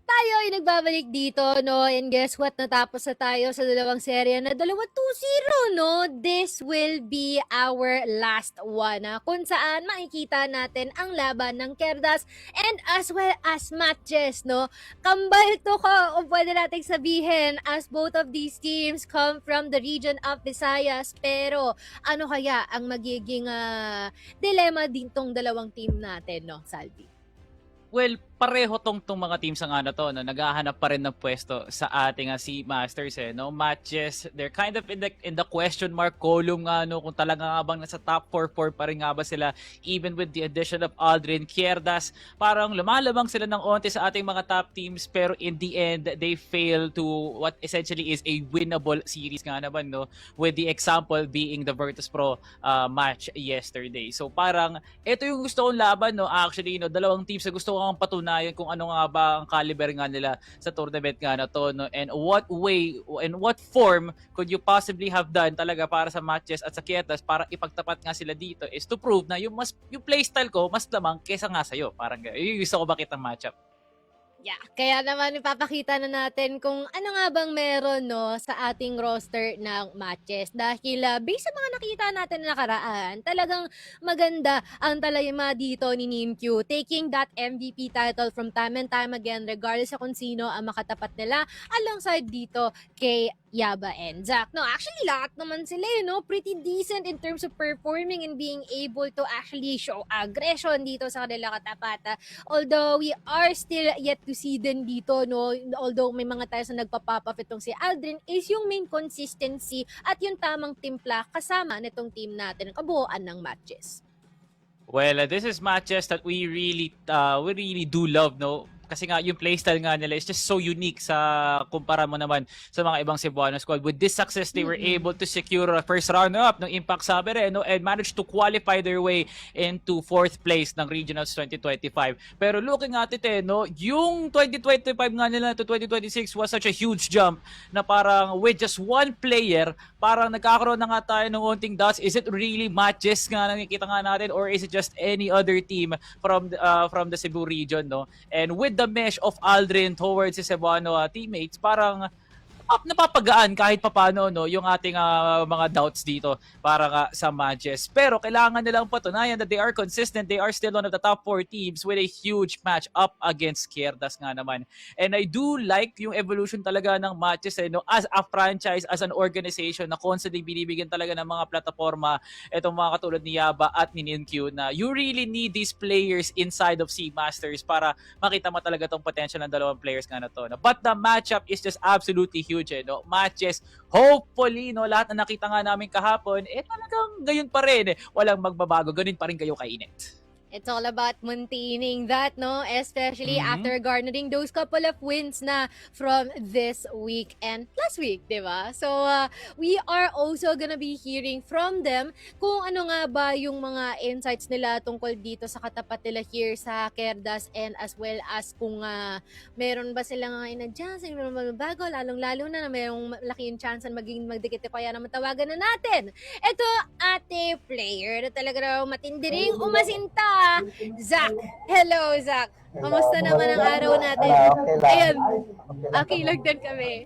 Tayo ay nagbabalik dito, no? And guess what? Natapos na tayo sa dalawang serye na 2-0, no? This will be our last one, kung saan makikita natin ang laban ng Querdas and as well as MATTJESS, no? Kambal to ka, o pwede nating sabihin, as both of these teams come from the region of Visayas. Pero ano kaya ang magiging dilemma din tong dalawang team natin, no, Salvi? Well, pareho tong mga teams nga na to, no? Naghahanap pa rin ng pwesto sa ating si Masters, no? MATTJESS, they're kind of in the question mark column nga, no? Kung talaga nga bang nasa top 4 pa rin nga ba sila, even with the addition of Aldrin, Querdas, parang lumalabang sila ng onte sa ating mga top teams, pero in the end, they fail to what essentially is a winnable series nga naman, no? With the example being the Virtus Pro match yesterday. So parang, ito yung gusto kong laban, no? Actually, no, dalawang teams na gusto kong patunayan kung ano nga ba ang caliber nga nila sa tournament nga na to, no? And what way and what form could you possibly have done talaga para sa MATTJESS at sa Querdas para ipagtapat nga sila dito is to prove na yung playstyle ko mas lamang kesa nga sa'yo. Parang yung gusto ko bakit ang matchup. Yeah, kaya naman ipapakita na natin kung ano nga bang meron, no, sa ating roster ng MATTJESS. Dahil based sa mga nakita natin na nakaraan, talagang maganda ang talayma dito ni Nimq, taking that MVP title from time and time again regardless sa kung sino ang makatapat nila alongside dito kay Yaba and Zach. No, actually lahat naman sila, no, pretty decent in terms of performing and being able to actually show aggression dito sa kanila katapat. Although we are still yet to see din dito, no, although may mga tayo na nagpapapap itong si Aldrin, is yung main consistency at yung tamang timpla kasama nitong team natin, ang kabuuan ng MATTJESS. Well, this is MATTJESS that we really do love, no? Kasi nga yung playstyle nga nila is just so unique sa kumpara mo naman sa mga ibang Cebuano squad. With this success, they were able to secure a first runner-up ng Impact Sabre, no? And managed to qualify their way into 4th place ng Regionals 2025. Pero looking at it, no, yung 2025 nga nila to 2026 was such a huge jump na parang with just one player, parang nagkakaroon na nga tayo ng unting doubts. Is it really MATTJESS nga nakikita nga natin or is it just any other team from the Cebu region, no? And with the mesh of Aldrin towards si Cebuano teammates, parang napapagaan kahit papano, no, yung ating mga doubts dito para nga sa MATTJESS. Pero kailangan nilang patunayan that they are consistent. They are still one of the top 4 teams with a huge match up against Querdas nga naman. And I do like yung evolution talaga ng MATTJESS, no, as a franchise, as an organization na constantly binibigyan talaga ng mga plataforma itong mga katulad ni Yaba at ni Nimq na you really need these players inside of Sea Masters para makita mo talaga tong potential ng dalawang players nga na to. No? But the matchup is just absolutely huge. No? MATTJESS, hopefully, no, lahat na nakita nga namin kahapon, talagang gayon pa rin. Walang magbabago, ganon pa rin kayo kainit. It's all about maintaining that, no? Especially after garnering those couple of wins na from this week and last week, di ba? So, we are also gonna be hearing from them kung ano nga ba yung mga insights nila tungkol dito sa katapat nila here sa Querdas and as well as kung meron ba silang in-adjust, meron ba bago, lalong-lalo na mayroong malaking chance na maging magdikit kaya naman tawagan na natin. Ito, ate player na talaga raw matindi ring umasinta. Zach. Hello, Zach. Kamusta naman ang araw natin? Ayan. Okay lang din kami.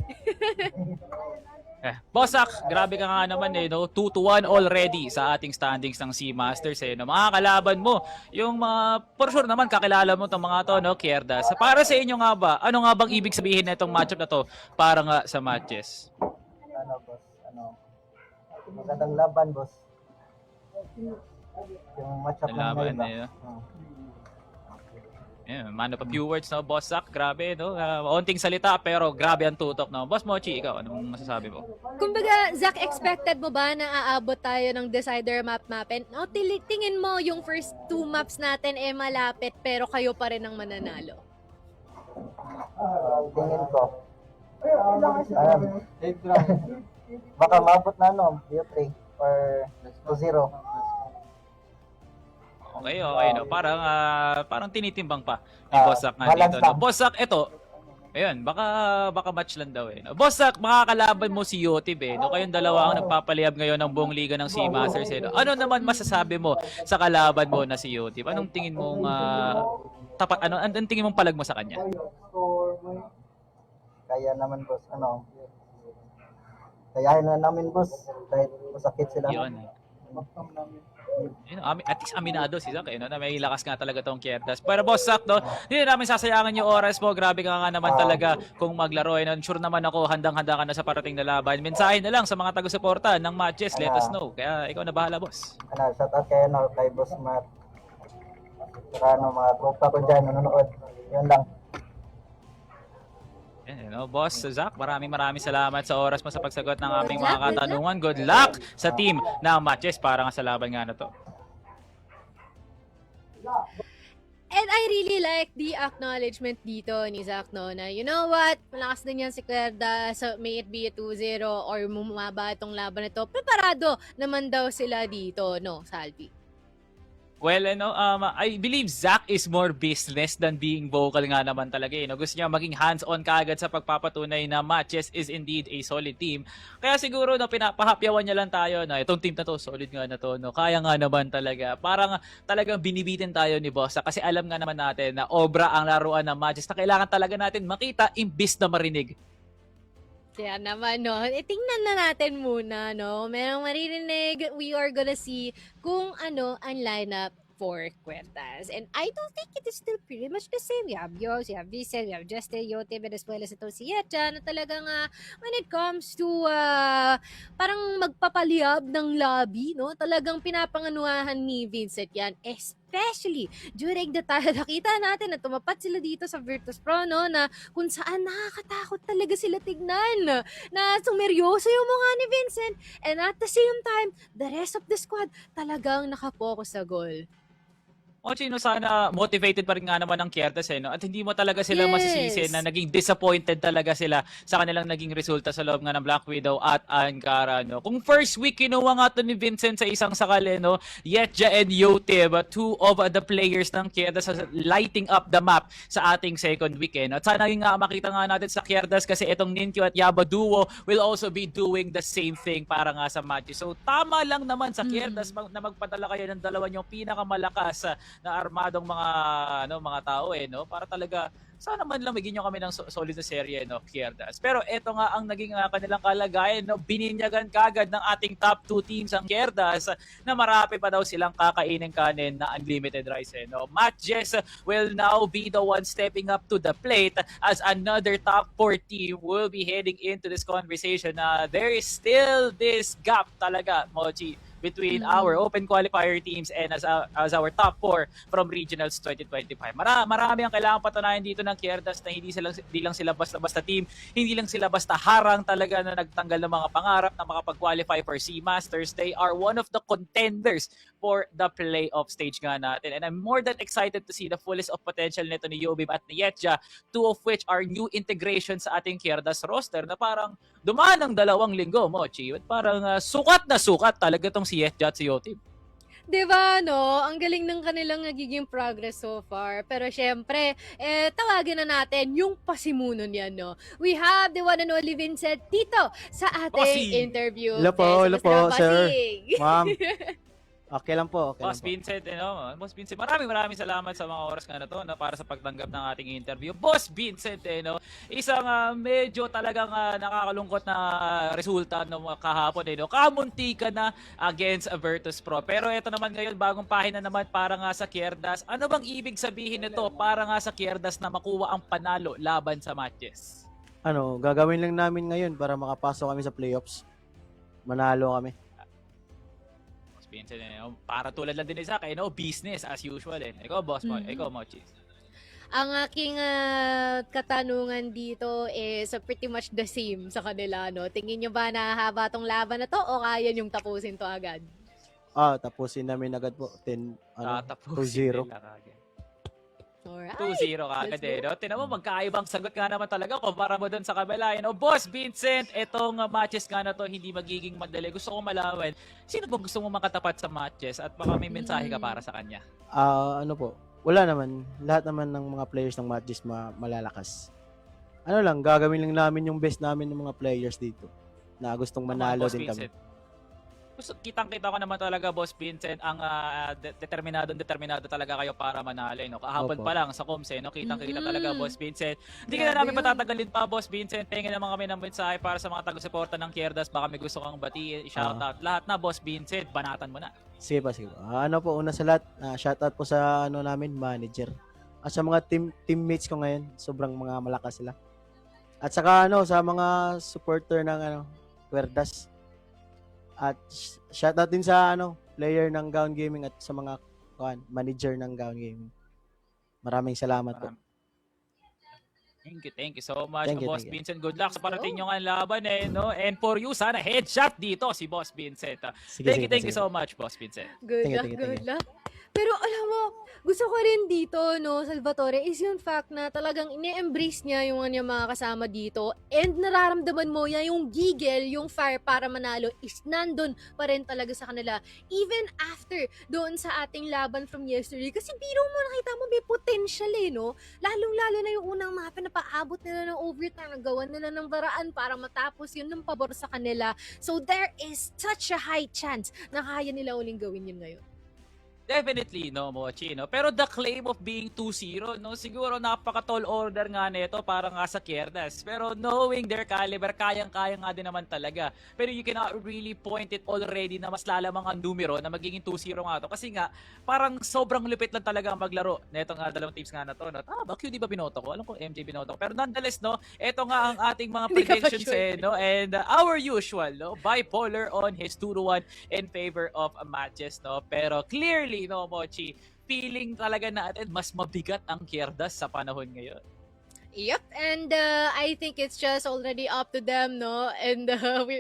Bossak, grabe ka nga naman, no? 2-1 already sa ating standings ng Sea Masters, no? Mga kalaban mo, yung mga, for sure naman, kakilala mo itong mga to, no? Querdas. Para sa inyo nga ba, ano nga bang ibig sabihin na itong matchup na to para nga sa MATTJESS? Boss? Magandang laban, boss. Yung matchup ng laban, man of a few words, no, Boss Zach, grabe, no? Onting salita pero grabe ang tutok, no? Boss Mochi, ikaw, anong masasabi mo? Kumbaga, Zach, expected mo ba na aabot tayo ng decider mapin? No, tingin mo yung first 2 maps natin malapit pero kayo pa rin ang mananalo? Tingin ko. Baka mabot na, no? 3 or 2-0. Okay, no? Parang tinitimbang pa ni Boss Zach nga dito, no? Boss Zach, ito, ayun, baka match lang daw, no? Boss Zach, makakalaban mo si Yotib, no? Kayong dalawa ang nagpapaliyab ngayon ng buong liga ng Sea Masters, no? Ano naman masasabi mo sa kalaban mo na si Yotib? Anong tingin mong tapat, anong tingin mong palag mo sa kanya? kaya naman boss, kayahin na namin boss, kahit masakit sila. Yun. At least aminado si Zach na may lakas nga talaga tong Querdas. Pero boss Zach, no, hindi namin sasayangan yung oras mo. Grabe ka nga naman talaga kung maglaro. Sure naman ako, handang-handa ka na sa parating na laban. Mensahe na lang sa mga taga-suporta ng MATTJESS, let us know. Kaya ikaw na bahala, boss. Shout out kay Boss Matt. Saka mga tropa ko dyan, nanonood. Yun lang. Boss Zach, maraming salamat sa oras mo sa pagsagot ng aming mga katanungan. Good luck sa team ng MATTJESS para nga sa laban nga na to. And I really like the acknowledgement dito ni Zach, no, na you know what, malakas din yan si Querdas, so may it be a 2-0 or bumaba itong laban na ito, preparado naman daw sila dito, no, Salvi? Well, I believe Zach is more business than being vocal nga naman talaga. Gusto niya maging hands-on kaagad sa pagpapatunay na MATTJESS is indeed a solid team. Kaya siguro pinapahapyawan niya lang tayo na itong team na to, solid nga na to. Kaya nga naman talaga. Parang talagang binibitin tayo ni Bossa kasi alam nga naman natin na obra ang laruan ng MATTJESS na kailangan talaga natin makita imbis na marinig. Kaya naman, no, tingnan na natin muna, no, merong maririnig, we are gonna see kung ano ang lineup for Querdas. And I don't think it is still pretty much the same. We have Yos, we have Vicen, we have Justin, Yote, as well as ito si Yetcha, na talagang when it comes to parang magpapaliyab ng lobby, no, talagang pinapanganuhan ni Vincent yan, especially during the time nakita natin na tumapat sila dito sa Virtus Pro, no, na kung saan nakakatakot talaga sila tignan, na sumeryoso yung mukha ni Vincent, and at the same time the rest of the squad talagang nakapokus sa goal. Chino, sana motivated pa rin nga naman ang Querdas, at hindi mo talaga sila masisisi na naging disappointed talaga sila sa kanilang naging resulta sa loob nga ng Black Widow at Ankara. Kung first week kinuha nga to ni Vincent sa isang sakali, Yetja and Yote, two of the players ng Querdas lighting up the map sa ating second week. At sana nga makita nga natin sa Querdas kasi itong Ninkyo at Yaba duo will also be doing the same thing para nga sa MATTJESS. So tama lang naman sa Querdas na magpadala kayo ng dalawa yung pinakamalakas na armadong mga tao para talaga sana man lang bigyan nyo kami ng solid na serye Querdas. Pero eto nga ang naging kanilang kalagayan bininyagan kagad ng ating top 2 teams ang Querdas na marami pa daw silang kakainin kanin na unlimited rice MATTJESS will now be the one stepping up to the plate as another top 4 team will be heading into this conversation. There is still this gap talaga, Mochi, between our open qualifier teams and as our top 4 from regionals 2025. Marami ang kailangan patunayan dito ng Querdas na hindi lang sila basta-basta team, hindi lang sila basta harang talaga na nagtanggal ng mga pangarap na makapag-qualify for C Masters. They are one of the contenders for the playoff stage nga natin. And I'm more than excited to see the fullest of potential nito ni Yobib at ni Yetja, two of which are new integrations sa ating Querdas roster na parang dumaan ng 2 linggo, Mochi. Parang sukat na sukat talaga tong si Yetja at si Yotib. Diba, no? Ang galing ng kanilang nagiging progress so far. Pero syempre, tawagin na natin yung pasimuno niyan, no? We have the one and only Vincent dito sa ating interview. Hello po, sir. Ma'am. Okay lang po. Boss Vincent, Boss Vincent, maraming salamat sa mga oras nga na to para sa pagtanggap ng ating interview. Boss Vincent, isang medyo talagang nakakalungkot na resulta ng kahapon, kamunti ka na against Virtus Pro. Pero ito naman ngayon, bagong pahina naman para nga sa Querdas. Ano bang ibig sabihin nito para nga sa Querdas na makuha ang panalo laban sa MATTJESS? Gagawin lang namin ngayon para makapasok kami sa playoffs. Manalo kami. Vincent, para tulad lang din isa kay business as usual Ikaw boss mo, ikaw Mochi. Ang aking katanungan dito is pretty much the same sa kanila, no? Tingin nyo ba na haba tong laban na to o kaya yung tapusin to agad? Tapusin namin agad po. 2-0. Alright. 2-0 kagad Tinan mo, magkaibang sagot nga naman talaga kumpara mo dun sa kabila. Boss Vincent, etong MATTJESS nga na to hindi magiging madali. Gusto ko malaman, sino ba gusto mo makatapat sa MATTJESS at baka may mensahe ka para sa kanya? Wala naman. Lahat naman ng mga players ng MATTJESS malalakas. Gagawin lang namin yung best namin ng mga players dito na gustong manalo din kami. kitang-kita ko naman talaga, Boss Vincent, ang determinado talaga kayo para manalo, no? Kahapon Opo. pa lang sa Comse, no? Kitang-kita talaga, Boss Vincent. Hindi ka Grabe na namin yun. patatagalin pa, Boss Vincent. Tingin naman kami ng mensahe para sa mga taga-suporta ng Querdas. Baka may gusto kang batiin, shoutout. Lahat na, Boss Vincent, banatan mo na. Sige pa, sige pa. Ano po, una sa lahat, shoutout po sa ano namin, manager. At sa mga teammates ko ngayon, sobrang mga malakas sila. At saka ano, sa mga supporter ng ano, Querdas. At shoutout din sa ano, player ng Gown Gaming at sa mga manager ng Gown Gaming. Maraming salamat po. Thank you so much, Thank you, Boss thank you. Vincent. Good luck sa Let's parating go. nyo nga laban, no? And for you, sana headshot dito si Boss Vincent. Sige, sige, Thank you sige. so much, Boss Vincent. Good Thank you, luck, thank you, good thank you. luck. Pero alam mo, gusto ko rin dito, no, Salvatore, is yung fact na talagang ini-embrace niya yung kanyang mga kasama dito and nararamdaman mo niya yung gigil, yung fire para manalo is nandun pa rin talaga sa kanila. Even after doon sa ating laban from yesterday, kasi biro mo, nakita mo may potential no? Lalong-lalo na yung unang mga pinapaabot nila ng overtime, nagawa nila ng paraan para matapos yun ng pabor sa kanila. So there is such a high chance na kaya nila uling gawin yun ngayon. Definitely, no, Mochi, no? Pero the claim of being 2-0, no? Siguro napaka-tall order nga nito para nga sa Querdas. Pero knowing their caliber, kayang-kaya nga din naman talaga. Pero you cannot really point it already na mas lalamang ang numero na magiging 2-0 nga to. Kasi nga, parang sobrang lupit lang talaga ang maglaro. Neto nga, dalawang teams nga na to, no? Ba, Q di ba binoto ko? Alam ko MJ binoto ko. Pero nonetheless, no? Ito nga ang ating mga Hindi ka pa predictions, sure. no? And our usual, no? Bipolar on his 2-1 in favor of MATTJESS, no? Pero clearly, no, Mochi, feeling talaga natin mas mabigat ang Querdas sa panahon ngayon. Yep, and I think it's just already up to them, no? And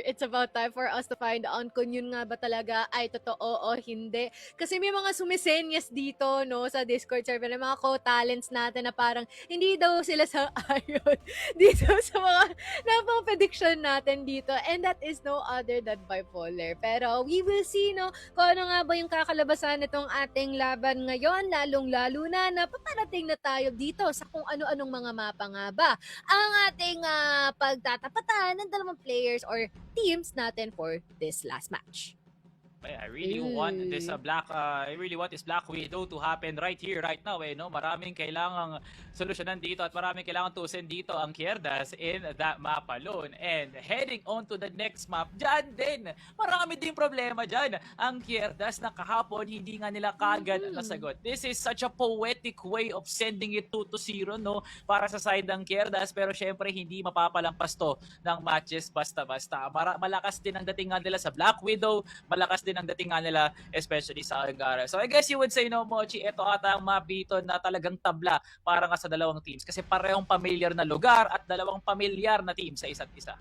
it's about time for us to find out kung yun nga ba talaga ay totoo o hindi. Kasi may mga sumisenyas dito, no, sa Discord server, may mga co-talents natin na parang hindi daw sila sa ayon dito sa mga napang-prediction natin dito. And that is no other than bipolar. Pero we will see, no, kung ano nga ba yung kakalabasan nitong ating laban ngayon, lalong-lalo na paparating na tayo dito sa kung ano-anong mga mapa nga ba ang ating pagtatapatan ng dalawang players or teams natin for this last match. I really want this I really want this Black Widow to happen right here, right now, no? Maraming kailangang solusyonan dito at maraming kailangan tusin dito ang Querdas in that map alone. And heading on to the next map, dyan din, marami ding problema dyan. Ang Querdas na kahapon, hindi nga nila kagad nasagot. This is such a poetic way of sending it 2-0, no? Para sa side ng Querdas, pero syempre hindi mapapalampas to ng matches basta-basta. Malakas din ang dating nga nila sa Black Widow, malakas din ang dating nga nila, especially sa Angara. So I guess you would say, no, Mochi, ito ata ang map dito na talagang tabla para nga sa dalawang teams. Kasi parehong pamilyar na lugar at dalawang pamilyar na team sa isa't isa.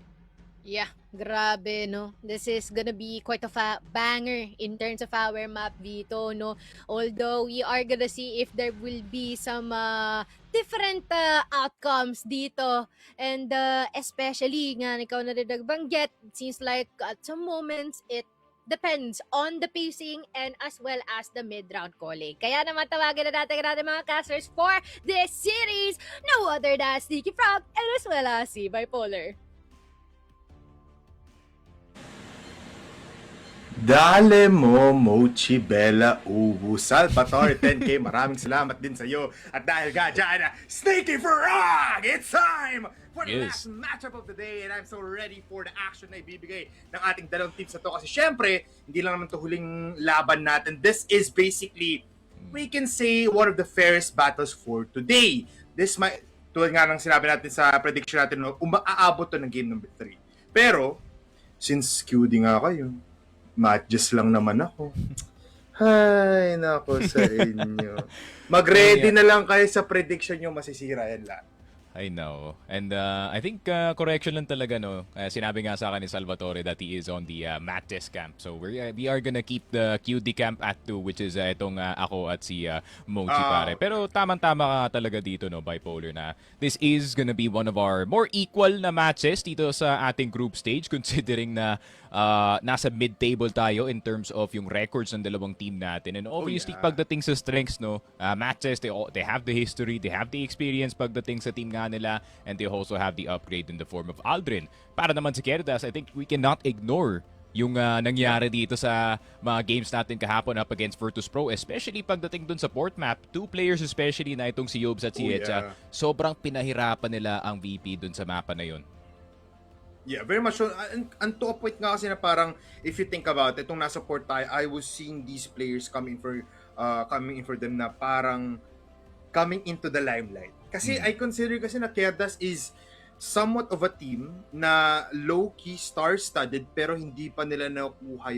Yeah, grabe, no? This is gonna be quite of a banger in terms of our map dito, no? Although we are gonna see if there will be some different outcomes dito. And especially nga, ikaw na rin nagbanggit, it seems like at some moments, it depends on the pacing and as well as the mid-round calling. Kaya naman tawagin na natin mga casters for this series. No other than Sneaky Frog and as well as si Bipolar. Dale mo, Mochi, Bella, Ubu, Salvatore, 10K, maraming salamat din sa iyo. At dahil ka dyan, Sneaky Frog! It's time for the last matchup of the day and I'm so ready for the action na ibibigay ng ating dalawang teams na to. Kasi syempre, hindi lang naman to huling laban natin. This is basically, we can say, one of the fairest battles for today. This might, tulad nga ng sinabi natin sa prediction natin, umaabot to ng game number 3. Pero, since QD nga kayo, MATTJESS lang naman ako. Hay, nako sa inyo. Mag-ready na lang kayo sa prediction nyo, masisira yan lahat. I know. And I think correction lang talaga, no? Sinabi nga sa akin ni Salvatore that he is on the MATTJESS camp. So we are gonna keep the QD camp at 2, which is itong ako at si Mochi, pare. Pero tamang-tama ka talaga dito, no, Bipolar, na this is gonna be one of our more equal na matches dito sa ating group stage, considering na nasa mid-table tayo in terms of yung records ng dalawang team natin. And obviously, pagdating sa strengths, no, MATTJESS, they have the history, they have the experience pagdating sa team nga nila, and they also have the upgrade in the form of Aldrin. Para naman sa Querdas, I think we cannot ignore yung nangyari dito sa mga games natin kahapon up against Virtus.pro, especially pagdating dun sa port map. 2 players especially na itong si Yobs at si Etcha, sobrang pinahirapan nila ang VP dun sa mapa na yun. Yeah, very much so. And to a point nga kasi na parang, if you think about it, itong nasa port tayo, I was seeing these players coming in for them na parang coming into the limelight. Kasi I consider kasi na Querdas is somewhat of a team na low-key star-studded pero hindi pa nila nakuha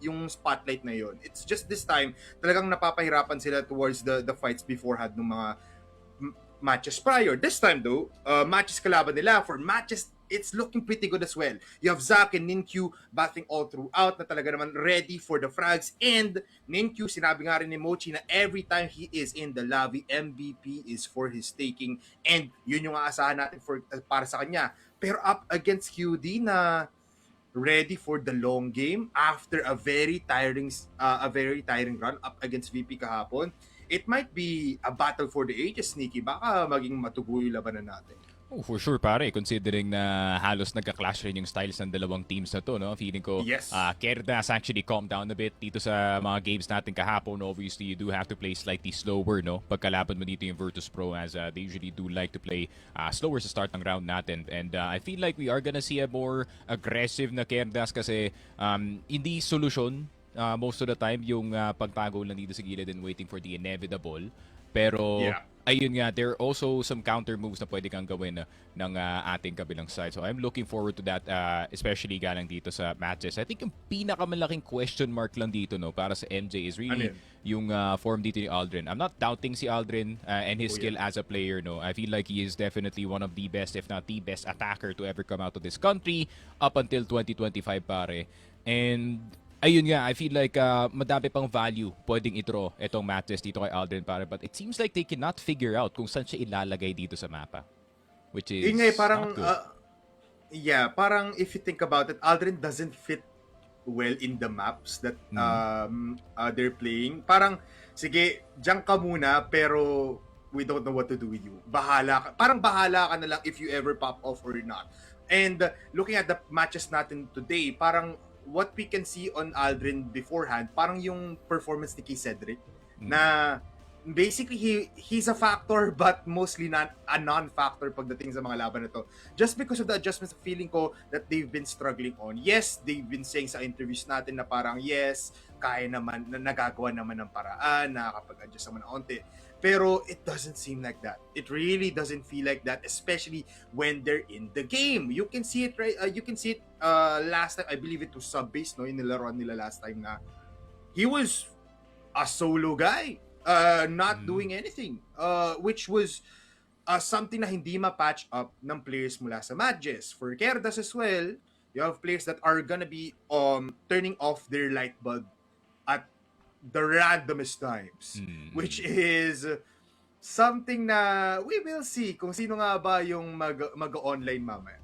yung spotlight na yon. It's just this time, talagang napapahirapan sila towards the fights beforehand ng mga matches prior. This time though, matches kalaban nila, for matches, it's looking pretty good as well. You have Zack and Ninkyu battling all throughout na talaga naman ready for the frags. And Ninkyu, sinabi nga rin ni Mochi na every time he is in the lobby, MVP is for his taking. And yun yung aasahan natin para sa kanya. Pero up against QD na ready for the long game after a very tiring run up against VP kahapon, it might be a battle for the ages, Sneaky. Baka maging matugo yung labanan natin. Oh, for sure pare, considering na halos nagka-clash rin yung styles ng dalawang teams na to, no? Feeling ko, Yes. Querdas actually calmed down a bit dito sa mga games natin kahapon. Obviously, you do have to play slightly slower, no? Pagkalaban mo dito yung Virtus.pro, as they usually do like to play slower sa start ng round natin. And I feel like we are gonna see a more aggressive na Querdas kasi hindi solusyon most of the time yung pagtago lang dito sa gilid and waiting for the inevitable. Pero ayun nga, there are also some counter moves na pwede kang gawin ng ating kabilang side. So I'm looking forward to that, especially galang dito sa matches. I think yung pinakamalaking question mark lang dito, no, para sa MJ is really yung form dito ni Aldrin. I'm not doubting si Aldrin and his skill as a player, no. I feel like he is definitely one of the best, if not the best attacker to ever come out of this country up until 2025, pare. And ayun nga, I feel like madami pang value pwedeng i-draw itong matches dito kay Aldrin, pare. But it seems like they cannot figure out kung saan siya ilalagay dito sa mapa. Which is parang, not good. Parang if you think about it, Aldrin doesn't fit well in the maps that they're playing. Parang, sige, diyan ka muna, pero we don't know what to do with you. Bahala ka. Parang bahala ka na lang if you ever pop off or not. And looking at the matches natin today, parang what we can see on Aldrin beforehand, parang yung performance ni Key Cedric, na basically he's a factor but mostly a non-factor pagdating sa mga laban na to. Just because of the adjustments, feeling ko that they've been struggling on. Yes, they've been saying sa interviews natin na parang yes, kaya naman, nagagawa naman ng paraan, nakakapag-adjust naman ng onti. Pero it doesn't seem like that. It really doesn't feel like that, especially when they're in the game. You can see it last time. I believe it was sub-base, no? Yung nilaruan nila last time na he was a solo guy, not doing anything, which was something na hindi ma-patch up ng players mula sa MATTJESS. For Querdas as well, you have players that are gonna be turning off their light bulb at the randomest times, which is something na we will see kung sino nga ba yung mag-online mamaya.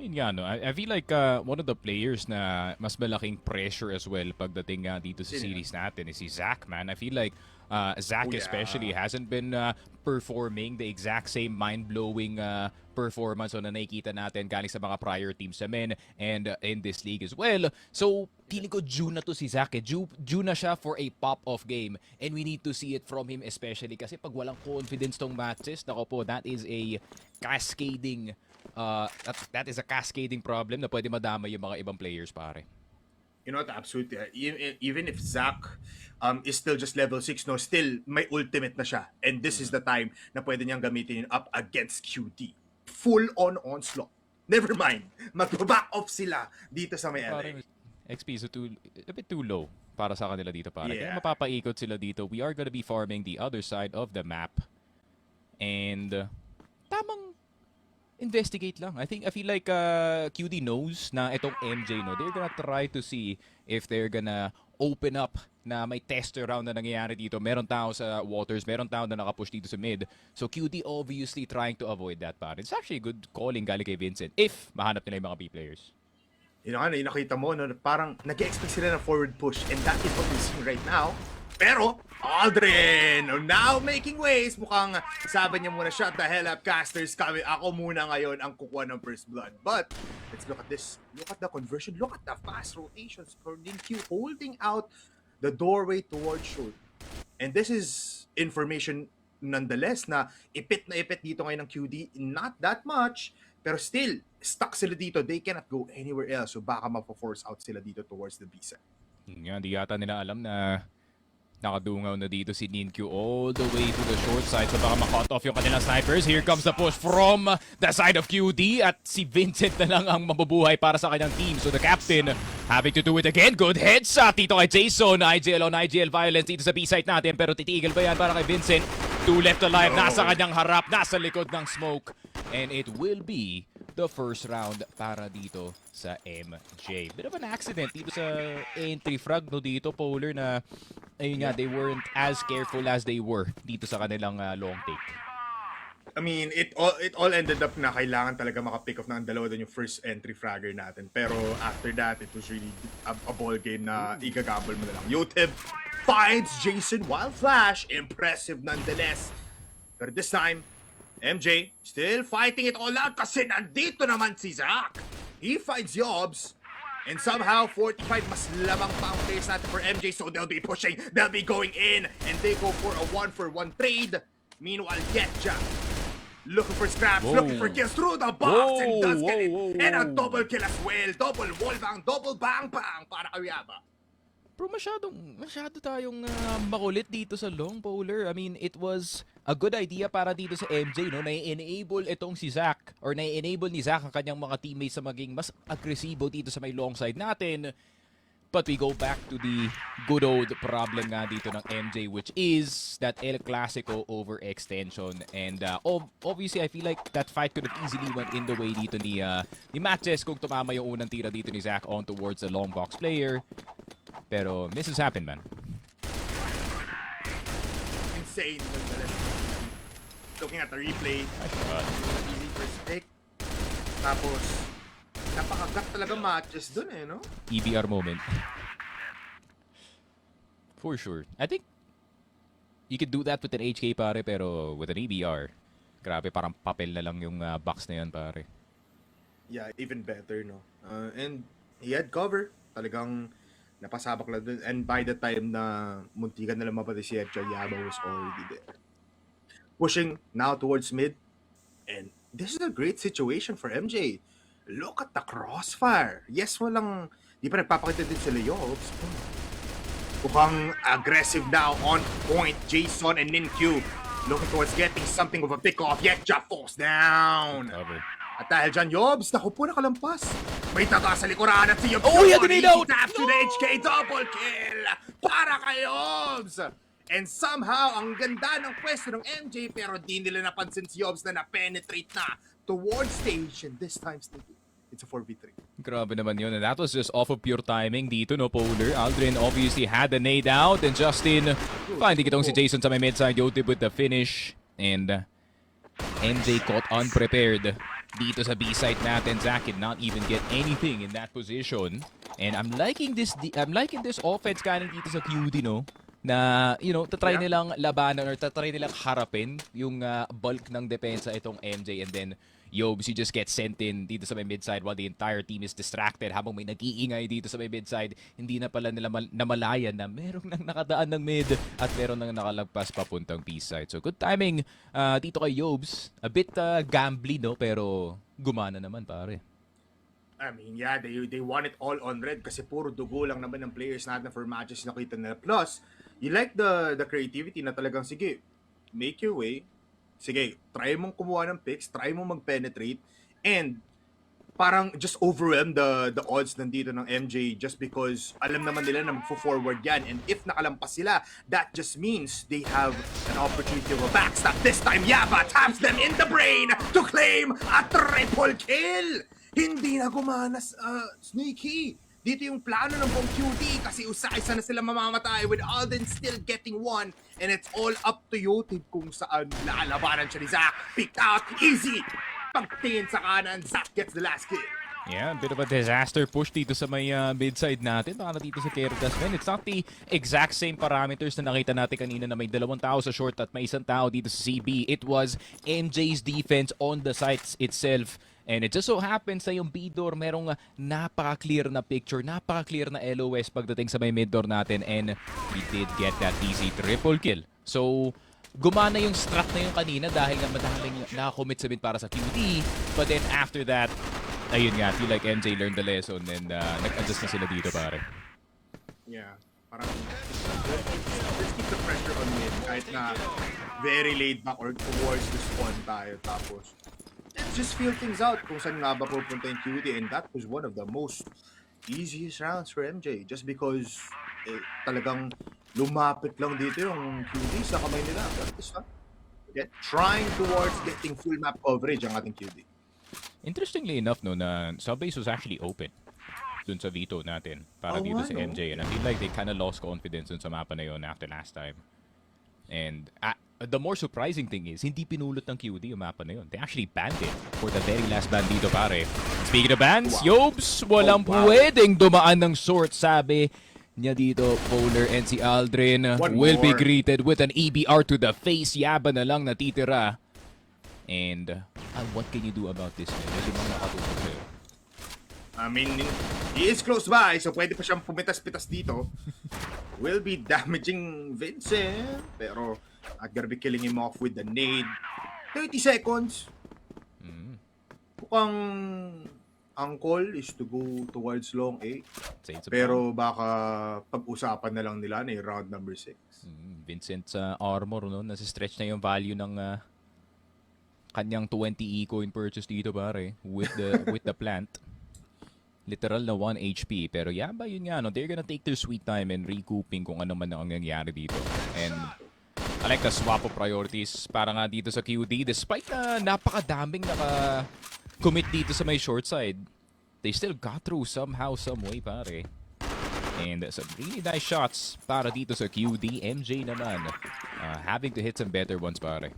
Yun nga, no? I feel like one of the players na mas malaking pressure as well pagdating dito sa series natin is si Zack, man. I feel like Zack especially hasn't been performing the exact same mind-blowing performance na nakikita natin galing sa mga prior teams sa men and in this league as well. So, feeling ko due na to si Zack. Due na siya for a pop-off game and we need to see it from him especially kasi pag walang confidence tong matches, nako po, that is a cascading that is a cascading problem na pwede madama yung mga ibang players, pare. You know what, absolutely. Even if Zack is still just level 6, no, still may ultimate na siya. And this is the time na pwede niyang gamitin up against QT. Full-on onslaught. Never mind. Mag-back off sila dito sa may LA. XP is a bit too low para sa kanila dito, pare. Kaya mapapaikot sila dito. We are gonna be farming the other side of the map. And tamang investigate lang. I feel like QD knows na itong MJ, no, they're gonna try to see if they're gonna open up na may tester round na nangyayari dito. Meron tao sa waters, meron tao na nakapush dito sa mid. So QD obviously trying to avoid that, pare. It's actually a good calling galing kay Vincent if mahanap nila yung mga B players. Yung nakita mo, no, parang nag-expect sila ng forward push, and that is what we're seeing right now. Pero, Aldrin, now making waves. Mukhang sabi niya muna, shut the hell up, casters. Ako muna ngayon ang kukuha ng first blood. But, let's look at this. Look at the conversion. Look at the fast rotations for Q holding out the doorway towards short. And this is information nonetheless na ipit dito ngayon ng QD. Not that much, pero still, stuck sila dito. They cannot go anywhere else. So baka mapo-force out sila dito towards the B side. Nga, di yata nila alam na nakadungaw na dito si Ninkyu all the way to the short side. So baka ma-cut off yung kanilang snipers. Here comes the push from the side of QD. At si Vincent na lang ang mabubuhay para sa kanyang team. So the captain having to do it again. Good headshot dito kay Jason. IGL on IGL violence dito sa B-site natin. Pero titigil ba yan para kay Vincent? 2 left alive. Nasa kanyang harap. Nasa likod ng smoke. And it will be the first round para dito sa MJ. Bit of an accident dito sa entry frag no dito, Polar, na ayun nga, they weren't as careful as they were dito sa kanilang long take. I mean, it all ended up na kailangan talaga maka-pick off ng dalawa doon yung first entry fragger natin. Pero after that, it was really a ball game na igagabol mo na lang. Yotib finds Jason wild flash. Impressive nonetheless. But this time, MJ still fighting it all out kasi nandito naman si Zach. He finds Yobs. And somehow, 45 mas lamang pa ang players natin for MJ. So they'll be pushing, they'll be going in. And they go for a 1-for-1 trade. Meanwhile, Yetja looking for scraps, looking for kills through the box. And does get it. And a double kill as well. Double wall bang, double bang bang para kay Yaba. Bro, masyado tayong makulit dito sa long, Polar. I mean, it was a good idea para dito sa MJ, no? Na-enable itong si Zach, or na-enable ni Zach ang kanyang mga teammates sa maging mas agresibo dito sa may long side natin. But we go back to the good old problem nga dito ng MJ, which is that El Clasico overextension. And obviously, I feel like that fight could have easily went in the way dito ni MATTJESS kung tumama yung unang tira dito ni Zach on towards the long box player. Pero misses happen, man. Insane. Looking at the replay. Easy first pick. Tapos, napakagat talaga matches dun eh, no? EBR moment. For sure. I think you could do that with an HK, pare, pero with an EBR, grabe, parang papel na lang yung box na yan, pare. Yeah, even better, no? And he had cover. Talagang napasabak lang dun. And by the time na muntikan na lang mapati si Edja, Yaba was already there. Pushing now towards mid. And this is a great situation for MJ. Look at the crossfire. Yes, walang... Di pa nagpapakita din sila Yobs. Mukhang aggressive now on point. Jason and Ninkyu looking towards getting something of a pick-off. Yetja falls down. Cover. At dahil dyan, Yobs, naku po nakalampas. May taga sa likuran at si Yobs. Oh, yeah, dinid out! Taps to the HK, double kill para kay Yobs. And somehow, ang ganda ng pwesto ng MJ, pero di nila napansin si Yobs na na-penetrate na towards stage. And this time, it's a 4v3. Grabe naman yun. And that was just off of pure timing dito, no, Polar. Aldrin obviously had the nade out. And Justin, finding itong si Jason sa may mid-side. Yotib with the finish. And MJ caught unprepared dito sa B-site natin. Zach did not even get anything in that position. And I'm liking this offense kanin dito sa QD, no? Na, you know, tatry nilang labanan or tatry nilang harapin yung bulk ng depensa itong MJ. And then, Yobs, you just get sent in dito sa may mid-side while the entire team is distracted. Habang may nag-iingay dito sa may mid-side, hindi na pala nila namalayan na merong nang nakadaan ng mid at meron nang nakalagpas papuntang B-side. So, good timing dito kay Yobs. A bit gambly, no? Pero gumana naman, pare. I mean, yeah, they want it all on red kasi puro dugo lang naman ng players natin for matches nakita nila. Plus, you like the creativity na talagang, sige, make your way. Sige, try mong kumuha ng picks, try mong mag-penetrate, and parang just overwhelm the odds nandito ng MJ just because alam naman nila na magfo-forward yan. And if nakalampas sila, that just means they have an opportunity to backstab. This time, Yaba taps them in the brain to claim a triple kill! Hindi na gumana Sneaky. Dito yung plano ng buong QD kasi isa-isa na sila mamamatay with Alden still getting one. And it's all up to Yotib kung saan lalabanan siya ni Zach. Picked out, easy! Pagtingin sa kanan, Zach gets the last kill. Yeah, a bit of a disaster push dito sa may mid-side natin. Para dito sa Querdas, man. It's not the exact same parameters na nakita natin kanina na may 2 tao sa short at may 1 tao dito sa CB. It was MJ's defense on the sites itself. And it just so happens na yung B-door merong napaka-clear na picture, napaka-clear na LOS pagdating sa may mid-door natin. And we did get that easy triple kill. So, gumana yung strat na yung kanina dahil nga madaming nakakommit sa mid para sa QD. But then after that, ayun nga, I feel like MJ learned the lesson and nag-adjust na sila dito, pare. Yeah. Parang, let's keep the pressure on mid. Kahit na very laid back or towards the spawn tayo. Tapos, let's just feel things out kung saan nga ba pupunta yung QD. And that was one of the most easiest rounds for MJ. Just because talagang lumapit lang dito yung QD sa kamay nila. That is fun. Trying towards getting full map coverage ang ating QD. Interestingly enough, no, na subbase was actually open dun sa veto natin para dito sa MJ. And I feel like they kind of lost confidence dun sa mapa na yun after last time. And the more surprising thing is, hindi pinulot ng QD yung mapa na yun. They actually banned it for the very last ban dito, pare. Speaking of bans, Yobs, walang pwedeng dumaan ng short, sabi niya dito. Polar and si Aldrin will be greeted with an EBR to the face. Yaba na lang natitira. And what can you do about this, man? Kasi mga nakatulog sa'yo. I mean, he is close by, so pwede pa siyang pumitas-pitas dito. Will be damaging Vincent, pero gonna be killing him off with the nade. 30 seconds. Mukhang ang call is to go towards long A. Pero baka pag-usapan na lang nila na yung round number 6. Vincent sa armor, no? Nasa-stretch na yung value ng kanyang 20 eco in purchase dito, pare, with the plant. Literal na 1 HP. Pero yeah, ba yun nga, no? They're gonna take their sweet time and recouping kung ano man ang nangyayari dito. And I like the swap of priorities para nga dito sa QD. Despite na napakadaming naka-commit dito sa may short side, they still got through somehow, some way, pare. And some really nice shots para dito sa QD. MJ naman, having to hit some better ones, pare.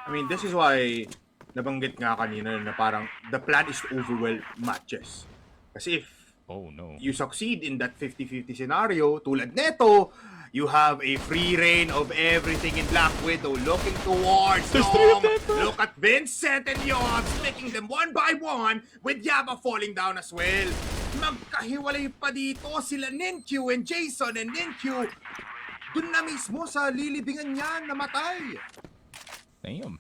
I mean, this is why nabanggit nga kanina na parang the plan is to overwhelm MATTJESS. Kasi if you succeed in that 50-50 scenario, tulad neto, you have a free reign of everything in Black Widow looking towards Long. Look at Vincent and Yobs taking them one by one with Yaba falling down as well. Magkahiwalay pa dito sila Ninkyu and Jason and Ninkyu. Dun na mismo sa lilibingan niya namatay. Damn.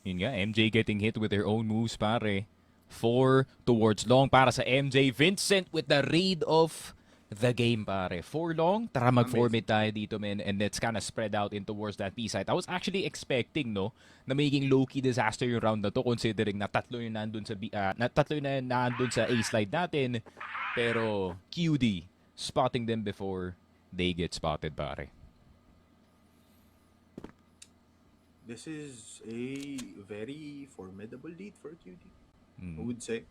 Yun nga, MJ getting hit with their own moves, pare. 4 towards long para sa MJ. Vincent with the read of the game, pare. 4 long. Tara mag-4 mid tayo dito, man. And let's kind of spread out in towards that B side. I was actually expecting, no, na magiging low-key disaster yung round na to considering na tatlo yung nandun sa sa A slide natin. Pero QD spotting them before they get spotted, pare. This is a very formidable lead for QD, I would say.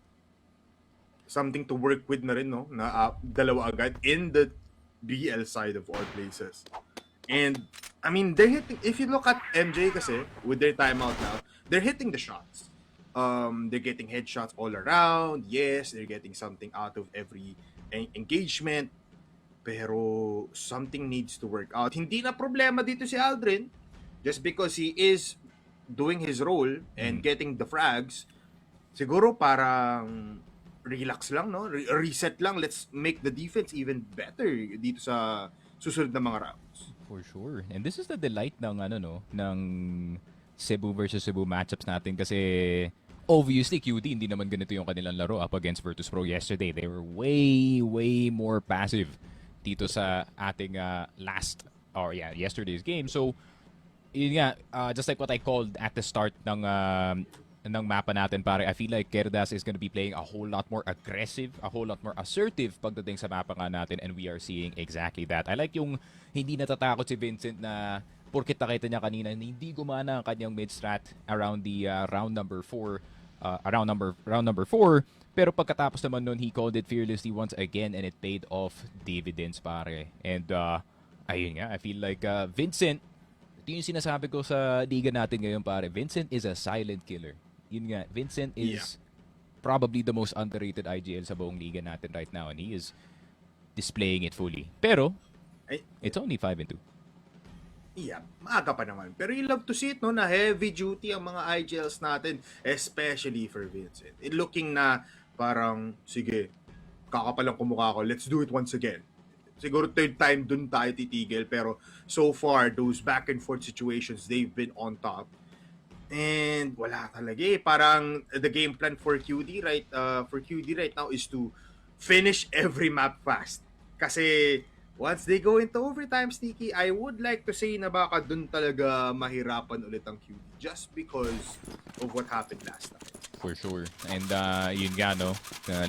Something to work with na rin, no? Na dalawa agad in the BL side of all places. And, I mean, they're hitting, if you look at MJ kasi, with their timeout now, they're hitting the shots. They're getting headshots all around. Yes, they're getting something out of every engagement. Pero, something needs to work out. Hindi na problema dito si Aldrin. Just because he is doing his role and getting the frags, siguro parang relax lang, no? Reset lang. Let's make the defense even better dito sa susunod na mga rounds. For sure. And this is the delight ng ng Cebu versus Cebu matchups natin kasi obviously QD hindi naman ganito yung kanilang laro up against Virtus Pro yesterday. They were way more passive dito sa ating yesterday's game. So yun nga, just like what I called at the start ng mapa natin, pare, I feel like Querdas is gonna be playing a whole lot more aggressive, a whole lot more assertive pagdating sa mapa nga natin, and we are seeing exactly that. I like yung hindi natatakot si Vincent na porkit nakita niya kanina hindi gumana ang kanyang mid-strat around the round number 4, pero pagkatapos naman nun, he called it fearlessly once again and it paid off dividends, pare. And ayun nga, I feel like Vincent, ito yung sinasabi ko sa liga natin ngayon, pare. Vincent is a silent killer. Yun nga, Vincent is probably the most underrated IGL sa buong liga natin right now, and he is displaying it fully. Pero, Ay, it's only 5-2. yeah, maaga pa naman. Pero you love to see it, no, na heavy duty ang mga IGLs natin, especially for Vincent. Looking na parang, sige, kakapalang kumukha ko, let's do it once again. Siguro third time dun tayo titigil, pero so far, those back and forth situations, they've been on top. And wala talaga eh. Parang the game plan for QD right now is to finish every map fast. Kasi once they go into overtime, Sneaky, I would like to say na baka dun talaga mahirapan ulit ang QD just because of what happened last time. For sure. And yun nga, no?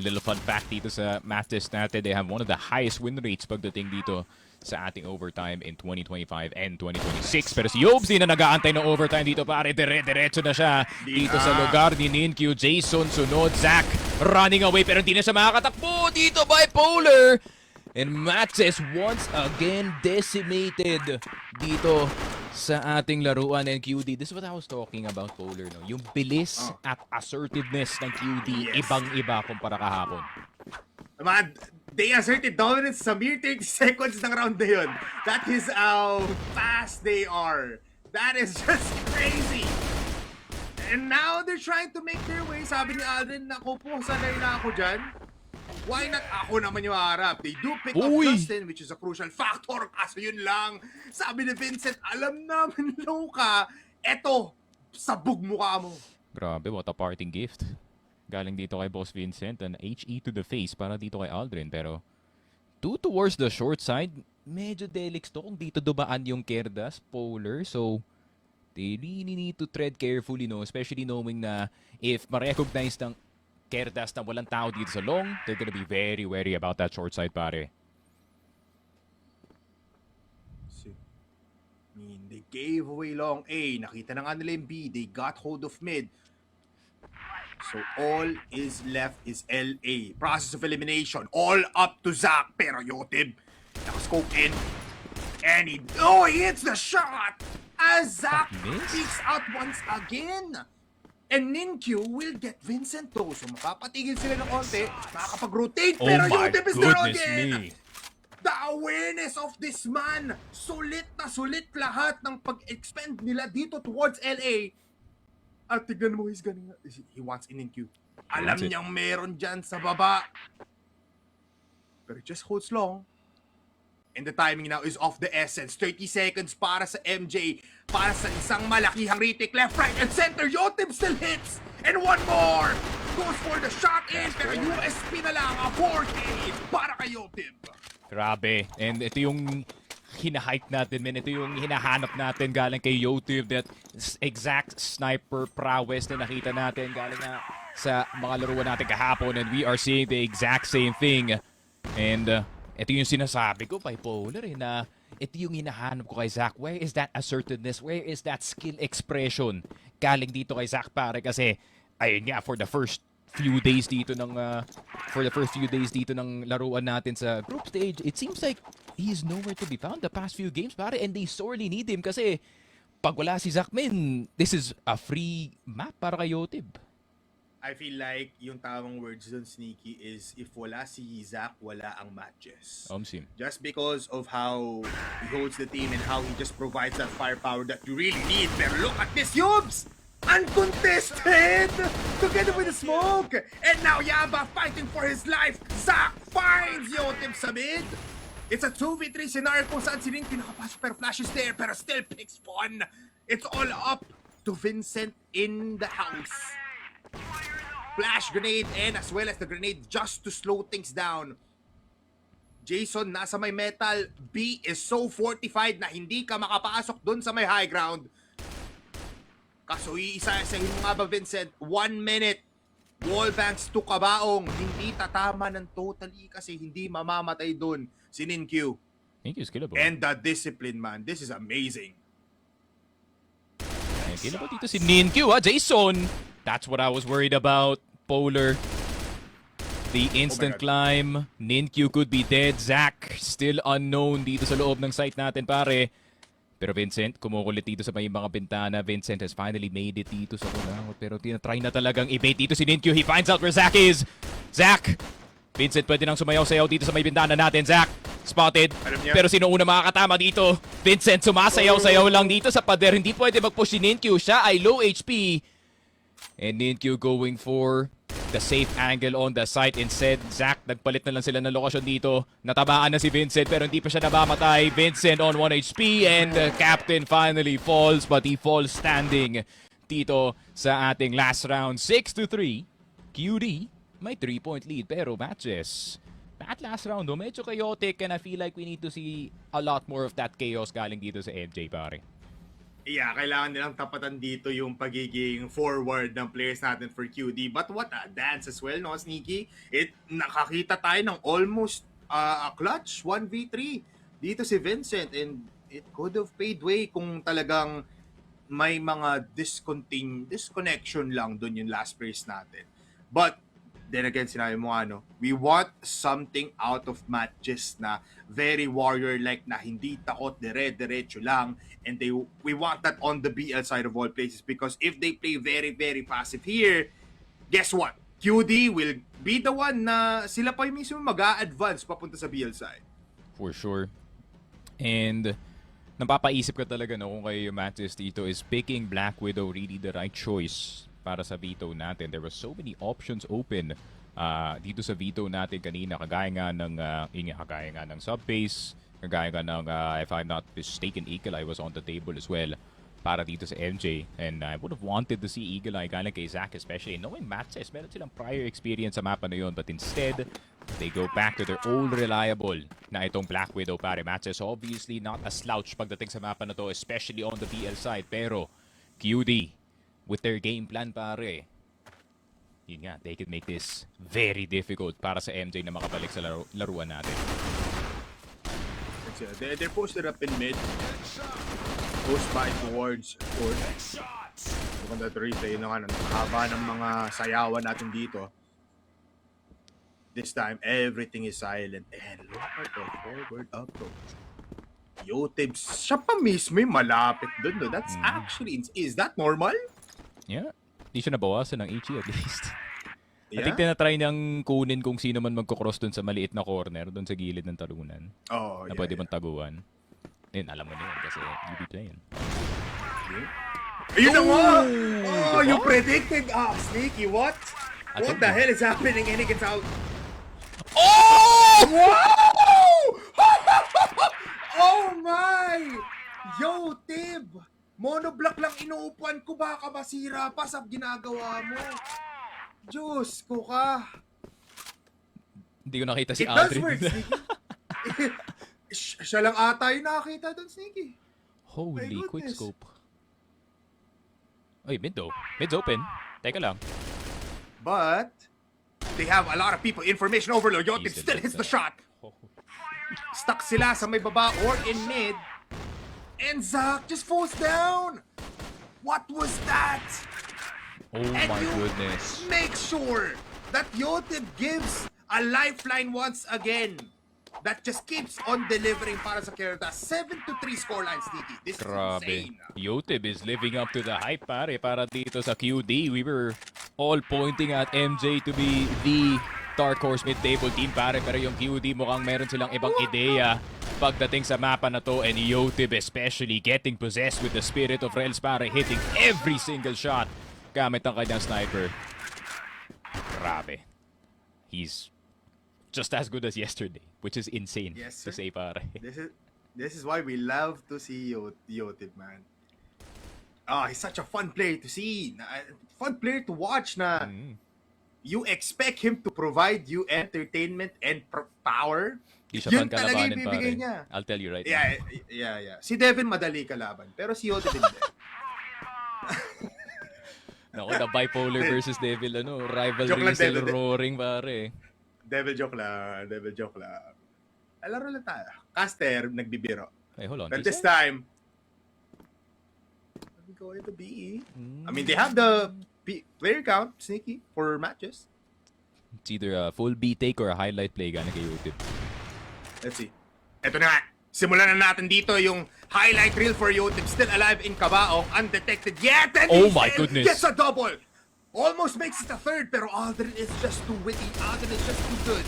Little fun fact dito sa MATTJESS natin, they have one of the highest win rates pagdating dito sa ating overtime in 2025 and 2026. Pero si Yobzi na nag-aantay ng overtime dito, pare, diretso na siya dito sa lugar ni Ninkyu. Jason sunod, Zach running away pero hindi na siya makakatakbo dito by Polar. And MATTJESS once again decimated dito sa ating laruan ng QD. This is what I was talking about, Polar, no? Yung bilis at assertiveness ng QD, Yes. ibang-iba kumpara kahapon. Man, they asserted dominance sa mere 30 seconds ng round na yun. That is how fast they are. That is just crazy. And now they're trying to make their way. Sabi ni Aldrin, naku po, sanay na ako dyan. Why not ako naman yung harap? They do pick up Justin, which is a crucial factor. Kaso yun lang. Sabi ni Vincent, alam namin low ka. Eto, sabog mukha mo. Grabe, what a parting gift. Galing dito kay Boss Vincent, an HE to the face para dito kay Aldrin. Pero, 2 towards the short side, medyo delix to kung dito dumaan yung Querdas, Polar. So, they really need to tread carefully, no? Especially knowing na if ma-recognize ng Querdas na walang tao dito sa long, they're gonna be very wary about that short side, pare. I mean, they gave away long A. Nakita na nga nila yung B. They got hold of mid. So all is left is LA. Process of elimination. All up to Zach. Pero Yotib, nakascope in. And he hits the shot! As Zach peeks out once again. And Ninkyu will get Vincent though. So mapapatigil sila ng konti. Makakapag-rotate. Pero Yotib is there again. The awareness of this man. Sulit na sulit lahat ng pag-expend nila dito towards LA. At tignan mo, he wants in Ninkyu. Alam niyang meron dyan sa baba. Pero it just holds long. And the timing now is of the essence. 30 seconds para sa MJ. Para sa isang malakihang retake. Left, right, and center. Yotib still hits. And one more. Goes for the shot in. Pero USP na lang. A 4K para kay Yotib. Grabe. And ito yung hinahype natin, man. Ito yung hinahanap natin galing kay Yotib. That exact sniper prowess na nakita natin galing nga sa mga laruan natin kahapon. And we are seeing the exact same thing. And ito yung sinasabi ko kay Polar na ito yung hinahanap ko kay Zach. Where is that assertiveness? Where is that skill expression? Galing dito kay Zach, pare, kasi ayun nga, for the first few days dito ng laruan natin sa group stage, it seems like he's nowhere to be found the past few games, pare, and they sorely need him kasi pag wala si Zach, man, this is a free map para kay Yotib. I feel like yung tamang words dun, Sneaky, is if wala si Zach, wala ang MATTJESS. Just because of how he holds the team and how he just provides that firepower that you really need. Pero look at this, Yubs! Uncontested! Together with the smoke! And now Yaba fighting for his life! Zach finds Yotib sa mid! It's a 2v3 scenario kung saan si Ninkyu nakapasok pero Flash is there pero still picks spawn. It's all up to Vincent in the house. Flash grenade and as well as the grenade just to slow things down. Jason nasa may metal. B is so fortified na hindi ka makapasok dun sa may high ground. Kaso iisa-isahin mo nga ba, Vincent? 1 minute. Wallbangs to kabaong. Hindi tatama ng totally kasi hindi mamamatay dun si Ninkyu. Ninkyu's killable. And the discipline, man. This is amazing. And killable dito si Ninkyu, Jason! That's what I was worried about, Polar. The instant climb. Ninkyu could be dead. Zach, still unknown dito sa loob ng site natin, pare. Pero Vincent, kumukulit dito sa may mga bintana. Vincent has finally made it dito sa kunangot. Pero tinatry na talagang i-bait dito si Ninkyu. He finds out where Zach is. Zach! Vincent pwede nang sumayaw-sayaw dito sa may bintana natin. Zach, spotted. Pero sino una makakatama dito? Vincent sumasayaw-sayaw lang dito sa pader. Hindi pwede mag-push si Ninkyu. Siya ay low HP. And Ninkyu going for the safe angle on the site. Instead, Zach, nagpalit na lang sila ng lokasyon dito. Natabaan na si Vincent pero hindi pa siya nabamatay. Vincent on 1 HP and the captain finally falls but he falls standing dito sa ating last round. 6-3. QD may 3-point lead pero matches. That last round, medyo chaotic and I feel like we need to see a lot more of that chaos galing dito sa MJ, pare. Yeah, kailangan nilang tapatan dito yung pagiging forward ng players natin for QD. But what a dance as well, no, Sneaky? Nakakita tayo ng almost a clutch 1v3 dito si Vincent and it could have paid way kung talagang may mga disconnection lang dun yung last place natin. But then again, sinabi mo we want something out of MATTJESS na very warrior-like na hindi takot, dire-diretso lang. And we want that on the BL side of all places because if they play very, very passive here, guess what? QD will be the one na sila pa yung mismo mag-a-advance papunta sa BL side. For sure. And napapaisip ka talaga kung kayo yung MATTJESS dito is picking Black Widow really the right choice para sa veto natin. There were so many options open dito sa veto natin kanina. Kagaya nga ng sub-base, kagaya nga ng, if I'm not mistaken, Eagle Eye was on the table as well para dito sa MJ. And I would have wanted to see Eagle Eye galing kay Zach, especially knowing MATTJESS, meron silang prior experience sa mapa na yun. But instead, they go back to their old reliable na itong Black Widow, pare. MATTJESS obviously not a slouch pagdating sa mapa na to, especially on the BL side. Pero QD, with their game plan, pare, yun nga, they could make this very difficult para sa MJ na makabalik sa laruan natin. They're posted up in mid. Goes by towards court. Look at that replay na ang haba ng mga sayawan natin dito. This time, everything is silent. And look at the forward approach. Yotib, siya pa mismo yung malapit dun. No? That's actually, is that normal? Yeah. Di siya nabawasan ng HE at least. I Yeah. think tinatry niyang kunin kung sino man magkocross dun sa maliit na corner, dun sa gilid ng talunan. Oh, Na pwede mong taguan. Yun, alam mo na yun kasi you be playing. Ayun na nga! Oh, you predicted! Sneaky, what? What the hell is happening? And he gets out. Oh! Wow! Oh my! Yo, Tib! Monoblock lang inuupuan ko, baka masira pa sa ginagawa mo. Diyos ko ka. Hindi ko nakita si It does Aldrin. work, Sneaky. Siya lang ata yung nakakita doon, Sneaky. Holy My quick goodness. scope. Ay, mid though. Mid's open. Teka lang. But they have a lot of people. Information overload. Yotib Easy still like hits the that. shot. Stuck sila sa may baba or in mid. And Zach just falls down. What was that? Oh And my you goodness. make sure that Yotib gives a lifeline once again. That just keeps on delivering para sa Querdas. 7-3 scoreline, Sneaky. This is Grabe. insane. Yotib is living up to the hype, pare, para dito sa QD. We were all pointing at MJ to be the dark horse mid-table team, pare. Pero yung QD mukhang meron silang ibang ideya pagdating sa mapa na to. And Yotib especially getting possessed with the spirit of Rels, pare. Hitting every single shot gamit ang kanyang sniper. Grabe. He's just as good as yesterday, which is insane Yes, to sir. say, pare. This is why we love to see Yotib, man. He's such a fun player to see. Fun player to watch na you expect him to provide you entertainment and power. Di siya Yun fan talaga kalabanin, yung bibigay pare. niya. I'll tell you right now. Yeah. Si Devin madali kalaban, pero si Yotib hindi. Naku, the bipolar versus devil, rivalry Joke lang, still Devil. roaring, pare. Devil joke lang. Alaro lang tayo. Caster, nagbibiro. Hey, hold on. But Just this time, we go into BE. I mean, they have the player count, Sneaky, for matches. It's either a full B take or a highlight play galing kay YouTube. Let's see. Ito na nga. Simulan na natin dito yung highlight reel for Yotib. Still alive in Cabaong, undetected yet. And Oh my Diesel goodness. gets a double. Almost makes it a third, pero Aldrin is just too witty. Aldrin is just too good.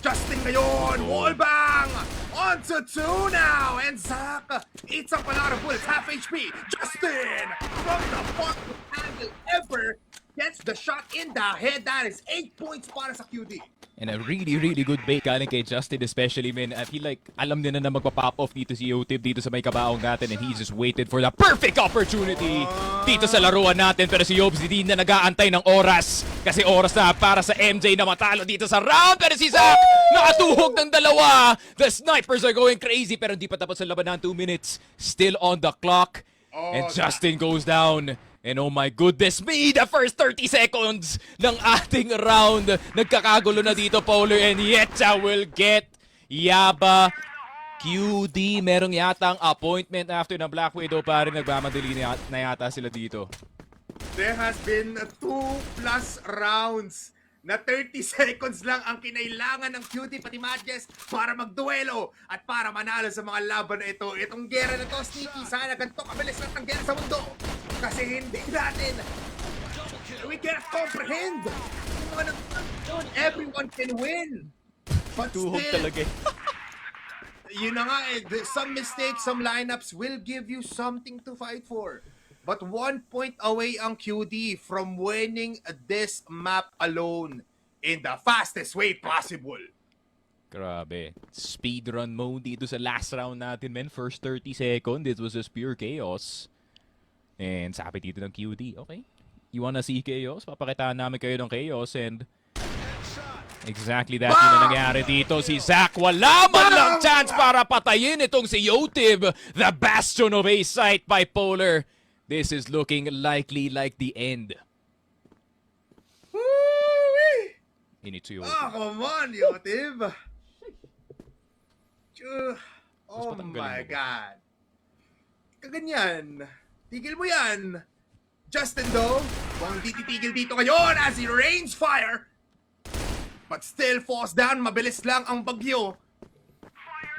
Justin ngayon, wallbang! On to 2 now, and Zach eats up a lot of bullets, half HP. Justin, from the bottom angle ever, gets the shot in the head. That is 8 points para sa QD. And a really, really good bait galing kay Justin especially, man. I feel like alam niya na magpa-pop off dito si Yotib dito sa may Cabaong natin, and he just waited for the perfect opportunity dito sa laruan natin. Pero si Yobs hindi na nag-aantay ng oras kasi oras na para sa MJ na matalo dito sa round. Pero si Zach nakatuhog ng dalawa. The snipers are going crazy pero hindi pa tapos ang labanan. 2 minutes still on the clock. And Justin goes down. And oh my goodness me, the first 30 seconds ng ating round. Nagkakagulo na dito, Polar, and Yetcha will get Yaba. QD, merong yatang appointment after ng Black Widow, pare nagmamadali na yata sila dito. There has been 2+ rounds na 30 seconds lang ang kinailangan ng QT pati MATTJESS para magduelo at para manalo sa mga laban na ito. Itong gera na to, Sneaky, sana ganito kabilis lang ang gera sa mundo. Kasi hindi natin, we can't comprehend. Everyone can win. But Tuhog still, talaga eh. yun na nga eh, some mistakes, some lineups will give you something to fight for. But 1 point away ang QD from winning this map alone in the fastest way possible. Grabe. Speedrun mode dito sa last round natin, men. First 30 seconds, it was just pure chaos. And sabi dito ng QD, okay, you wanna see chaos? Papakitaan namin kayo ng chaos, and exactly that yun na nangyari dito. Si Zach, wala man lang chance para patayin itong si Yotib. The bastion of a sight by Polar. This is looking likely like the end. Woo-wee! Initsu Yotib. Oh, come on, Yotib. Oh patanggalin my mo ba? God. Kaganyan. Tigil mo yan. Justin though, kung di titigil dito ngayon as he rains fire, but still falls down, mabilis lang ang bagyo.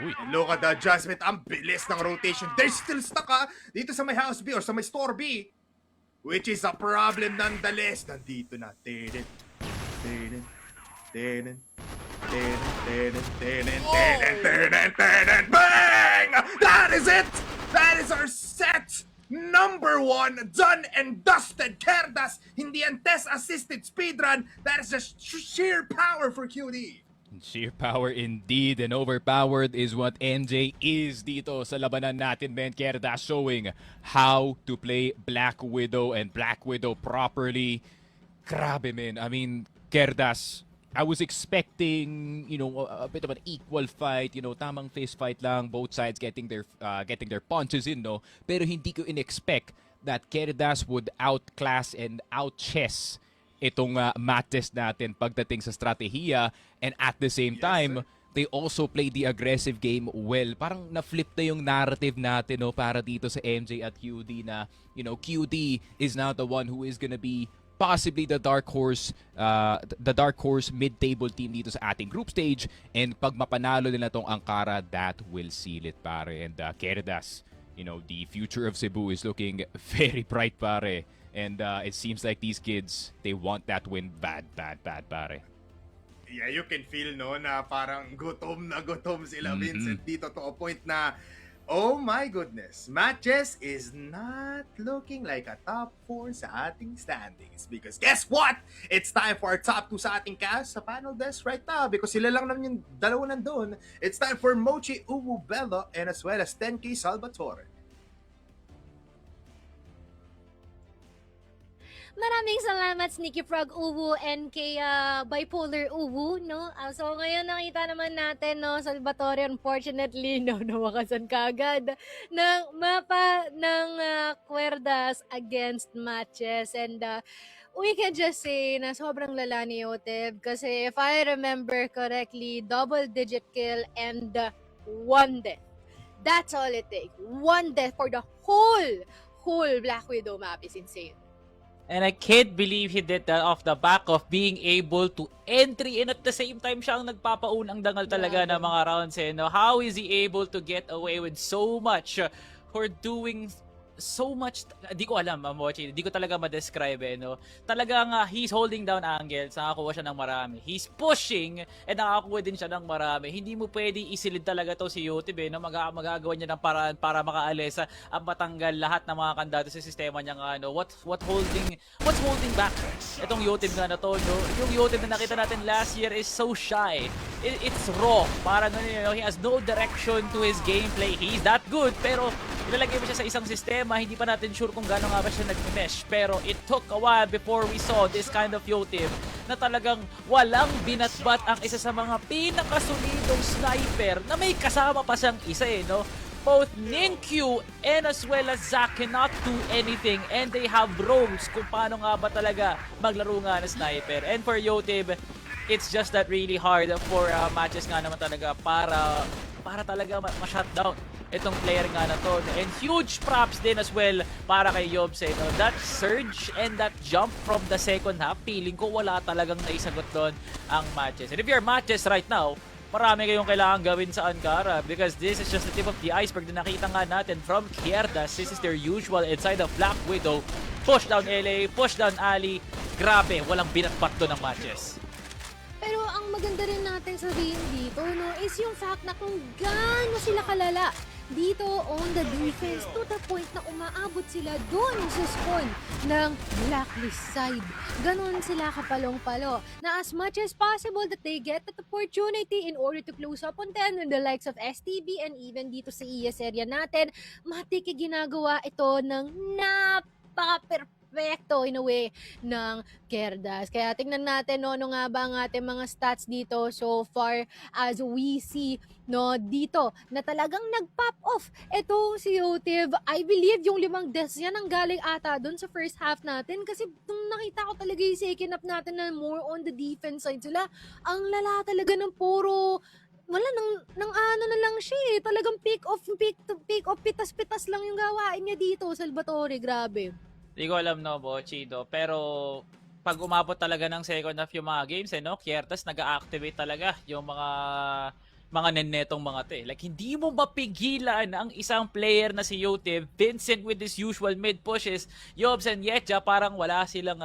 Uy. And look at the adjustment, ang bilis ng rotation. They're still stuck dito sa may house B or sa may store B, which is a problem nonetheless. Nandito na. Bang! That is it! That is our set! Number 1, done and dusted. Querdas, hindi ang test-assisted speedrun. That is just sheer power for QD. Sheer power indeed, and overpowered is what MJ is dito sa labanan natin, men. Querdas showing how to play Black Widow and Black Widow properly. Grabe, men. I mean, Querdas, I was expecting, a bit of an equal fight, tamang fist fight lang, both sides getting their punches in, no? Pero hindi ko in-expect that Querdas would outclass and outchess itong MATTJESS natin pagdating sa strategiya, and at the same time, they also play the aggressive game well. Parang na-flip na yung narrative natin, no, para dito sa MJ at QD na, QD is now the one who is gonna be possibly the dark horse mid-table team dito sa ating group stage, and pag mapanalo nila tong Ankara, that will seal it, pare. And Querdas, the future of Cebu is looking very bright, pare. And it seems like these kids, they want that win bad, pare. Yeah, you can feel, no, na parang gutom na gutom sila, Vincent, dito to a point na, oh my goodness, MATTJESS is not looking like a top 4 sa ating standings. Because guess what? It's time for our top 2 sa ating cast sa panel desk right now. Because sila lang naman yung dalawa nandun. It's time for Mochi, Uwu, Bello, and as well as 10K Salvatore. Maraming salamat, Sneaky Frog Uwu, and kay Bipolar Uwu, no? So ngayon nakita naman natin, no, Salvatore, unfortunately, no, nawakasan kagad ng mapa ng Querdas against MATTJESS. And we can just say na sobrang lala ni Yotib kasi if I remember correctly, double-digit kill and 1 death. That's all it takes. 1 death for the whole Black Widow map is insane. And I can't believe he did that off the back of being able to entry in at the same time siya ang nagpapaunang dangal talaga ng mga rounds. Eh, no? How is he able to get away with so much for doing so much? Di ko alam, Mochi. Di ko talaga ma-describe eh, no? Talagang he's holding down angles, nakakuha siya ng marami. He's pushing, and nakakuha din siya ng marami. Hindi mo pwede isilid talaga to si Yotib eh, no? Magagawa niya ng paraan para makaalis at matanggal lahat ng mga kandidato sa sistema niya nga, no? What's holding back itong Yotib nga na to, no? Yung Yotib na nakita natin last year is so shy. It's raw. Parang, you know, he has no direction to his gameplay. He's that good, pero ilalagay mo siya sa isang sistema, hindi pa natin sure kung gaano nga ba siya nag-mesh. Pero it took a while before we saw this kind of Yotib na talagang walang binatbat ang isa sa mga pinakasolidong sniper na may kasama pa siyang isa eh, no? Both Ninkyu and as well as Zack cannot do anything, and they have roles kung paano nga ba talaga maglaro nga na sniper. And for Yotib, it's just that really hard for matches nga naman talaga para talaga ma-shutdown itong player nga na to. And huge props din as well para kay Yobse. No? That surge and that jump from the second half, feeling ko wala talagang naisagot doon ang matches. And if you're matches right now, marami kayong kailangan gawin sa Ankara because this is just the tip of the iceberg na nakita nga natin from Querdas. This is their usual inside of Black Widow. Push down LA, push down Ali. Grabe, walang binatbat doon ng matches. Pero ang maganda rin natin sabihin dito, no, is yung fact na kung gaano sila kalala dito on the defense to the point na umaabot sila doon sa spawn ng blacklist side. Ganon sila kapalong-palo na as much as possible that they get that opportunity in order to close up on them with the likes of STB and even dito sa ES area natin, matiki ginagawa ito ng napaka-perfecto in a way ng Querdas. Kaya tingnan natin no, ano nga ba ang ating mga stats dito so far as we see no dito na talagang nag-pop off ito si Yotib. I believe yung 5 deaths yan ang galing ata dun sa first half natin kasi nung nakita ko talaga yung second half natin na more on the defense side sila, ang lala talaga ng puro wala nang ano na lang siya eh. Talagang pick off, pitas-pitas lang yung gawain niya dito, Salvatore. Grabe. Hindi ko alam no, Bochido, pero pag umabot talaga ng second half yung mga games, no, Querdas nag-activate talaga yung mga nenetong mga to eh. Like, hindi mo mapigilan ang isang player na si Yotib, Vincent with his usual mid pushes, Yobs and Yetja, parang wala silang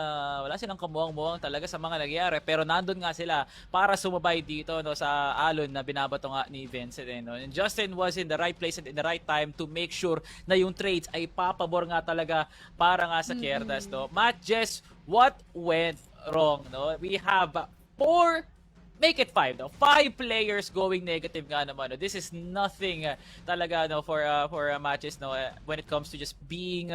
kamuwang-muwang talaga sa mga nangyayari. Pero nandun nga sila para sumabay dito no, sa alon na binabato nga ni Vincent. Eh, no? And Justin was in the right place and in the right time to make sure na yung trades ay papabor nga talaga para nga sa Querdas. No? MATTJESS, what went wrong? No? We have 4 make it 5 no? 5 players going negative nga naman. No? This is nothing talaga no for matches no when it comes to just being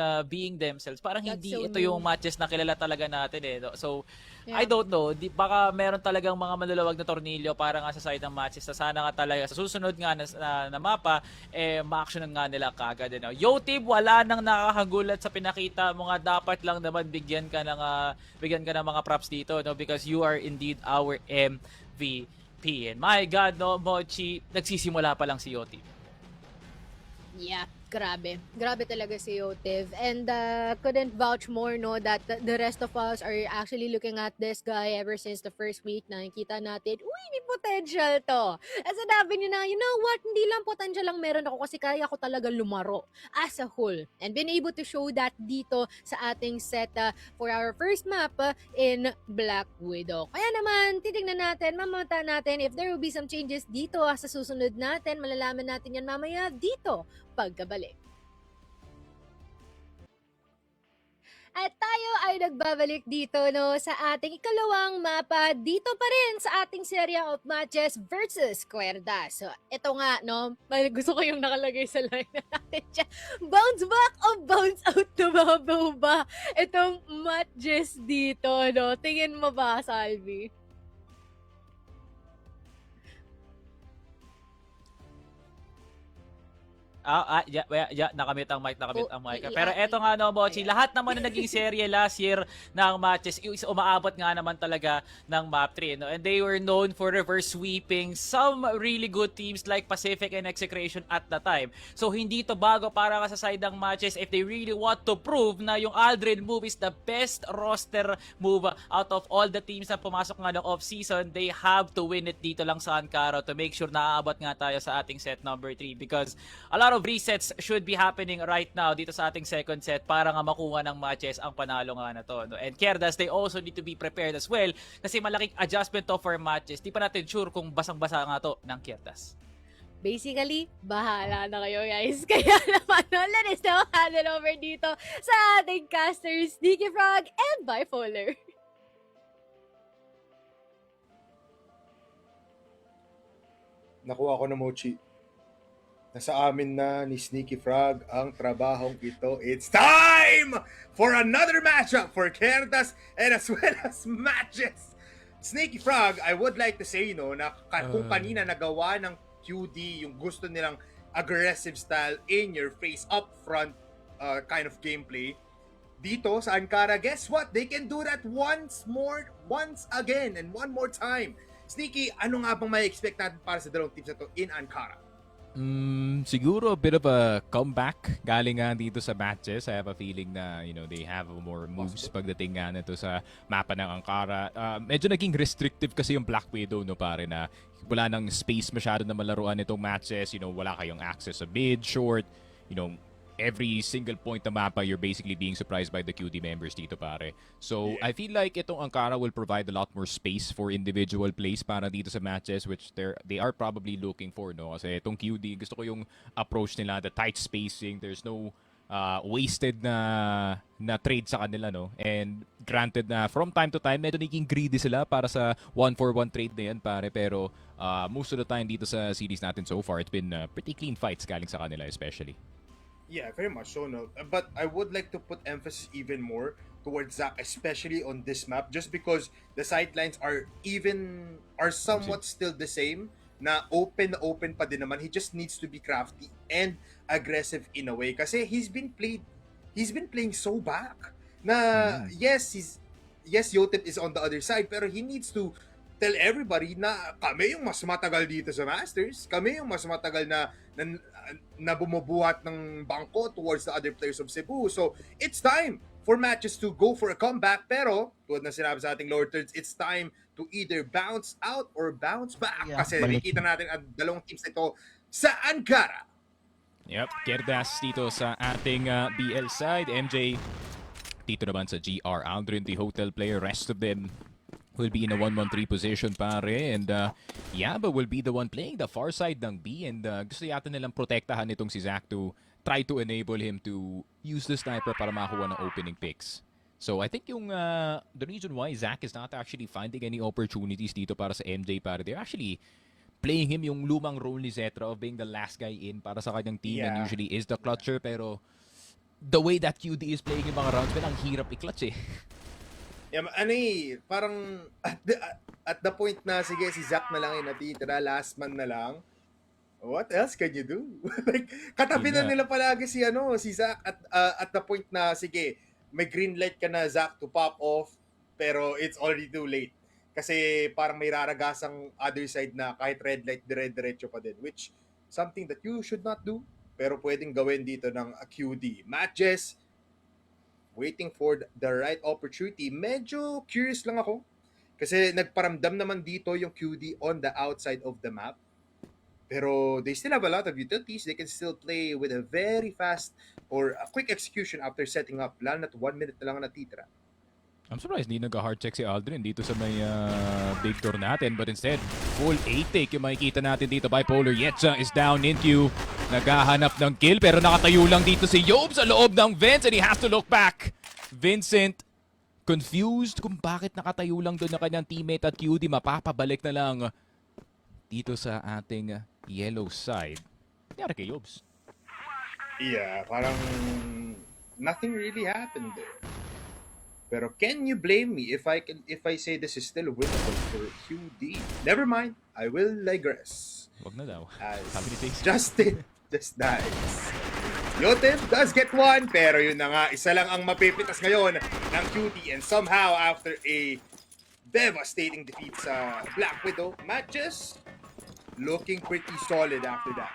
themselves. Parang That's hindi so ito new. yung matches na kilala talaga natin eh. No? So Yeah. I don't know, baka meron talagang mga malulawag na tornilyo para nga sa side ng matches na sana nga talaga sa susunod nga na mapa ma-actionan nga nila kagad. No? Yotib, wala nang nakakagulat sa pinakita mo nga, dapat lang naman bigyan ka ng mga props dito no because you are indeed our MVP. And my God, no, Mochi, nagsisimula pa lang si Yotib. Yeah, grabe. Grabe talaga si Yotib. And couldn't vouch more, no, that the rest of us are actually looking at this guy ever since the first week. Nakikita natin, uy, may potential to. At sinabi niyo na, you know what, hindi lang potential lang meron ako kasi kaya ko talaga lumaro as a whole. And been able to show that dito sa ating set for our first map in Black Widow. Kaya naman, titignan natin, mamata natin if there will be some changes dito sa susunod natin. Malalaman natin yan mamaya dito pagkabalik. At tayo ay nagbabalik dito no sa ating ikalawang mapa dito pa rin sa ating serya of matches versus Querdas. So ito nga no, gusto ko yung nakalagay sa line natin siya. Bounce back o bounce out na ba itong matches dito no? Tingin mo ba, Salvi? Nakamute ang mic. Oh, Pero eto nga no, Mochi, ayan. lahat naman na naging serye last year ng matches, is umaabot nga naman talaga ng map 3, no? And they were known for reverse sweeping some really good teams like Pacific and Execration at the time. So hindi to bago para sa side ng matches if they really want to prove na yung Aldrin move is the best roster move out of all the teams na pumasok nga ng off-season. They have to win it dito lang sa Ankara to make sure na aabot nga tayo sa ating set number 3 because a lot of resets should be happening right now dito sa ating second set para nga makuha ng matches ang panalo nga na to, no? And Querdas, they also need to be prepared as well kasi malaking adjustment to for matches. Di pa natin sure kung basang-basa nga to ng Querdas. Basically, bahala na kayo guys. Kaya naman, no, let us now hand it over dito sa ating casters, Dicky Frog and Bipolar. Nakuha ko na, Mochi. Nasa amin na ni Sneaky Frog ang trabahong ito. It's time for another matchup for Querdas and as well as matches. Sneaky Frog, I would like to say, na kung kanina nagawa ng QD yung gusto nilang aggressive style in your face, up front kind of gameplay, dito sa Ankara, guess what? They can do that once again, and one more time. Sneaky, ano nga bang may expect natin para sa dalawang teams na to in Ankara? Siguro a bit of a comeback galing nga dito sa matches. I have a feeling na, they have more moves pagdating nga nito sa mapa ng Ankara. Medyo naging restrictive kasi yung Black Widow, no, pare, na wala nang space masyado na malaruan itong matches. Wala kayong access sa mid, short, every single point na mapa, you're basically being surprised by the QD members dito, pare. So, I feel like itong Ankara will provide a lot more space for individual plays para dito sa matches, which they are probably looking for, no? Kasi itong QD, gusto ko yung approach nila, the tight spacing, there's no wasted na trade sa kanila, no? And granted na from time to time, medyo naging greedy sila para sa 1-for-1 trade na yan, pare. Pero most of the time dito sa series natin so far, it's been pretty clean fights galing sa kanila especially. Yeah, very much so, no. But I would like to put emphasis even more towards Zach, especially on this map, just because the sidelines are somewhat still the same. Na open pa din naman. He just needs to be crafty and aggressive in a way. Kasi he's been playing so back. Na yes, Yotep is on the other side, pero he needs to tell everybody na kami yung mas matagal dito sa Masters. Kami yung mas matagal na bumubuhat ng bangko towards the other players of Cebu. So, it's time for matches to go for a comeback. Pero, tulad na sinabi sa ating lower thirds, it's time to either bounce out or bounce back. Yeah, Kasi nakikita natin ang dalawang teams nito sa Ankara. Yep, Querdas dito sa ating BL side. MJ dito naman sa GR. Aldrin, the hotel player. Rest of them will be in a 1-1-3 position, pare. And Yaba will be the one playing the far side ng B. And gusto yata nilang protektahan itong si Zach to try to enable him to use the sniper para makakuha ng opening picks. So I think yung the reason why Zach is not actually finding any opportunities dito para sa MJ, pare, they're actually playing him yung lumang role ni Zetra of being the last guy in para sa kanyang team and usually is the clutcher. Pero the way that QD is playing yung mga rounds, ang hirap i-clutch eh. Yeah, parang at the point na sige si Zach na lang yung natitira, last man na lang. What else can you do? Like katabi na nila palagi si Zach at the point na sige, may green light ka na Zach to pop off, pero it's already too late. Kasi parang may raragasang other side na kahit red light dire-diretso pa din, which something that you should not do, pero pwedeng gawin dito ng QD. MATTJESS waiting for the right opportunity. Medyo curious lang ako kasi nagparamdam naman dito yung QD on the outside of the map. Pero they still have a lot of utilities. They can still play with a very fast or a quick execution after setting up. Lalo na't 1 minute na lang natitira. I'm surprised hindi nag-hard check si Aldrin dito sa may big door natin. But instead, full 8 take yung makikita natin dito. Bipolar Yetza is down in queue. Naghahanap ng kill pero nakatayo lang dito si Yob sa loob ng vents and he has to look back. Vincent, confused kung bakit nakatayo lang doon na kanyang teammate at QD. Mapapabalik na lang dito sa ating yellow side. Nangyari kay Yobs. Yeah, parang nothing really happened there. Pero can you blame me if I say this is still winnable for QD? Never mind, I will digress. Wag na daw. As Sabi ni Takes. Just dies. Yotem does get one, pero yun na nga, isa lang ang mapipitas ngayon ng QD, and somehow after a devastating defeat sa Black Widow, MATTJESS looking pretty solid after that.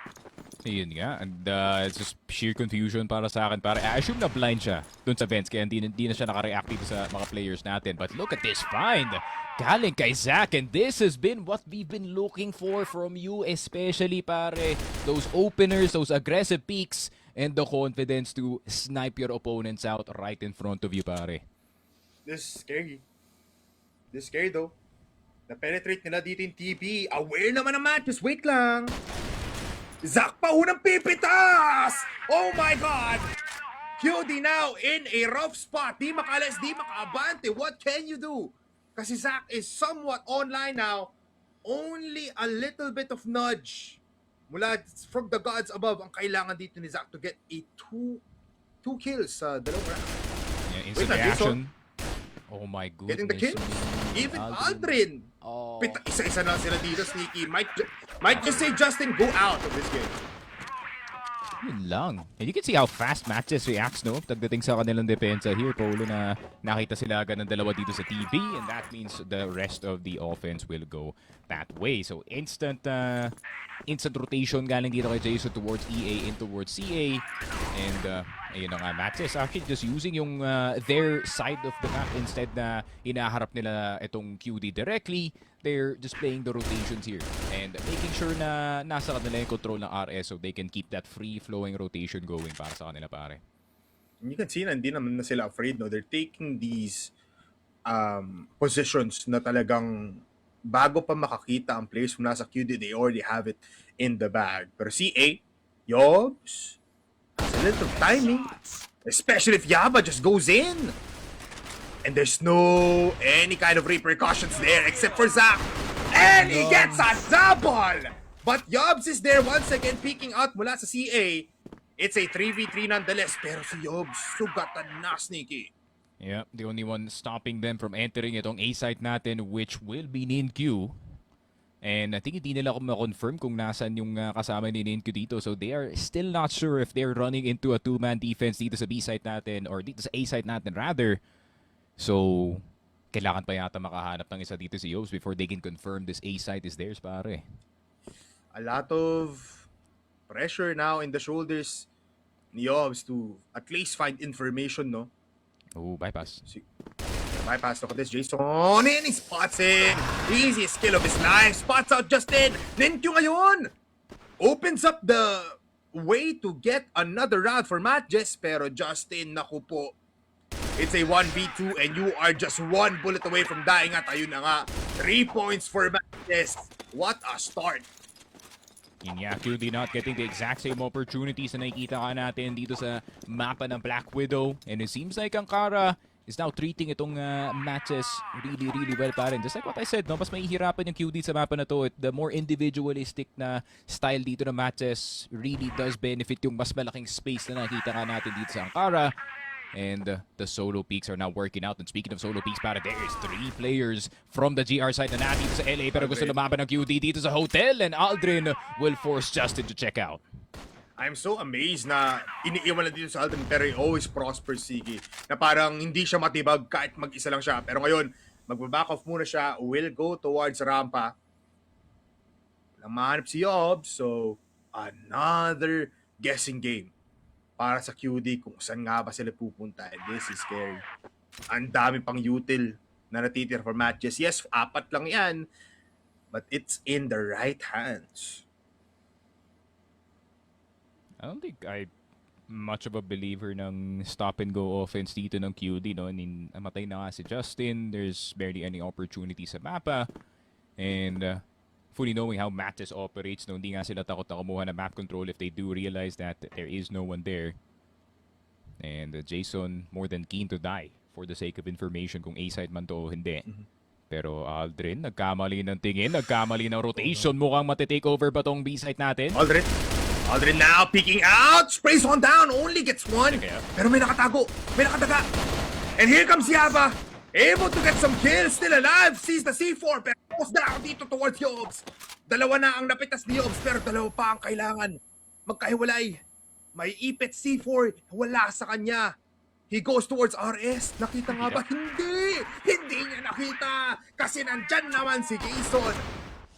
Ayun nga, and it's just sheer confusion para sa akin. Para I assume na blind siya dun sa vents, kaya hindi na siya nakareact dito sa mga players natin. But look at this find! Galing kay Zach, and this has been what we've been looking for from you, especially pare. Those openers, those aggressive peaks, and the confidence to snipe your opponents out right in front of you, pare. This is scary. This is scary though. Na-penetrate nila dito yung TB. Aware naman ng MATTJESS. Wait lang. Zach pa unang pipitas! Oh my God! QD now in a rough spot. Di makalas, di makaabante. What can you do? Kasi Zach is somewhat online now. Only a little bit of nudge mula from the gods above ang kailangan dito ni Zach to get a two kills sa dalawang round. Yeah, instant Wait, reaction. Oh my goodness. Getting the kills. Even Aldrin. Oh. Isa-isa na sila dito, Sneaky. Might just say Justin, go out of this game. Yun lang. And you can see how fast MATTJESS reacts, no? Pagdating sa kanilang depensa here, Polo, na nakita sila agad ng dalawa dito sa TB, and that means the rest of the offense will go that way. So instant rotation galing dito kay Jason towards EA and towards CA. And ayun na nga, MATTJESS actually just using yung their side of the map instead na inaharap nila itong QD directly. They're just playing the rotations here and making sure na nasa kanila yung control ng RS so they can keep that free-flowing rotation going para sa kanila, pare. And you can see na hindi naman na sila afraid, no? They're taking these positions na talagang bago pa makakita ang players from nasa QD, they already have it in the bag. Pero CA, Yobs, has a little timing, especially if Yaba just goes in. And there's no any kind of repercussions there except for Zach. And he gets a double! But Yobs is there once again peeking out mula sa CA. It's a 3v3 nonetheless. Pero si Yobs, sugatan na, Sneaky. Yeah, the only one stopping them from entering itong A site natin, which will be NINQ. And I think hindi nila ma-confirm kung nasan yung kasama ni NINQ dito. So they are still not sure if they're running into a two-man defense dito sa B site natin or dito sa A site natin rather. So, kailangan pa yata makahanap ng isa dito si Yobs before they can confirm this A site is theirs, pare. A lot of pressure now in the shoulders ni Yobs to at least find information, no? Oh, bypass. Bypass, look at this, Jason. And he spots him. Easiest kill of his life. Spots out Justin. NINQ ngayon. Opens up the way to get another round for MATTJESS. Pero Justin, naku po. It's a 1v2 and you are just one bullet away from dying at ayun na nga. 3 points for MATTJESS. What a start. QD not getting the exact same opportunities na nakikita ka natin dito sa mapa ng Black Widow. And it seems like ang Kara is now treating itong MATTJESS really well, pare. Just like what I said, no? Mas mahihirapan yung QD sa mapa na to. The more individualistic na style dito ng MATTJESS really does benefit yung mas malaking space na nakita ka natin dito sa Ankara. And the solo peaks are now working out. And speaking of solo peaks, para there is 3 players from the GR side na nandito sa LA pero gusto lumaban ng QD dito sa hotel. And Aldrin will force Justin to check out. I'm so amazed na iniiwan na dito sa Aldrin pero he always prospers, Sige. Na parang hindi siya matibag kahit mag-isa lang siya. Pero ngayon, magbaback off muna siya, will go towards rampa. Walang mahanap si Yobs, so another guessing game para sa QD kung saan nga ba sila pupunta. And this is scary. Ang dami pang util na natitira for MATTJESS. Yes, 4 lang yan, but it's in the right hands. I don't think I'm much of a believer ng stop-and-go offense dito ng QD, no? Namatay na nga si Justin. There's barely any opportunity sa mapa. And fully knowing how MATTJESS operates, no? Hindi nga sila takot na kumuha ng map control if they do realize that there is no one there. And Jason more than keen to die for the sake of information kung A-side man to o hindi. Pero Aldrin, nagkamali ng tingin, nagkamali ng rotation. Mukhang matitake over ba tong B-side natin? Aldrin now peeking out, sprays on down, only gets one. Pero may nakatago, may nakadaga. And here comes Yaba, able to get some kills, still alive, sees the C4, pero post na ako dito towards Yobs. Dalawa na ang napitas ni Yobs, pero dalawa pa ang kailangan. magkahiwalay. May ipit C4, wala sa kanya. He goes towards RS. Nakita nga ba? Hindi! Hindi niya nakita! Kasi nandyan naman si Jason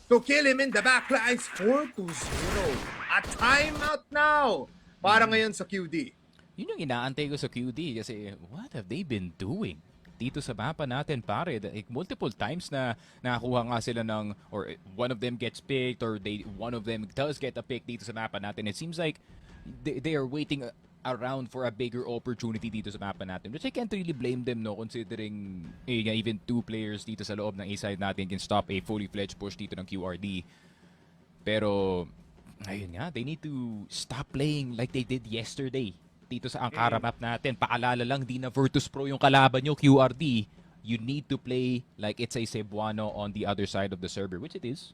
to kill him in the backlines. 4-0. A timeout now para ngayon sa QD. Yun yung inaantay ko sa QD kasi what have they been doing dito sa mapa natin, pare? Like, multiple times na nakakuha nga sila ng, or one of them gets picked, or one of them does get a pick dito sa mapa natin. It seems like they are waiting around for a bigger opportunity dito sa mapa natin, which I can't really blame them, no, considering even 2 players dito sa loob ng A-side natin can stop a fully fledged push dito ng QRD. Pero ayun nga, they need to stop playing like they did yesterday dito sa Ankara map natin. Paalala lang, di na Virtus Pro yung kalaban nyo, QRD. You need to play like it's a Cebuano on the other side of the server, which it is.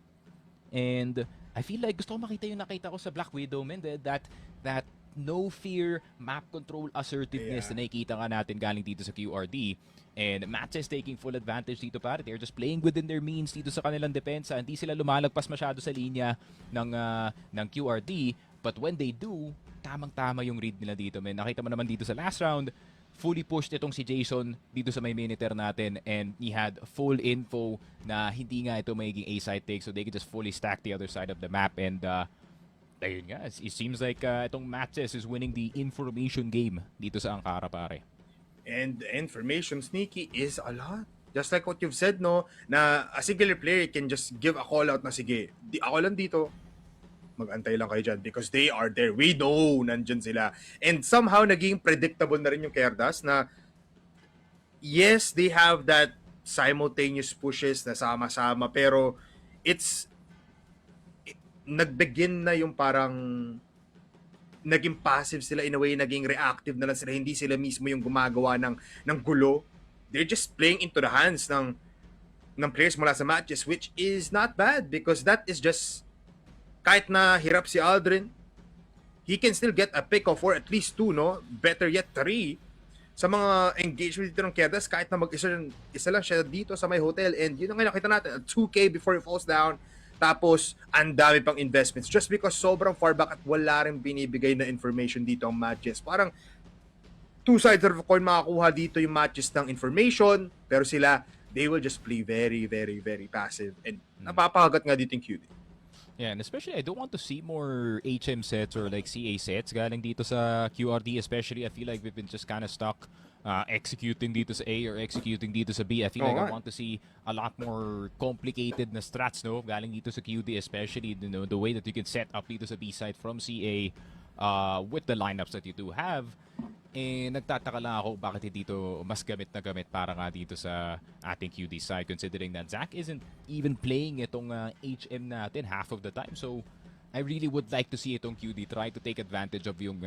And I feel like gusto ko makita yung nakita ko sa Black Widow, man. That no fear map control assertiveness na nakikita nga natin galing dito sa QRD. And MATTJESS taking full advantage dito, pare. They're just playing within their means dito sa kanilang depensa. Hindi sila lumalagpas masyado sa linya ng QRD. But when they do, tamang-tama yung read nila dito, man. Nakita mo naman dito sa last round, fully pushed itong si Jason dito sa may miniter natin, and he had full info na hindi nga ito magiging A-side take, so they could just fully stack the other side of the map. And ayun nga, it seems like itong MATTJESS is winning the information game dito sa Ankara, pare. And the information, Sneaky, is a lot. Just like what you've said, no, na a singular player can just give a call out na, sige, ako lang dito, mag-antay lang kayo dyan because they are there. We know nandyan sila. And somehow, naging predictable na rin yung Querdas na yes, they have that simultaneous pushes na sama-sama, pero nagbegin na yung parang naging passive sila in a way, naging reactive na lang sila. Hindi sila mismo yung gumagawa ng gulo. They're just playing into the hands ng players mula sa matches, which is not bad because that is just, kahit na hirap si Aldrin, he can still get a pick off or at least 2, no? Better yet 3 sa mga engagement dito ng Querdas, kahit na mag-isa lang siya dito sa may hotel. And yun ang nakita natin, 2K before he falls down. Tapos, ang dami pang investments just because sobrang far back at wala rin binibigay na information dito ang matches. Parang two sides of the coin makakuha dito yung matches ng information, pero sila, they will just play very, very, very passive. And napapahagat nga dito yung QD. Yeah, and especially I don't want to see more HM sets or like CA sets galing dito sa QRD. Especially I feel like we've been just kind of stuck executing dito sa A or executing dito sa B. I feel like I want to see a lot more complicated na strats, no, galing dito sa QD, especially, you know, the way that you can set up dito sa B side from CA with the lineups that you do have. Eh, nagtataka lang ako bakit dito mas gamit na gamit para nga dito sa ating QD side, considering that Zach isn't even playing itong HM natin half of the time. So, I really would like to see itong QD try to take advantage of yung,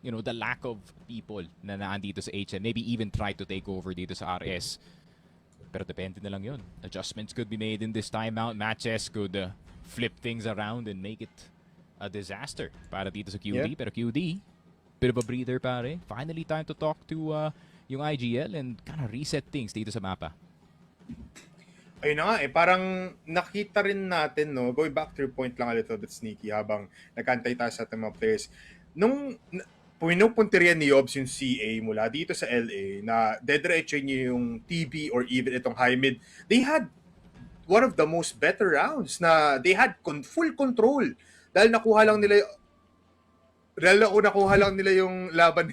you know, the lack of people na naandito sa HM. Maybe even try to take over dito sa RS. Pero depende na lang yun. Adjustments could be made in this timeout. MATTJESS could flip things around and make it a disaster para dito sa QD. Yeah. Pero QD, bit of a breather, pare. Finally time to talk to yung IGL and kind of reset things dito sa mapa. Ayun na nga parang nakita rin natin, no, going back to your point lang a little bit, Sneaky, habang nagkantay tayo sa ating mga players. Nung pinupunterian ni Yobs yung CA mula dito sa LA na dediretso niyo yung TB or even itong high mid, they had one of the most better rounds na they had full control dahil nakuha lang nila yung laban.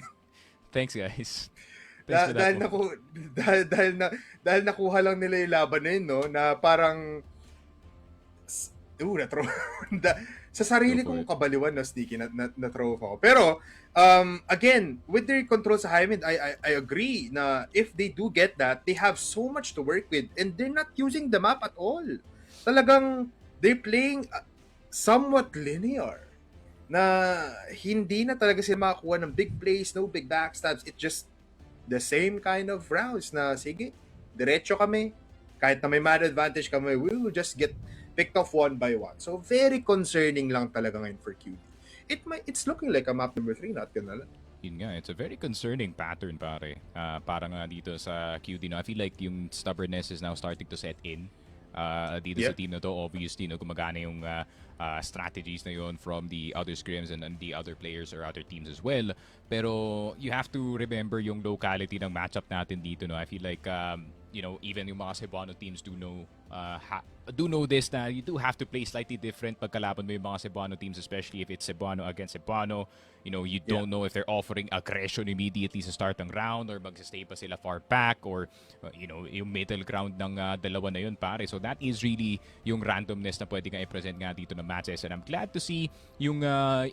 Thanks, guys. Dahil nakuha lang nila yung laban na yun, no, na parang na-throw. Sa sarili kong kabaliwan, no, Sticky, na-throw ko. Pero, again, with their control sa high mid, I agree na if they do get that, they have so much to work with and they're not using the map at all. Talagang, they're playing somewhat linear na hindi na talaga sila makakuha ng big plays, no big backstabs. It's just the same kind of rounds na, sige, diretso kami. Kahit na may man advantage kami, we will just get picked off one by one. So, very concerning lang talaga ngayon for QD. It's looking like a map number 3, not gonna lie. Yun nga, it's a very concerning pattern, pare. Para nga dito sa QD, no? I feel like yung stubbornness is now starting to set in. dito sa team na to. Obviously, no, gumagana yung strategies na yon from the other scrims and the other players or other teams as well. Pero you have to remember yung locality ng matchup natin dito. No? I feel like, even yung mga Cebuano teams do know this na you do have to play slightly different pagkalaban mo yung mga Cebuano teams, especially if it's Cebuano against Cebuano. You don't know if they're offering aggression immediately sa start ng round or magsistay pa sila far back or, yung middle ground ng dalawa na yun, pare. So that is really yung randomness na pwede nga i-present nga dito ng matches. And I'm glad to see yung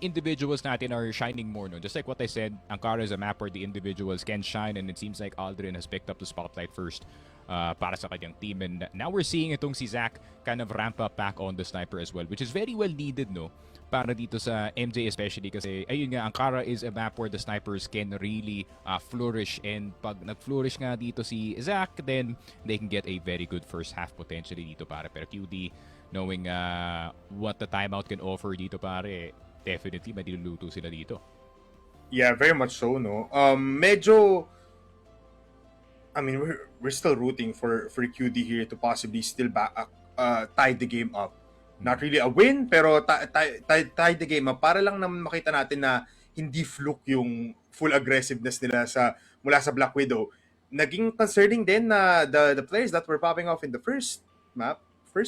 individuals natin are shining more. No? Just like what I said, Ankara is a map where the individuals can shine, and it seems like Aldrin has picked up the spotlight first para sa kanyang team. And now we're seeing itong si Zach kind of ramp up back on the sniper as well, which is very well needed, no? Para dito sa MJ especially kasi, ayun nga, Ankara is a map where the snipers can really flourish. And pag nag-flourish nga dito si Zach, then they can get a very good first half potentially dito, pare. Pero QD, knowing what the timeout can offer dito, pare, definitely maliluluto sila dito. Yeah, very much so, no? Medyo, I mean, we're still rooting for QD here to possibly still tie the game up. Not really a win, pero tie the game up para lang naman makita natin na hindi fluke yung full aggressiveness nila mula sa Black Widow. Naging concerning din na the players that were popping off in the first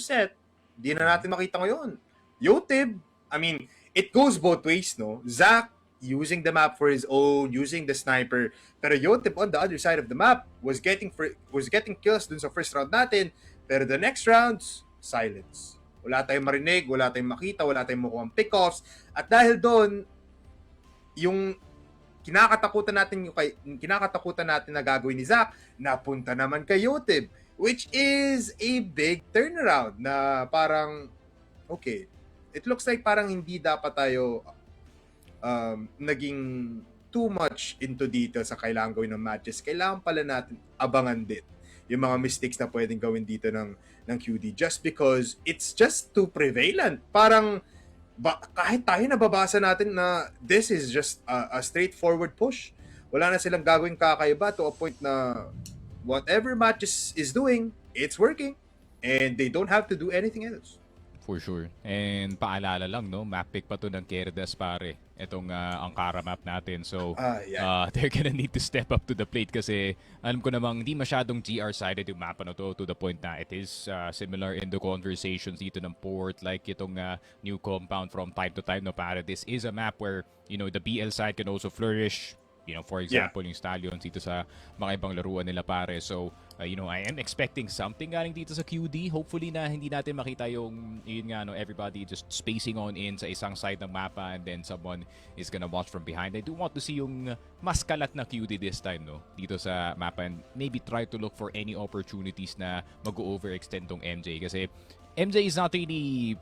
set, di na natin makita ngayon. Yotib, I mean, it goes both ways, no? Zach using the map for his own, using the sniper. Pero Yotib on the other side of the map was getting kills dun sa first round natin. Pero the next rounds, silence. Wala tayong marinig, wala tayong makita, wala tayong mukhang pick-offs. At dahil doon, yung kinakatakutan natin na gagawin ni Zach, napunta naman kay Yotib, which is a big turnaround na parang, okay, it looks like parang hindi dapat tayo naging too much into detail sa kailangan gawin ng matches. Kailangan pala natin abangan din yung mga mistakes na pwedeng gawin dito ng QD just because it's just too prevalent. Parang kahit tayo nababasa natin na this is just a straightforward push. Wala na silang gagawin kakaiba to a point na whatever matches is doing, it's working and they don't have to do anything else. For sure. And paalala lang, no? Map pick pa to ng Querdas, pare. Itong Ankara map natin. So, they're gonna need to step up to the plate kasi alam ko namang hindi masyadong GR-sided yung map na to the point na it is similar in the conversations dito ng port. Like itong new compound from time to time, no? Pare, this is a map where, the BL side can also flourish. For example, yung Stallions dito sa mga ibang laruan nila, pare. So, I am expecting something galing dito sa QD. Hopefully na hindi natin makita yung, everybody just spacing on in sa isang side ng mapa and then someone is gonna watch from behind. I do want to see yung mas kalat na QD this time, no? Dito sa mapa and maybe try to look for any opportunities na mag-overextend tong MJ. Kasi MJ is not really,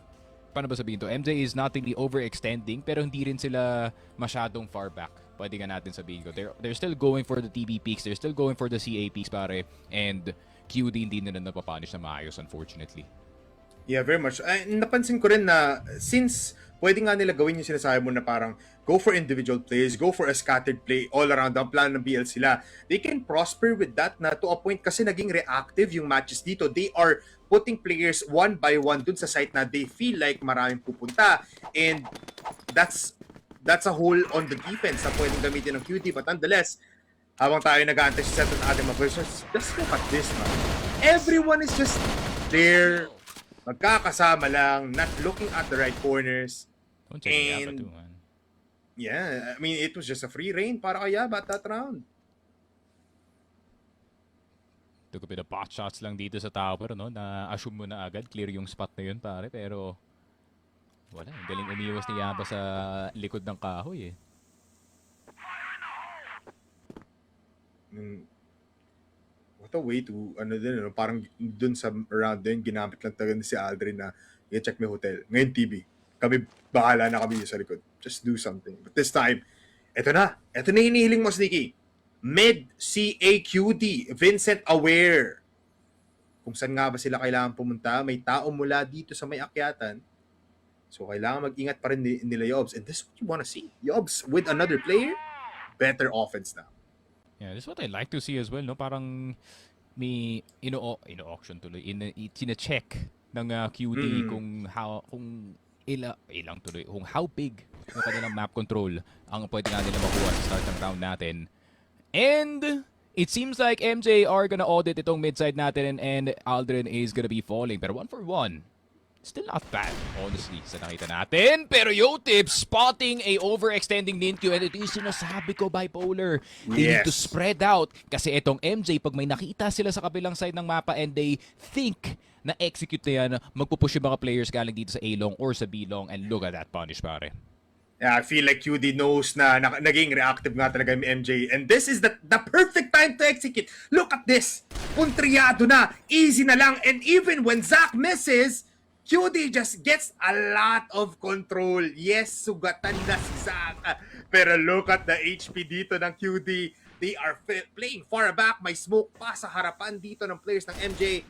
paano ba sabihin to? MJ is not really overextending pero hindi rin sila masyadong far back. Pwede nga natin sabihin ko. They're still going for the TB peaks. They're still going for the CA peaks, pare. And QD hindi nila napapunish na maayos, unfortunately. Yeah, very much. Napansin ko rin na since pwede nga nila gawin yung sinasabi mo na parang go for individual plays, go for a scattered play all around, ang plan ng BL sila. They can prosper with that na to a point kasi naging reactive yung matches dito. They are putting players one by one dun sa site na they feel like maraming pupunta. And that's a hole on the defense na pwedeng gamitin ng QD. But nonetheless, habang tayo nag-aantay sa set ng ating mga versions, just look at this, man. Everyone is just there, magkakasama lang, not looking at the right corners. And yeah, I mean, it was just a free reign para kay Yaba at that round. Took a bit of pot shots lang dito sa tower, no? Na-assume mo na agad, clear yung spot na yun, pare. Pero wala, galing umiwas ni Yaba sa likod ng kahoy, eh. What a way to, parang dun sa round din, ginamit lang talaga si Aldrin na i-check may hotel. Ngayon TV, kami, bahala na kami sa likod. Just do something. But this time, eto na yung hinihiling mo, Sneaky. Mid CAQD, Vincent aware. Kung saan nga ba sila kailangan pumunta, may tao mula dito sa may akyatan. So, kailangan mag-ingat pa rin nila Yobs. And this is what you wanna see. Yobs with another player, better offense now. Yeah, this is what I like to see as well, no? Parang may ino-auction tuloy, chine-check ng QD kung how big yung kanilang map control ang pwede nga nila makuha sa start ng round natin. And it seems like MJ are gonna audit itong mid-side natin and Aldrin is gonna be falling. Pero 1 for 1. Still not bad, honestly, sa nakita natin. Pero Yotib spotting a overextending Ninkyu, and ito yung sinasabi ko, bipolar. They need to Yes. spread out. Kasi itong MJ, pag may nakita sila sa kabilang side ng mapa and they think na execute na yan, magpupush yung mga players galing dito sa A-long or sa B-long, and look at that punish, pare. Yeah, I feel like QD knows na naging reactive nga talaga yung MJ. And this is the perfect time to execute. Look at this. Puntriyado na. Easy na lang. And even when Zach misses, QD just gets a lot of control. Yes, sugatan na si Zach. Pero look at the HP dito ng QD. They are playing far back. May smoke pa sa harapan dito ng players ng MJ.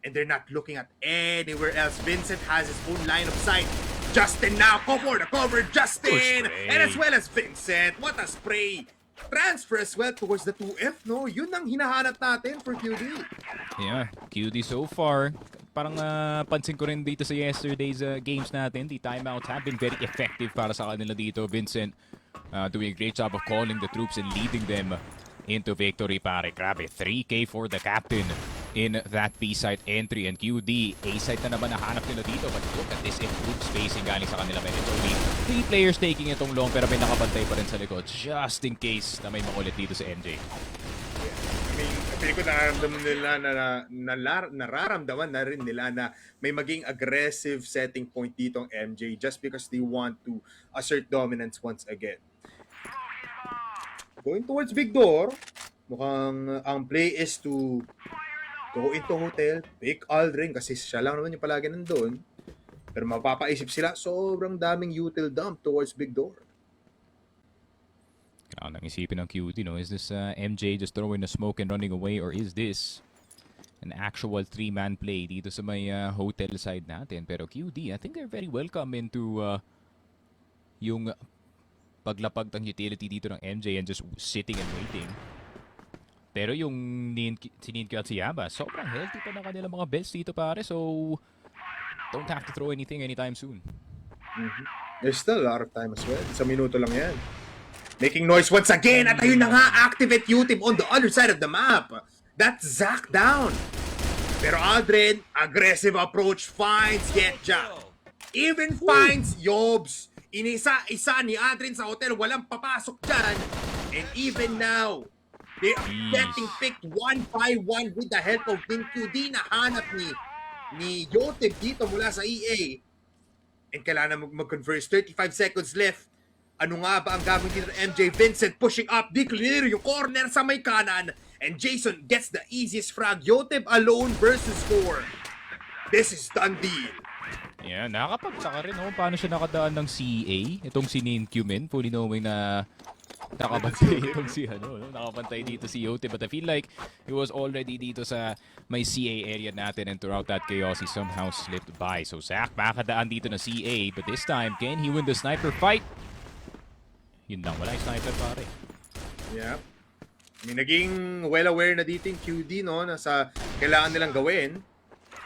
And they're not looking at anywhere else. Vincent has his own line of sight. Justin now, cover the cover, Justin! And as well as Vincent, what a spray! Transfer as well towards the 2F, no? Yun ang hinahanap natin for QD. Yeah, QD so far. Parang pansin ko rin dito sa yesterday's games natin, the timeouts have been very effective para sa kanila dito. Vincent doing a great job of calling the troops and leading them into victory, pare. Grabe, 3K for the captain in that B-side entry, and QD, A-side na naman nahanap nila dito, but look at this improved spacing galing sa kanila. It's only 3 players taking itong long, pero may nakabantay pa rin sa likod just in case na may makulit dito sa MJ. I mean, feeling ko nararamdaman na rin nila na may maging aggressive setting point dito ang MJ just because they want to assert dominance once again. Going towards big door, mukhang ang play is to go into hotel, pick Aldrin kasi siya lang naman yung palagi nandun. Pero mapapaisip sila, sobrang daming util dump towards big door. Kailangan nang isipin ng QD, no? Is this MJ just throwing the smoke and running away, or is this an actual 3-man play dito sa may hotel side natin? Pero QD, I think they're very welcome into yung paglapag ng utility dito ng MJ and just sitting and waiting. Pero yung si Ninkyu at si Yaba, sobrang healthy pa na kanilang mga best dito, pare. So, don't have to throw anything anytime soon. There's still a lot of time as well. Isang minuto lang yan. Making noise once again. At ayun na nga, activate UTIP on the other side of the map. That's Zach down. Pero Aldrin, aggressive approach, finds Getja. Even finds Yobs. Inisa-isa ni Aldrin sa hotel, walang papasok dyan. And even now, they are getting picked 1 by 1 with the help of Ninkyu. Di nahanap ni Yotib dito mula sa EA. And kailangan mag-converse. 35 seconds left. Ano nga ba ang gagawin dito ng MJ? Vincent pushing up. Di clear yung corner sa may kanan. And Jason gets the easiest frag. Yotib alone versus 4. This is done deal. Yeah, nakakapagtaka rin paano siya nakadaan ng CA. Itong si Ninkyu, fully knowing na nakabantay itong si nakabantay dito si Yote, but I feel like he was already dito sa may CA area natin, and throughout that chaos he somehow slipped by. So Zach makakadaan dito na CA, but this time can he win the sniper fight? Yun lang, wala yung sniper, pare. Yeah. I mean, naging well aware na dito yung QD, no, na sa kailangan nilang gawin.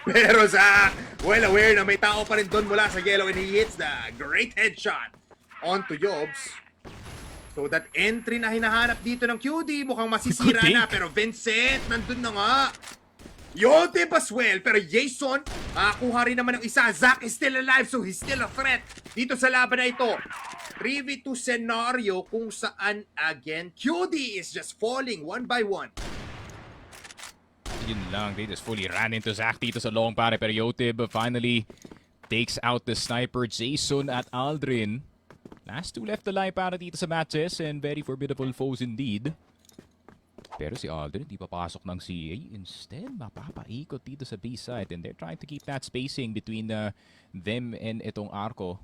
Pero Zach, well aware na may tao pa rin doon mula sa yellow, and he hits the great headshot onto Yobs. So that entry na hinahanap dito ng QD, mukhang masisira na. Pero Vincent, nandun na nga. Yotib as well. Pero Jason, makakuha rin naman ng isa. Zach is still alive, so he's still a threat dito sa laban na ito. 3v2 scenario kung saan, again, QD is just falling 1 by 1. Yun lang, they just fully ran into Zach dito sa long, pare. Pero Yotib finally takes out the sniper. Jason at Aldrin. Last 2 left alive para dito sa MATTJESS, and very formidable foes indeed. Pero si Aldrin hindi papasok ng CA. Instead, mapapaikot dito sa B side, and they're trying to keep that spacing between them and itong Arco.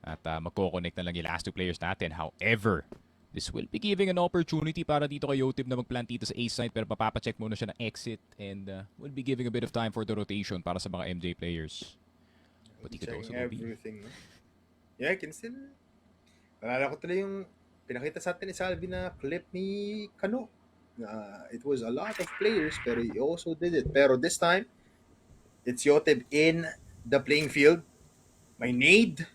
At magkoconnect na lang yung last 2 players natin. However, this will be giving an opportunity para dito kay Yotib na magplant dito sa A side, pero papacheck muna siya ng exit, and will be giving a bit of time for the rotation para sa mga MJ players. But he could also go B. Everything, no? Yeah, I can still... Nalala ko tuloy yung pinakita sa atin ni Salvi na clip ni Kano. It was a lot of players, pero he also did it. Pero this time, it's Yotib in the playing field. My nade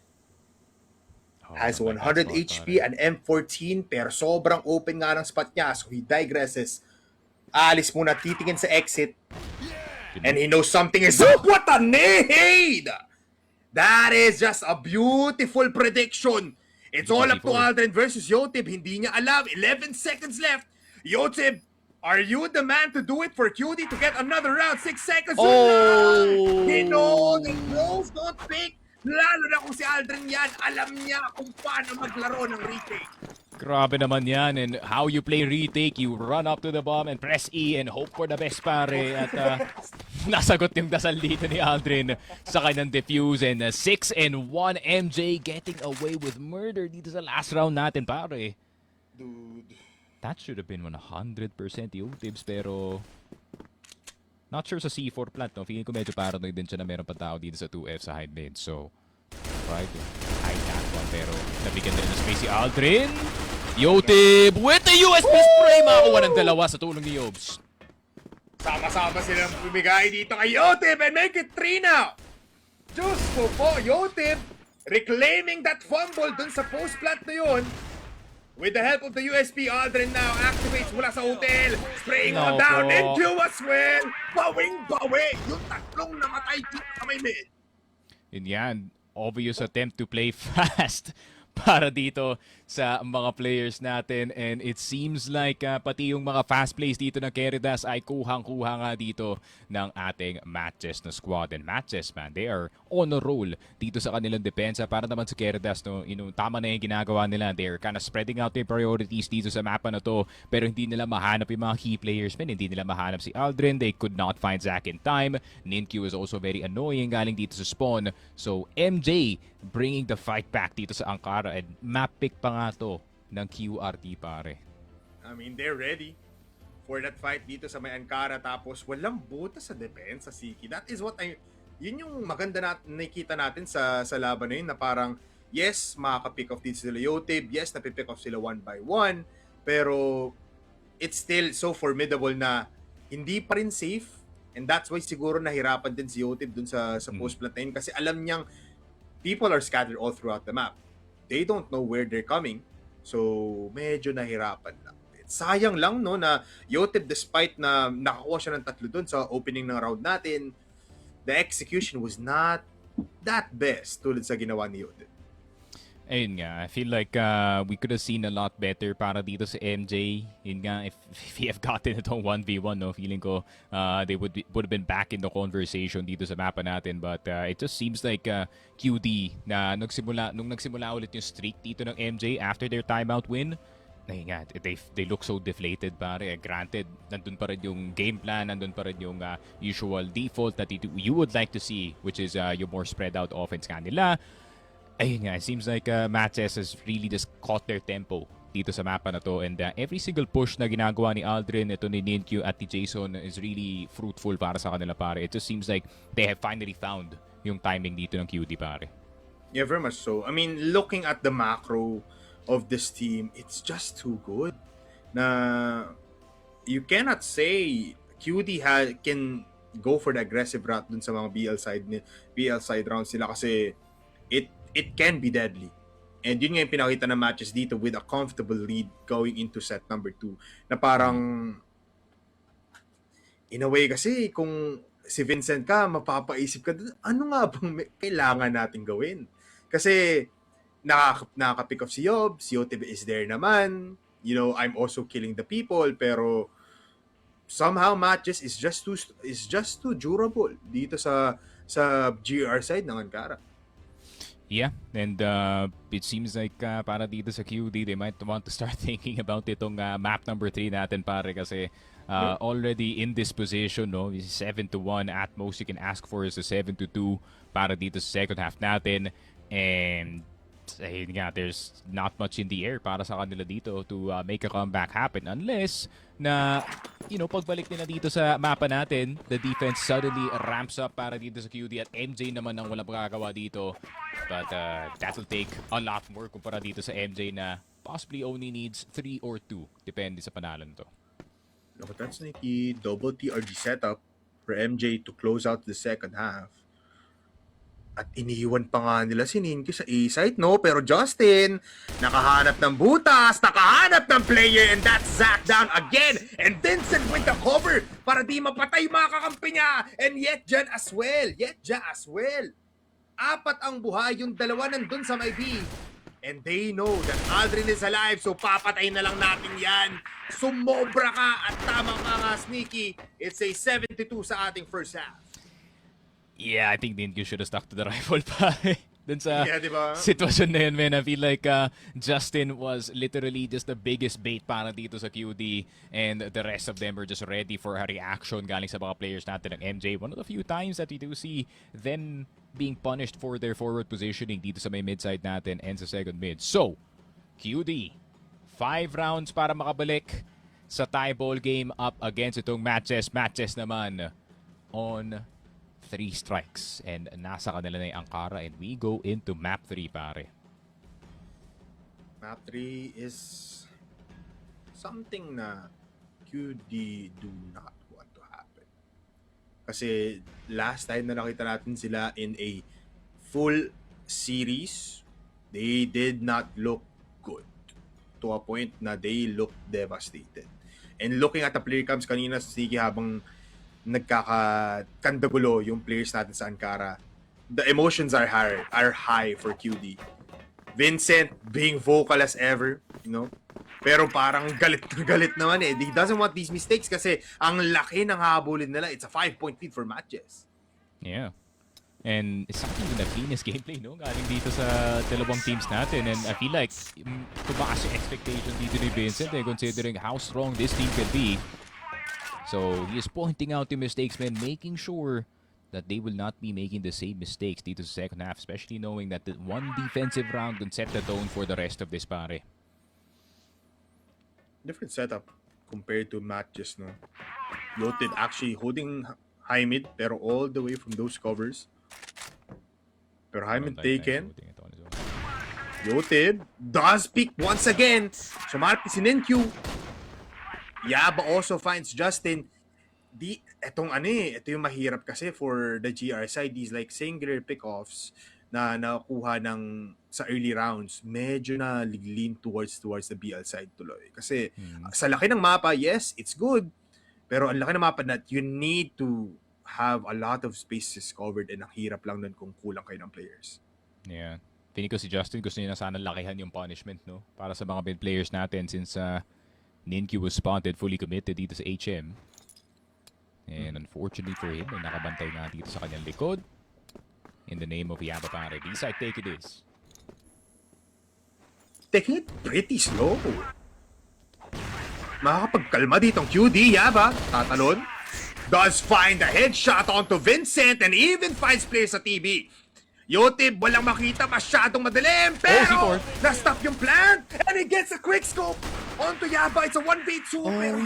Oh, has not like that 100 spot, HP, pare. an M14, pero sobrang open nga ng spot niya. So he digresses. Aalis muna, titingin sa exit. And he knows something is up. What a nade! That is just a beautiful prediction. It's all up to C4. Aldrin versus Yotib. Hindi niya alam. 11 seconds left. Yotib, are you the man to do it for QD to get another round? 6 seconds. Oh! He knows the close don't pick. Lalo na kung si Aldrin yan, alam niya kung paano maglaro ng retake. Grabe naman yan. And how you play retake, you run up to the bomb and press E and hope for the best, pare. At nasagot yung dasal dito ni Aldrin sa kanyang defuse. And 6-1 MJ getting away with murder dito sa last round natin, pare. Dude. That should have been 100% yung tips, pero not sure sa C4 plant, no? Feeling ko medyo paranoid din siya na meron pa tao dito sa 2F sa hide mid. So, try to hide that one. Pero nabigyan din ng space si Aldrin. Yotib with the USB spray. Makakuha ng dalawa sa tulong ni Yobs. Sama-sama silang bumigay dito kay Yotib and make it 3 now. Diyos ko po, Yotib reclaiming that fumble dun sa post plant na yun. With the help of the USP, Aldrin now activates mula sa hotel. Spraying on down into as well. Bawing-bawi. Yung tatlong namatay dito sa may mid. Yun yan. Obvious attempt to play fast para dito sa mga players natin, and it seems like pati yung mga fast plays dito ng Querdas ay kuhang-kuha nga dito ng ating MATTJESS na squad. And MATTJESS, man, they are on a roll dito sa kanilang depensa. Para naman sa Querdas, no, tama na yung ginagawa nila. They're kind of spreading out their priorities dito sa mapa na to, pero hindi nila mahanap yung mga key players, man. Hindi nila mahanap si Aldrin. They could not find Zac in time. Ninkyu is also very annoying galing dito sa spawn. So MJ bringing the fight back dito sa Ankara, and map pick pa nga to ng QRT, pare. I mean, they're ready for that fight dito sa may Ankara, tapos walang buta sa depensa, Siki. That is what yun yung maganda nakikita natin sa laban na yun, na parang, yes, makaka-pick off dito sila Yotib, yes, napipick off sila one by one, pero it's still so formidable na hindi pa rin safe, and that's why siguro nahirapan din si Yotib dun sa post plant na yun, kasi alam niyang people are scattered all throughout the map. They don't know where they're coming. So, medyo nahirapan lang. Sayang lang, no, na Yotib, despite na nakakuha siya ng 3 doon sa opening ng round natin, the execution was not that best tulad sa ginawa ni Yotib. Ayun nga, I feel like we could have seen a lot better para dito sa MJ. Yun nga, if he have gotten itong 1v1, no, feeling ko they would have been back in the conversation dito sa mapa natin. But it just seems like QD na nung nagsimula ulit yung streak dito ng MJ after their timeout win, ayun nga, they look so deflated, pare. Granted, nandun pa rin yung game plan, nandun pa rin yung usual default that you would like to see, which is yung more spread out offense nga nila. Ayun nga, it seems like MATTJESS has really just caught their tempo dito sa mapa na to, and every single push na ginagawa ni Aldrin, ito ni Ninkyu at ni Jason is really fruitful para sa kanila, pare. It just seems like they have finally found yung timing dito ng QD, pare. Yeah, very much so. I mean, looking at the macro of this team, it's just too good. Na you cannot say QD can go for the aggressive route dun sa mga BL side rounds nila, kasi it can be deadly. And yun nga yung pinakita ng matches dito with a comfortable lead going into set number 2. Na parang, in a way kasi, kung si Vincent ka, mapapaisip ka, ano nga bang kailangan natin gawin? Kasi, nakaka-pick off si Yotib is there naman. You know, I'm also killing the people, pero somehow MATTJESS is just too durable dito sa GR side ng Ankara. Yeah, and it seems like para dito sa QD, they might want to start thinking about itong map number 3 natin, pare, kasi already in this position, no, 7-1 at most you can ask for is a 7-2 para dito sa second half natin, and ayun nga, there's not much in the air para sa kanila dito to make a comeback happen, unless na, pagbalik nila dito sa mapa natin, the defense suddenly ramps up para dito sa QD, at MJ naman ang walang magagawa dito. But that will take a lot more kumpara dito sa MJ na possibly only needs 3 or 2, depende sa panalo nito. Look at that sneaky double TRG setup for MJ to close out the second half. At iniiwan pa nga nila si Ninki sa A-site, no? Pero Justin, nakahanap ng butas, nakahanap ng player, and that's Zach down again. And Vincent with the cover para di mapatay mga kakampi niya. And Yetja as well. Apat ang buhay, yung dalawa nandun sa may B. And they know that Aldrin is alive, so papatay na lang natin yan. Sumobra ka at tama ka nga, Sneaky. It's a 72 sa ating first half. Yeah, I think Ninkyu should have stuck to the rifle pare. Dun sa Yeah, diba? sitwasyon na yun, man. I feel like Justin was literally just the biggest bait para dito sa QD, and the rest of them were just ready for a reaction galing sa mga players natin ng MJ. One of the few times that we do see them being punished for their forward positioning dito sa may mid-side natin and sa second mid. So, QD, 5 rounds para makabalik sa tie ball game up against itong MATTJESS. MATTJESS naman on 3 strikes, and nasa kanila na yung Ankara, and we go into map 3 pare. Map 3 is something na QD do not want to happen. Kasi last time na nakita natin sila in a full series, they did not look good to a point na they look devastated. And looking at the player cams kanina, sige, habang nagkakakandagulo yung players natin sa Ankara, the emotions are high for QD. Vincent being vocal as ever, you know, pero parang galit na galit naman eh. He doesn't want these mistakes kasi ang laki ng habulin nila. It's a 5-point lead for MATTJESS. Yeah. And it's something na cleanest gameplay, no? Galing dito sa dalawang teams natin, and I feel like tumaas yung expectation dito ni Vincent, considering how strong this team can be. So he is pointing out the mistakes, man, making sure that they will not be making the same mistakes dito sa second half, especially knowing that the one defensive round can set the tone for the rest of this pare. Different setup compared to MATTJESS, no? Yotid actually holding high mid, pero all the way from those covers. Pero high mid taken. Yotid does pick once again. Sumarpi si Ninkyu. Yaba also finds Justin. Ito yung mahirap kasi for the GR side. These like singular pickoffs na nakuha ng sa early rounds, medyo na lean towards the BL side tuloy. Kasi sa laki ng mapa, yes, it's good. Pero ang laki ng mapa na you need to have a lot of spaces covered, and ang hirap lang nun kung kulang kayo ng players. Yeah. Feeling ko si Justin gusto niya na sana lakihan yung punishment, no? Para sa mga mid players natin, since Ninkyu was spotted fully committed dito sa HM. And unfortunately for him, ay nakabantay nga dito sa kanyang likod. In the name of Yaba pare. B-side take it is. Taking it pretty slow. Makakapagkalma ditong QD, Yaba. Tatalon. Does find a headshot onto Vincent and even finds players sa TB. Yotib, walang makita, masyadong madilim, pero na-stop yung plant, and he gets a quick scope onto Yaba. It's a 1v2, pero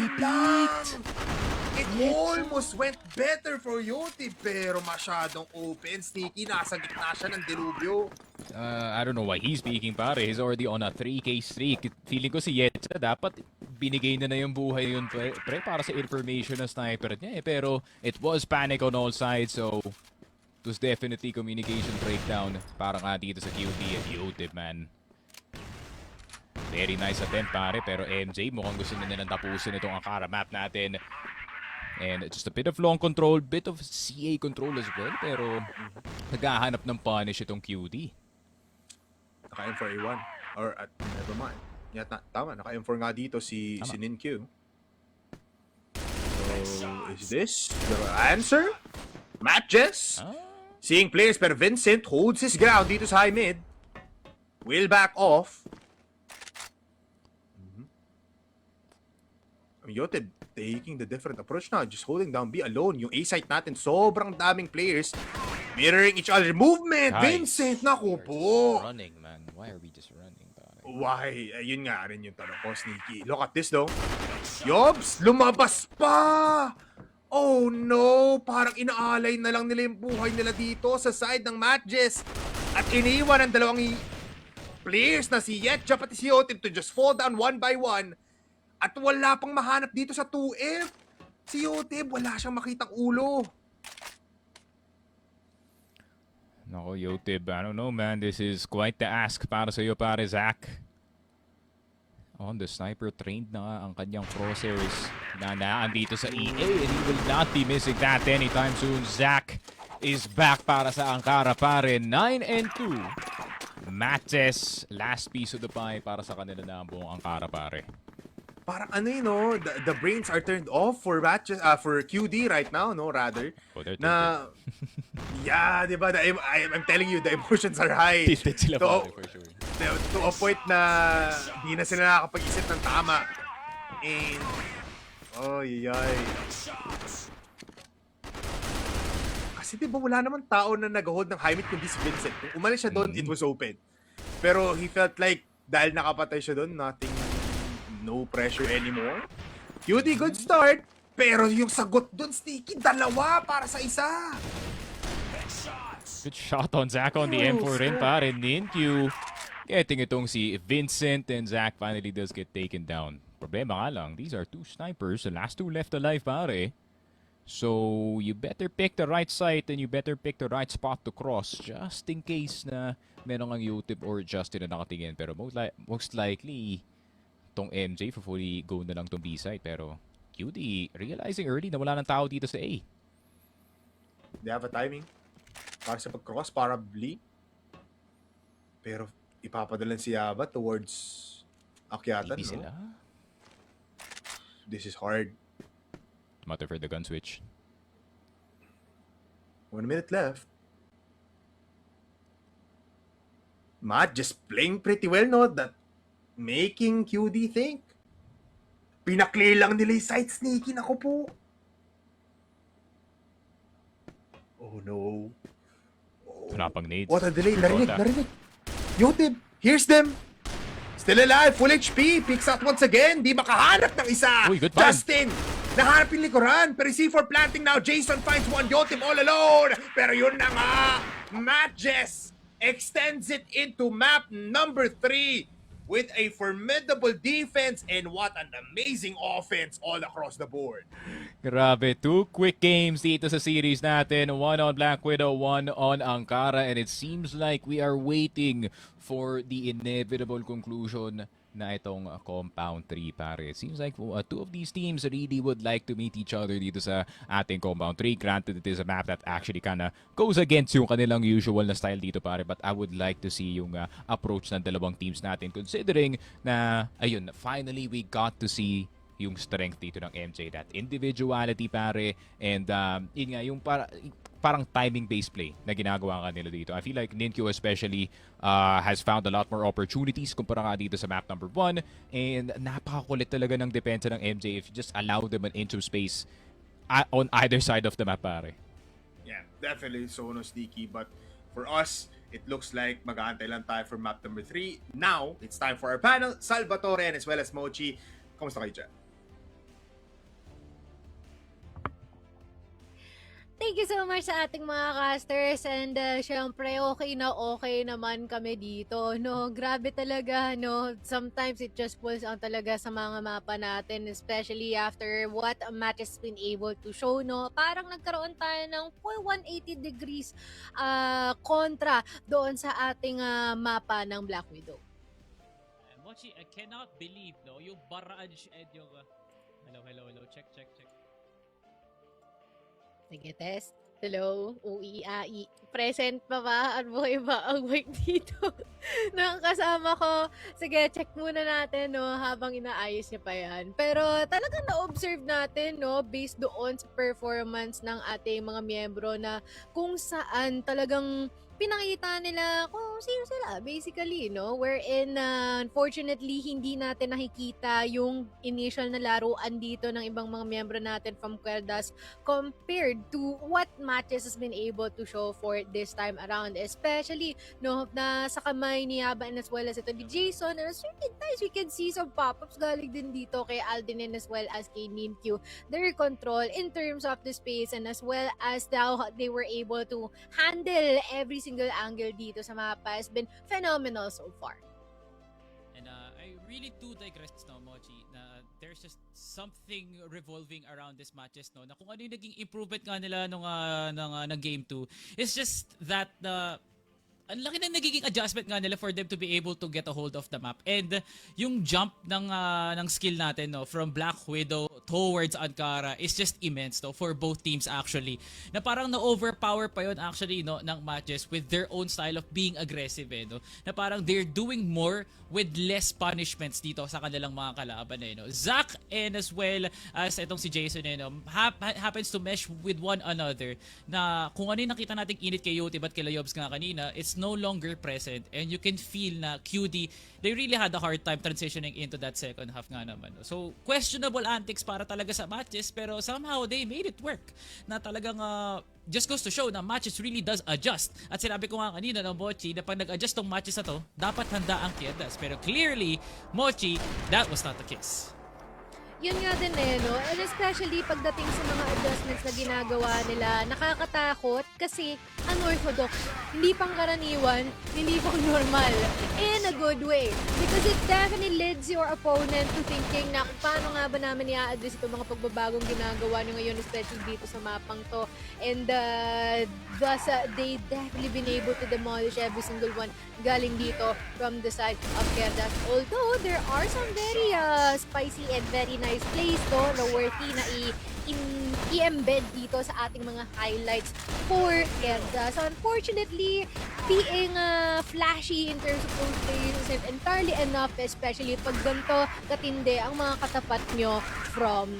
it almost went better for Yotib, pero masyadong open. Sneaky, nasa gitna siya ng dilubyo. I don't know why he's speaking pare. He's already on a 3K streak. Feeling ko si Yetja dapat binigay na yung buhay yun pre para sa information na sniper niya eh. Pero it was panic on all sides, so it was definitely communication breakdown para nga dito sa QD at Yotib, man. Very nice attempt pare, pero MJ mukhang gusto na nilang tapusin itong Ankara map natin. And just a bit of long control, bit of CA control as well, pero naghahanap ng punish itong QD. Naka-M4A1 or at never mind. Tama, naka-M4 nga dito si Ninkyu. So, is this the answer? MATTJESS? Seeing players, pero Vincent holds his ground dito sa high mid. Will back off. Yotib taking the different approach now, just holding down B alone. Yung A-site natin, sobrang daming players mirroring each other. Movement! Nice. Vincent! Naku po! Running, man. Why are we just running, pare? Why? Yun nga rin yung tanong ko, Sneaky. Look at this, though. Yobs! Lumabas pa! Oh no! Parang inaalay na lang nila yung buhay nila dito sa side ng MATTJESS. At iniwan ang dalawang players na si Yetja pati si Yotib to just fall down one by one. At wala pang mahanap dito sa 2F. Si Yotib, wala siyang makitang ulo. Nako, Yotib, I don't know, man. This is quite the ask para sa iyo, pare, Zach. On the sniper, trained na nga ang kanyang crosshairs. Nanaan dito sa EA, and he will not be missing that anytime soon. Zach is back para sa Ankara, pare. 9-2. MATTJESS, last piece of the pie para sa kanila na ang buong Ankara, pare. Parang ano yun, no? The brains are turned off for matches, for QD right now, no? Rather. Oh, they're Na, yeah, di ba? I'm telling you, the emotions are high. tilted sila, To, pare, for sure. to a point na di na sila nakakapag-isip ng tama. And, oh, yay. Kasi di ba wala naman tao na nag-hold ng high mid kundi si Vincent. Kung umalis siya doon, it was open. Pero he felt like, dahil nakapatay siya doon, no pressure anymore. QD, good start. Pero yung sagot doon, Sneaky, dalawa para sa isa. Good shot on Zach on the M4 rin, pare. Ninkyu getting itong si Vincent, and Zach finally does get taken down. Problema nga lang, these are two snipers. The last two left alive, pare. So, you better pick the right site and you better pick the right spot to cross just in case na meron ang YouTube or Justin na nakatingin. Pero most likely, tong MJ for fully go na lang tong B-side. Pero QD realizing early na wala ng tao dito sa A. They have a timing para sa pag-cross, probably. Pero ipapadalan si Yaba towards Akyatan, Maybe no? sila. This is hard. Matter for the gun switch. 1 minute left. Matt just playing pretty well, no? That making QD think. Pinaklear lang nila yung side sneaky. Naku po. Oh no. Wala pang nades. What a delay. Narinig, Contact. narinig. Yotib, here's them. Still alive, full HP. Picks out once again. Di makahanap ng isa. Uy, good find. Justin, nahanap yung likuran. Pero C4 planting now. Jason finds one. Yotib all alone. Pero yun na nga. MATTJESS extends it into map number 3 with a formidable defense and what an amazing offense all across the board. Grabe, 2 quick games dito sa series natin. 1 on Black Widow, 1 on Ankara. And it seems like we are waiting for the inevitable conclusion na itong Compound 3, pare. It seems like 2 of these teams really would like to meet each other dito sa ating Compound 3. Granted, it is a map that actually kinda goes against yung kanilang usual na style dito, pare. But I would like to see yung approach ng dalawang teams natin, considering na, ayun, finally we got to see yung strength dito ng MJ, that individuality, pare, and yun nga, yung parang timing-based play na ginagawa kanila dito. I feel like Ninkyu especially has found a lot more opportunities kumpara nga dito sa map number 1, and napakakulit talaga ng depensa ng MJ if you just allow them an inch of space on either side of the map, pare. Yeah, definitely Sono sneaky, but for us, it looks like mag-aantay lang tayo for map number 3. Now, it's time for our panel, Salvatore and as well as Mochi. Kamusta kayo dyan? Thank you so much sa ating mga casters, and syempre okay naman kami dito, no? Grabe talaga, no? Sometimes it just pulls on talaga sa mga mapa natin, especially after what Matt has been able to show, no? Parang nagkaroon tayo ng full 180 degrees kontra doon sa ating mapa ng Black Widow. Mochi, I cannot believe, no? Yung barrage and yung... Hello. Check. Sige, test. Hello, UI. Present pa ba? Ano ba ang mic dito? Nakakasama ko. Sige, check muna natin, no, habang inaayos niya pa yan. Pero talagang na-observe natin, no, based doon sa performance ng ating mga miyembro na kung saan talagang pinakita nila kung sino sila, basically, no? Wherein, unfortunately, hindi natin nakikita yung initial na laruan dito ng ibang mga miyembro natin from Querdas compared to what MATTJESS has been able to show for this time around. Especially, no, na sa kamay ni Yaba and as well as ito ni Jason. And certain times, we can see some pop-ups galing din dito kay Aldin and as well as kay Ninkyu. Their control in terms of the space and as well as how they were able to handle every single angle dito sa mapa has been phenomenal so far. And I really do digress, no, Mochi, na there's just something revolving around this matches, no, na kung ano yung naging improvement nga nila ng game 2, it's just that ang laki na nagiging adjustment nga nila for them to be able to get a hold of the map. And yung jump ng skill natin, no, from Black Widow towards Ankara is just immense, no, for both teams actually. Na parang na-overpower pa yun actually, no, ng matches with their own style of being aggressive, no. Na parang they're doing more with less punishments dito sa kanilang mga kalaban, no. Zack and as well as itong si Jason, no, happens to mesh with one another na kung ano yung nakita nating init kay Yoti at kay Layobs nga kanina, it's no longer present, and you can feel na QD, they really had a hard time transitioning into that second half nga naman. No? So, questionable antics para talaga sa matches, pero somehow they made it work. Na talagang just goes to show na matches really does adjust. At sinabi ko nga kanina, no, Mochi, na pag nag-adjust tong matches na to, dapat handa ang Querdas. Pero clearly, Mochi, that was not the case. Yun nga din no? And especially pagdating sa mga adjustments na ginagawa nila, nakakatakot kasi unorthodox. Hindi pangkaraniwan, hindi pang normal. In a good way. Because it definitely leads your opponent to thinking na kung paano nga ba namin i-address itong mga pagbabagong ginagawa nyo ngayon, especially dito sa mapang to. And thus, they definitely been able to demolish every single one galing dito from the side of Querdas. Although, there are some very spicy and very nice plays to na worthy na i-embed dito sa ating mga highlights for Querdas. So unfortunately, being flashy in terms of those plays isn't entirely enough, especially pag ganito katindi ang mga katapat nyo from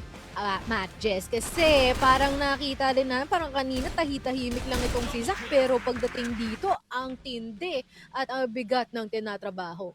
MATTJESS. Kasi parang nakita din na parang kanina tahitahimik lang itong si Zack, pero pagdating dito ang tindi at ang bigat ng tinatrabaho.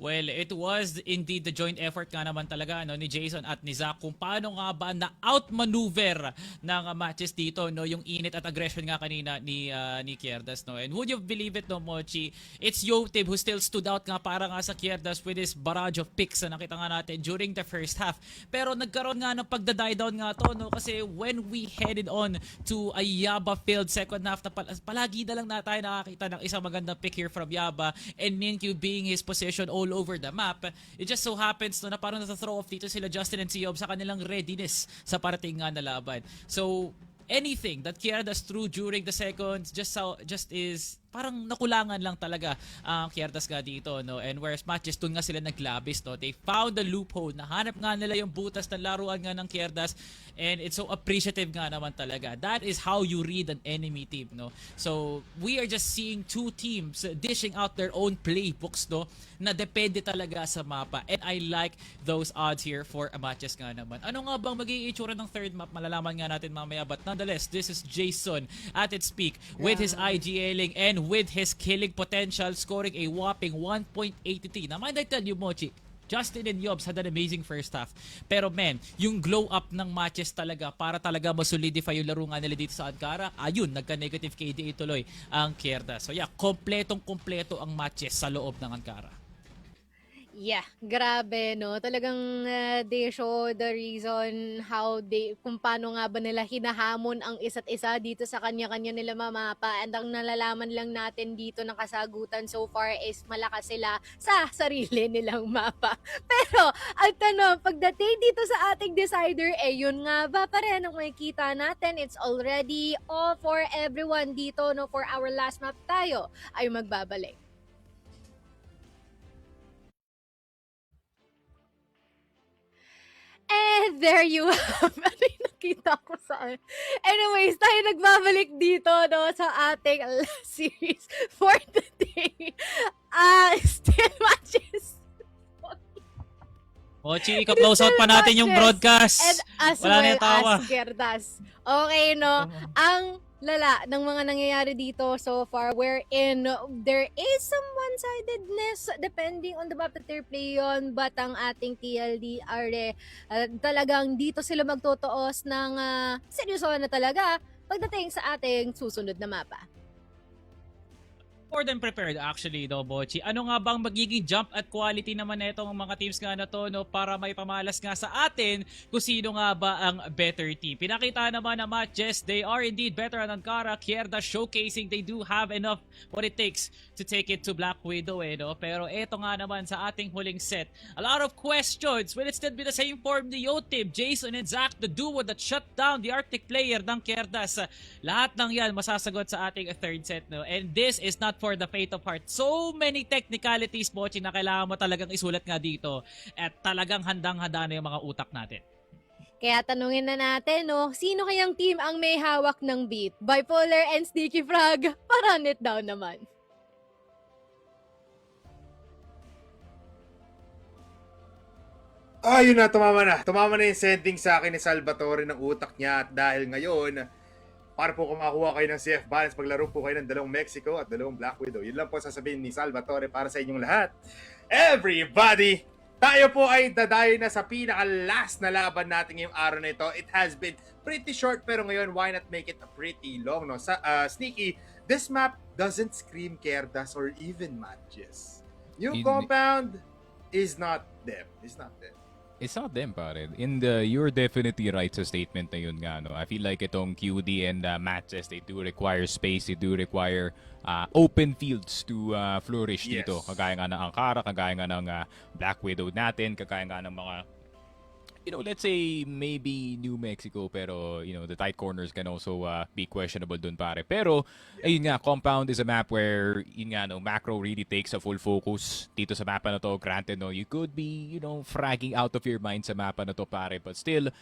Well, it was indeed the joint effort nga naman talaga, no, ni Jason at ni Zack kung paano nga ba na outmaneuver ng matches dito, no, yung init at aggression nga kanina ni Querdas, no. And would you believe it, no, Mochi? It's Yotib who still stood out nga para nga sa Querdas with his barrage of picks na nakita nga natin during the first half. Pero nagkaroon nga ng pagda-die down nga to, no, kasi when we headed on to a Yaba filled second half, na palagi na lang na tayo nakakita ng isang magandang pick here from Yaba, and Ninkyu being his position all over the map. It just so happens, no, na parang nasa-throw off dito sila Justin and Siob sa kanilang readiness sa parating nga na laban. So, anything that Querdas threw during the seconds just is parang nakulangan lang talaga ang Querdas nga dito, no. And whereas matches dun nga sila naglabis, no, they found the loophole, nahanap nga nila yung butas ng laruan nga ng Querdas, and it's so appreciative nga naman talaga. That is how you read an enemy team, no. So we are just seeing two teams dishing out their own playbooks, no, na depende talaga sa mapa, and I like those odds here for a matches nga naman. Ano nga bang magiging itsura ng third map, malalaman nga natin mamaya, but nonetheless, this is Jason at its peak with his IGLing and with his killing potential, scoring a whopping 1.83. Now, mind I tell you, Mochi, Justin and Yobs had an amazing first half. Pero men, yung glow up ng matches talaga para talaga masolidify yung laro nga nila dito sa Ankara, ayun, nagka-negative KDA tuloy ang Querdas. So yeah, kompletong-kompleto ang matches sa loob ng Ankara. Yeah, grabe, no? Talagang they show the reason kung paano nga ba nila hinahamon ang isa't isa dito sa kanya-kanya nila mamapa. And ang nalalaman lang natin dito ng kasagutan so far is malakas sila sa sarili nilang mapa. Pero, ang tanong, pagdating dito sa ating decider, yun nga ba pa rin ang makikita natin? It's already all for everyone dito, no? For our last map tayo ay magbabalik. And there you have. Ano yung nakita ko saan? Anyways, tayo nagbabalik dito, no, sa ating series for today. Still matches. Mochi, ika-close out pa natin yung broadcast. And as Wala na well yung tawa. as Querdas. Okay, no? Ang lala ng mga nangyayari dito so far, wherein there is some one-sidedness depending on the map that they're playing on, but ang ating TLDR talagang dito sila magtutuos ng seryoso na talaga pagdating sa ating susunod na mapa. more than prepared actually, no, Bochi. Ano nga bang magiging jump at quality naman na itong mga teams nga na to, no, para may pamalas nga sa atin kung sino nga ba ang better team. Pinakita naman na MATTJESS, they are indeed better than Ankara, Querdas, showcasing they do have enough what it takes to take it to Black Widow, no? Pero eto nga naman sa ating huling set, a lot of questions. Will it still be the same form the Yotib, Jason and Zach, the duo that shut down the Arctic player ng Querdas? Lahat ng yan masasagot sa ating third set, no? And this is not for the faint of heart. So many technicalities, Bochi, na kailangan mo talagang isulat nga dito. At talagang handang-handa na yung mga utak natin. Kaya tanungin na natin, no, sino kayang team ang may hawak ng beat? Bipolar and Sneaky Frog? Para it down naman. Yun na, tumama na. Tumama na yung sending sa akin ni Salvatore ng utak niya. At dahil ngayon, para po kumakuha kayo ng CF balance, paglaro po kayo ng 2 Mexico at 2 Black Widow. Yun lang po sasabihin ni Salvatore para sa inyong lahat. Everybody, tayo po ay dadayo na sa pinaka-last na laban natin ngayong araw na ito. It has been pretty short, pero ngayon, why not make it pretty long, no? Sneaky, this map doesn't scream Querdas or even MATTJESS. Yung compound is not them. It's not them. It's not them, pare. You're definitely right sa statement na yun nga, no? I feel like itong QD and MATTJESS, they do require space, they do require open fields to flourish dito. Kagaya nga ng Ankara, kagaya nga ng Black Widow natin, kagaya nga ng mga, let's say maybe New Mexico, pero the tight corners can also be questionable dun, pare. Pero ayun nga, compound is a map where macro really takes a full focus dito sa mapa na to. Granted, no, you could be fragging out of your mind sa mapa na to, pare, but still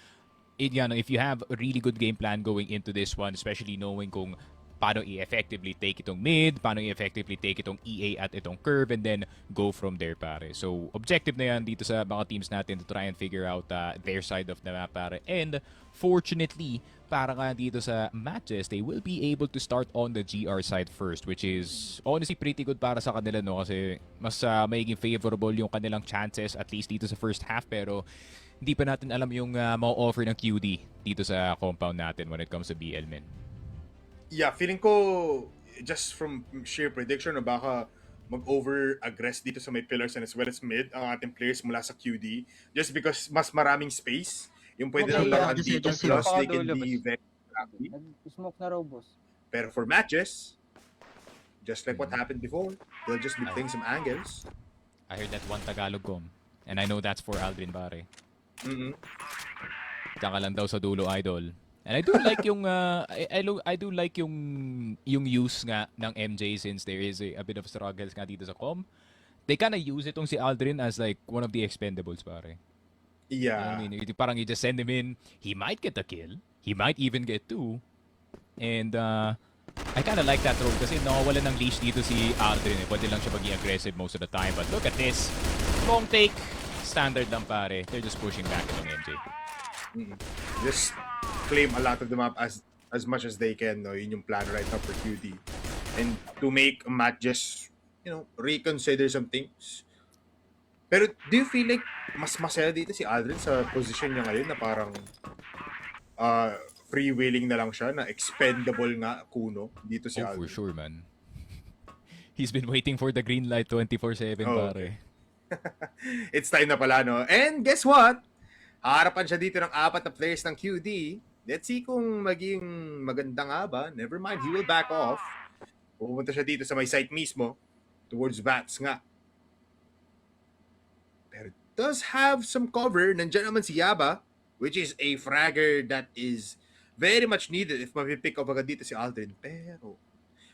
if you have a really good game plan going into this one, especially knowing kung paano i-effectively take itong mid, paano i-effectively take itong EA at itong curve, and then go from there, pare. So, objective na yan dito sa mga teams natin to try and figure out their side of the map, pare. And, fortunately, para nga dito sa MATTJESS, they will be able to start on the GR side first, which is honestly pretty good para sa kanila, no? Kasi mas magiging favorable yung kanilang chances, at least dito sa first half, pero hindi pa natin alam yung ma-offer ng QD dito sa compound natin when it comes to BL, men. Yeah, feeling ko, just from sheer prediction, na baka mag-over-aggress dito sa may pillars and as well as mid ang ating players mula sa QD, just because mas maraming space yung pwede lang laruan dito, plus they can be very happy. Smoke na robos. Pero for matches, just like what happened before, they'll just be playing some angles. I heard that one Tagalog com, and I know that's for Aldrin, pare. Diyan ka lang daw sa dulo, idol. And I do like yung I do like yung use nga ng MJ, since there is a bit of struggles nga dito sa com. They kinda use itong si Aldrin as like one of the expendables, pare. Yeah. I mean, parang you just send him in, he might get a kill, he might even get 2. And I kinda like that role kasi nawawala ng leash dito si Aldrin. Pwede lang siya maging aggressive most of the time. But look at this. Long take. Standard lang, pare. They're just pushing back itong MJ. Just claim a lot of the map as much as they can, no? Yun yung plan right now for QD. And to make MATTJESS, reconsider some things. Pero do you feel like mas masaya dito si Aldrin sa position niya ngayon na parang freewheeling na lang siya, na expendable nga kuno dito si Aldrin? For sure, man. He's been waiting for the green light 24/7, pare. It's time na pala, no? And guess what? Harapan siya dito ng 4 na players ng QD. Let's see kung maging maganda nga ba. Never mind, he will back off. Pupunta siya dito sa may site mismo, towards Vats nga. Pero does have some cover. Nandiyan naman si Yaba, which is a fragger that is very much needed if mapipick up agad dito si Aldrin. Pero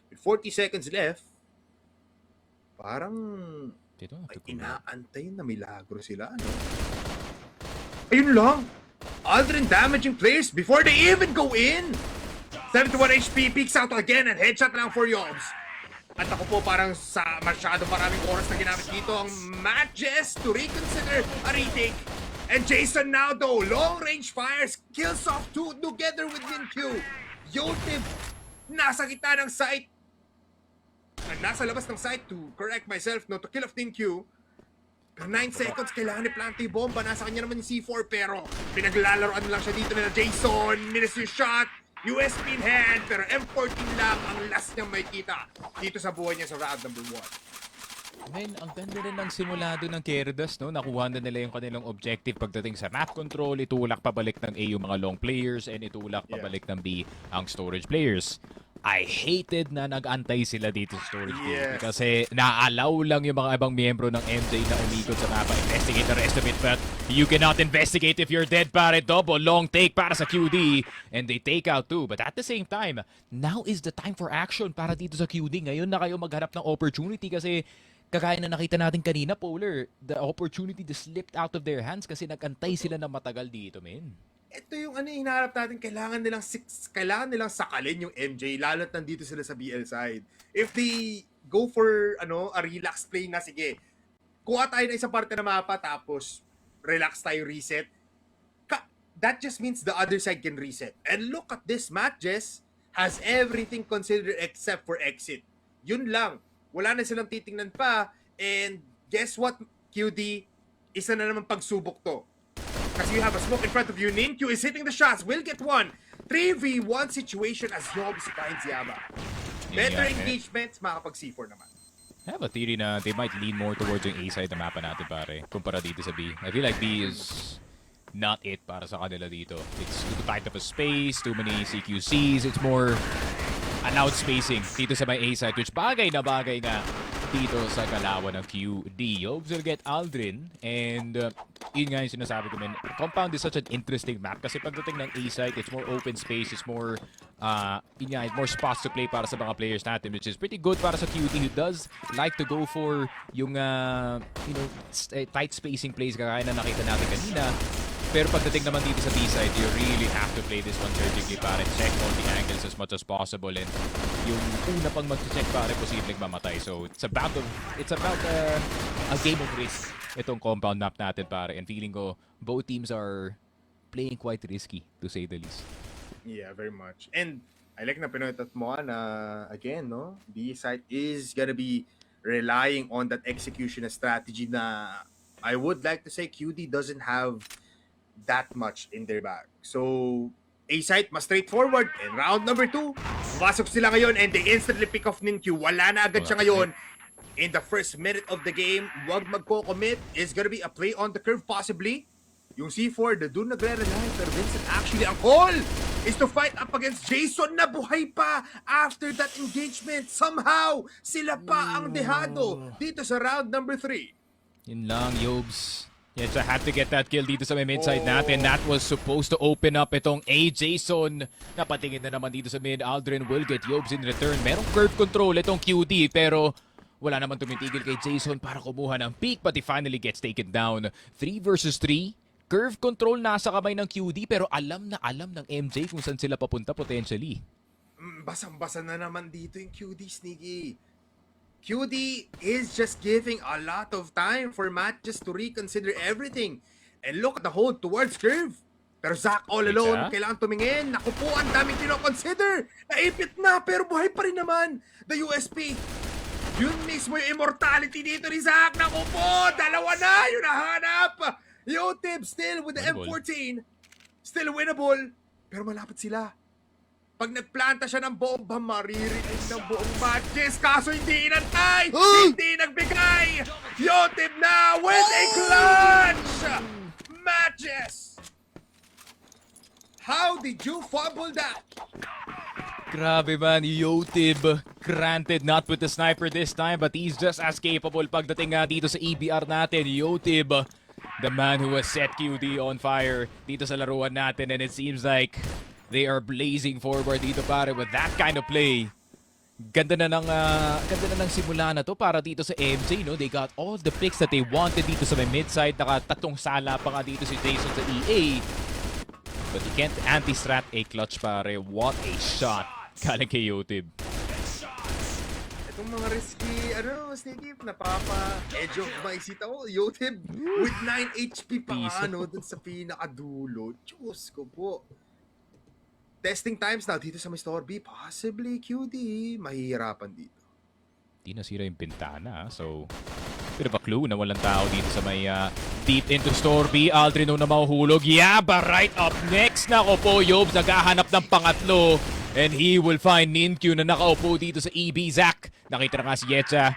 with 40 seconds left, parang inaantay na milagro sila, no? Ayun lang. Aldrin damaging players before they even go in. 71 HP, peeks out again and headshot lang for Yobs. At ako po, parang sa masyado maraming oras na ginamit dito ang MATTJESS to reconsider a retake. And Jason now though, long range fires, kills off 2 together with Q. Yotib, nasa gitna ng site. Nasa labas ng site to correct myself, no, to kill off Q. Pero 9 seconds, kailangan i-plant yung bomba. Nasa kanya naman yung C4, pero pinaglalaroan lang siya dito nila Jason. Minis yung shot. USP in hand, pero M14 lang ang last niyang may kita dito sa buhay niya sa round number 1. Men, ang ganda rin ng simulado ng Querdas, no? Nakuha na nila yung kanilang objective pagdating sa map control, itulak pabalik ng A yung mga long players, and itulak pabalik ng B ang storage players. I hated na nag-antay sila dito sa storage B kasi naalaw lang yung mga ibang miyembro ng MJ na umikot sa mapa. Investigate the rest of it, but you cannot investigate if you're dead, pare. Double long take para sa QD, and they take out too. But at the same time, now is the time for action para dito sa QD. Ngayon na kayo maghanap ng opportunity kasi kagaya na nakita natin kanina, Polar, the opportunity just slipped out of their hands kasi nag-antay sila ng matagal dito, men. Ito yung hinaharap natin, kailangan nilang sakalin yung MJ, lalo't nandito sila sa BL side. If they go for a relax play na, sige, kuha tayo na isang parte ng mapa, tapos relax tayo, reset, that just means the other side can reset. And look at this, MATTJESS has everything considered except for exit. Yun lang. Wala na silang titingnan pa, and guess what, QD? Isa na naman pagsubok to. Kasi you have a smoke in front of you. Ninkyu is hitting the shots. Will get one. 3v1 situation as Yobs finds Yaba. Better engagements, makapag C4 naman. I have a theory na they might lean more towards yung A side na mapa natin, pare, kumpara dito sa B. I feel like B is not it para sa kanila dito. It's too tight of a space, too many CQCs. It's more allowed spacing dito sa may A side, which bagay na bagay nga dito sa kalawan ng QD. Yobs will get Aldrin, and yun nga yung sinasabi ko, man. Compound is such an interesting map kasi pagdating ng A side, it's more open space, it's more more spots to play para sa mga players natin, which is pretty good para sa QD, who does like to go for yung tight spacing plays kagaya na nakita natin kanina. Pero pagdating naman dito sa B-side, you really have to play this one surgically, pare. Check all the angles as much as possible, and yung una pang mag-check, pare, posibleng mamatay. So it's about a game of risk itong compound map natin, pare. And feeling ko both teams are playing quite risky, to say the least. Yeah, very much. And I like na pinotot mo na, again, no? B-side is gonna be relying on that execution strategy na I would like to say QD doesn't have that much in their bag. So, A-side, mas straightforward. And round number 2, pumasok sila ngayon and they instantly pick off Ninkyu. Wala na agad siya ngayon. In the first minute of the game, wag magko-commit. Is gonna be a play on the curve possibly. Yung C4, doon nagre-rely. Pero Vincent, actually, ang call is to fight up against Jason na buhay pa after that engagement. Somehow, sila pa ang dehado dito sa round number 3. Yun lang, Yobs. Yes, I had to get that kill dito sa may mid-side natin. That was supposed to open up itong A. Jason. Napatingin na naman dito sa mid. Aldrin will get Yobs in return. Merong curve control itong QD, pero wala naman tumitigil kay Jason para kumuha ng peak, but he finally gets taken down. 3 versus 3. Curve control nasa kamay ng QD, pero alam na alam ng MJ kung saan sila papunta potentially. Basang-basa na naman dito yung QD, Sneaky. QD is just giving a lot of time for MATTJESS to reconsider everything. And look at the hold towards curve. Pero Zach all alone, kailangan tumingin. Naku po, ang daming kinoconsider. Naipit na, pero buhay pa rin naman. The USP. Yun mismo yung immortality dito ni Zach. Naku po, dalawa na yung nahanap. Yotib still with the M14. Still winnable. Pero malapit sila. Pag nagplanta siya ng bomba, maririnig ng buong MATTJESS. Kaso hindi inantay! Hindi nagbigay! Yotib na with a clutch! MATTJESS! How did you fumble that? Grabe man, Yotib. Granted, not with the sniper this time, but he's just as capable pagdating nga dito sa EBR natin. Yotib, the man who has set QD on fire dito sa laruan natin, and it seems like they are blazing forward dito, pare, with that kind of play. Ganda na ng simula na to para dito sa MJ, no? They got all the picks that they wanted dito sa may mid-side. Nakatatlong sala pa nga dito si Jason sa EA. But he can't anti-strat a clutch, pare. What a shot galing kay Yotib. Itong mga risky, Sneaky, napapa-edge of my seat ako. Yotib with 9 HP pa dun sa pinakadulo. Diyos ko po. Testing times now dito sa may store B. Possibly QD. Mahihirapan dito. Di nasira yung bintana, so bit of a clue na walang tao dito sa may Deep into Storby, Aldrino na mahuhulog. Yaba right up next. Nako po, Yobs naghahanap ng pangatlo. And he will find Ninkyu na nakaupo dito sa EB. Zach, nakita na nga si Yetcha.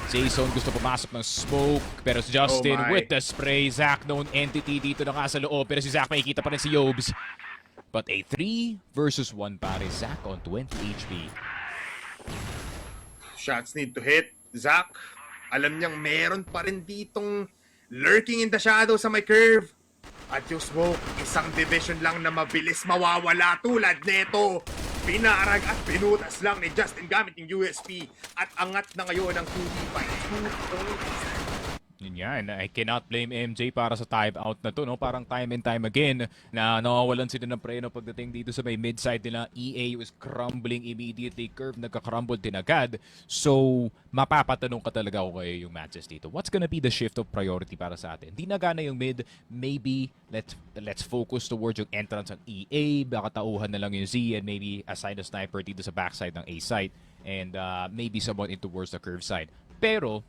Jason gusto pumasok ng smoke. Pero si Justin Oh my. with the spray. Zach known entity dito na nga sa loob. Pero si Zach makikita pa rin si Yobs. But a 3 versus 1 pare. Zach on 20 HP. Shots need to hit. Zach, alam niyang meron pa rin ditong lurking in the shadow sa may curve. At yung smoke, isang division lang na mabilis mawawala tulad neto. Pinarag at pinutas lang ni Justin gamit yung USP. At angat na ngayon ang 2D by 2 points. Yun yan, I cannot blame MJ para sa time out na to, no? Parang time and time again na nawawalan sila ng preno pagdating dito sa may mid-side nila. EA was crumbling immediately, Curve nagka-crumble din agad. So, mapapatanong ka talaga ako kayo yung matches dito. What's gonna be the shift of priority para sa atin? Di nagana yung mid, maybe let's focus towards yung entrance ng EA, baka tauhan na lang yung Z and maybe assign a sniper dito sa backside ng A side and maybe someone in towards the Curve side. Pero,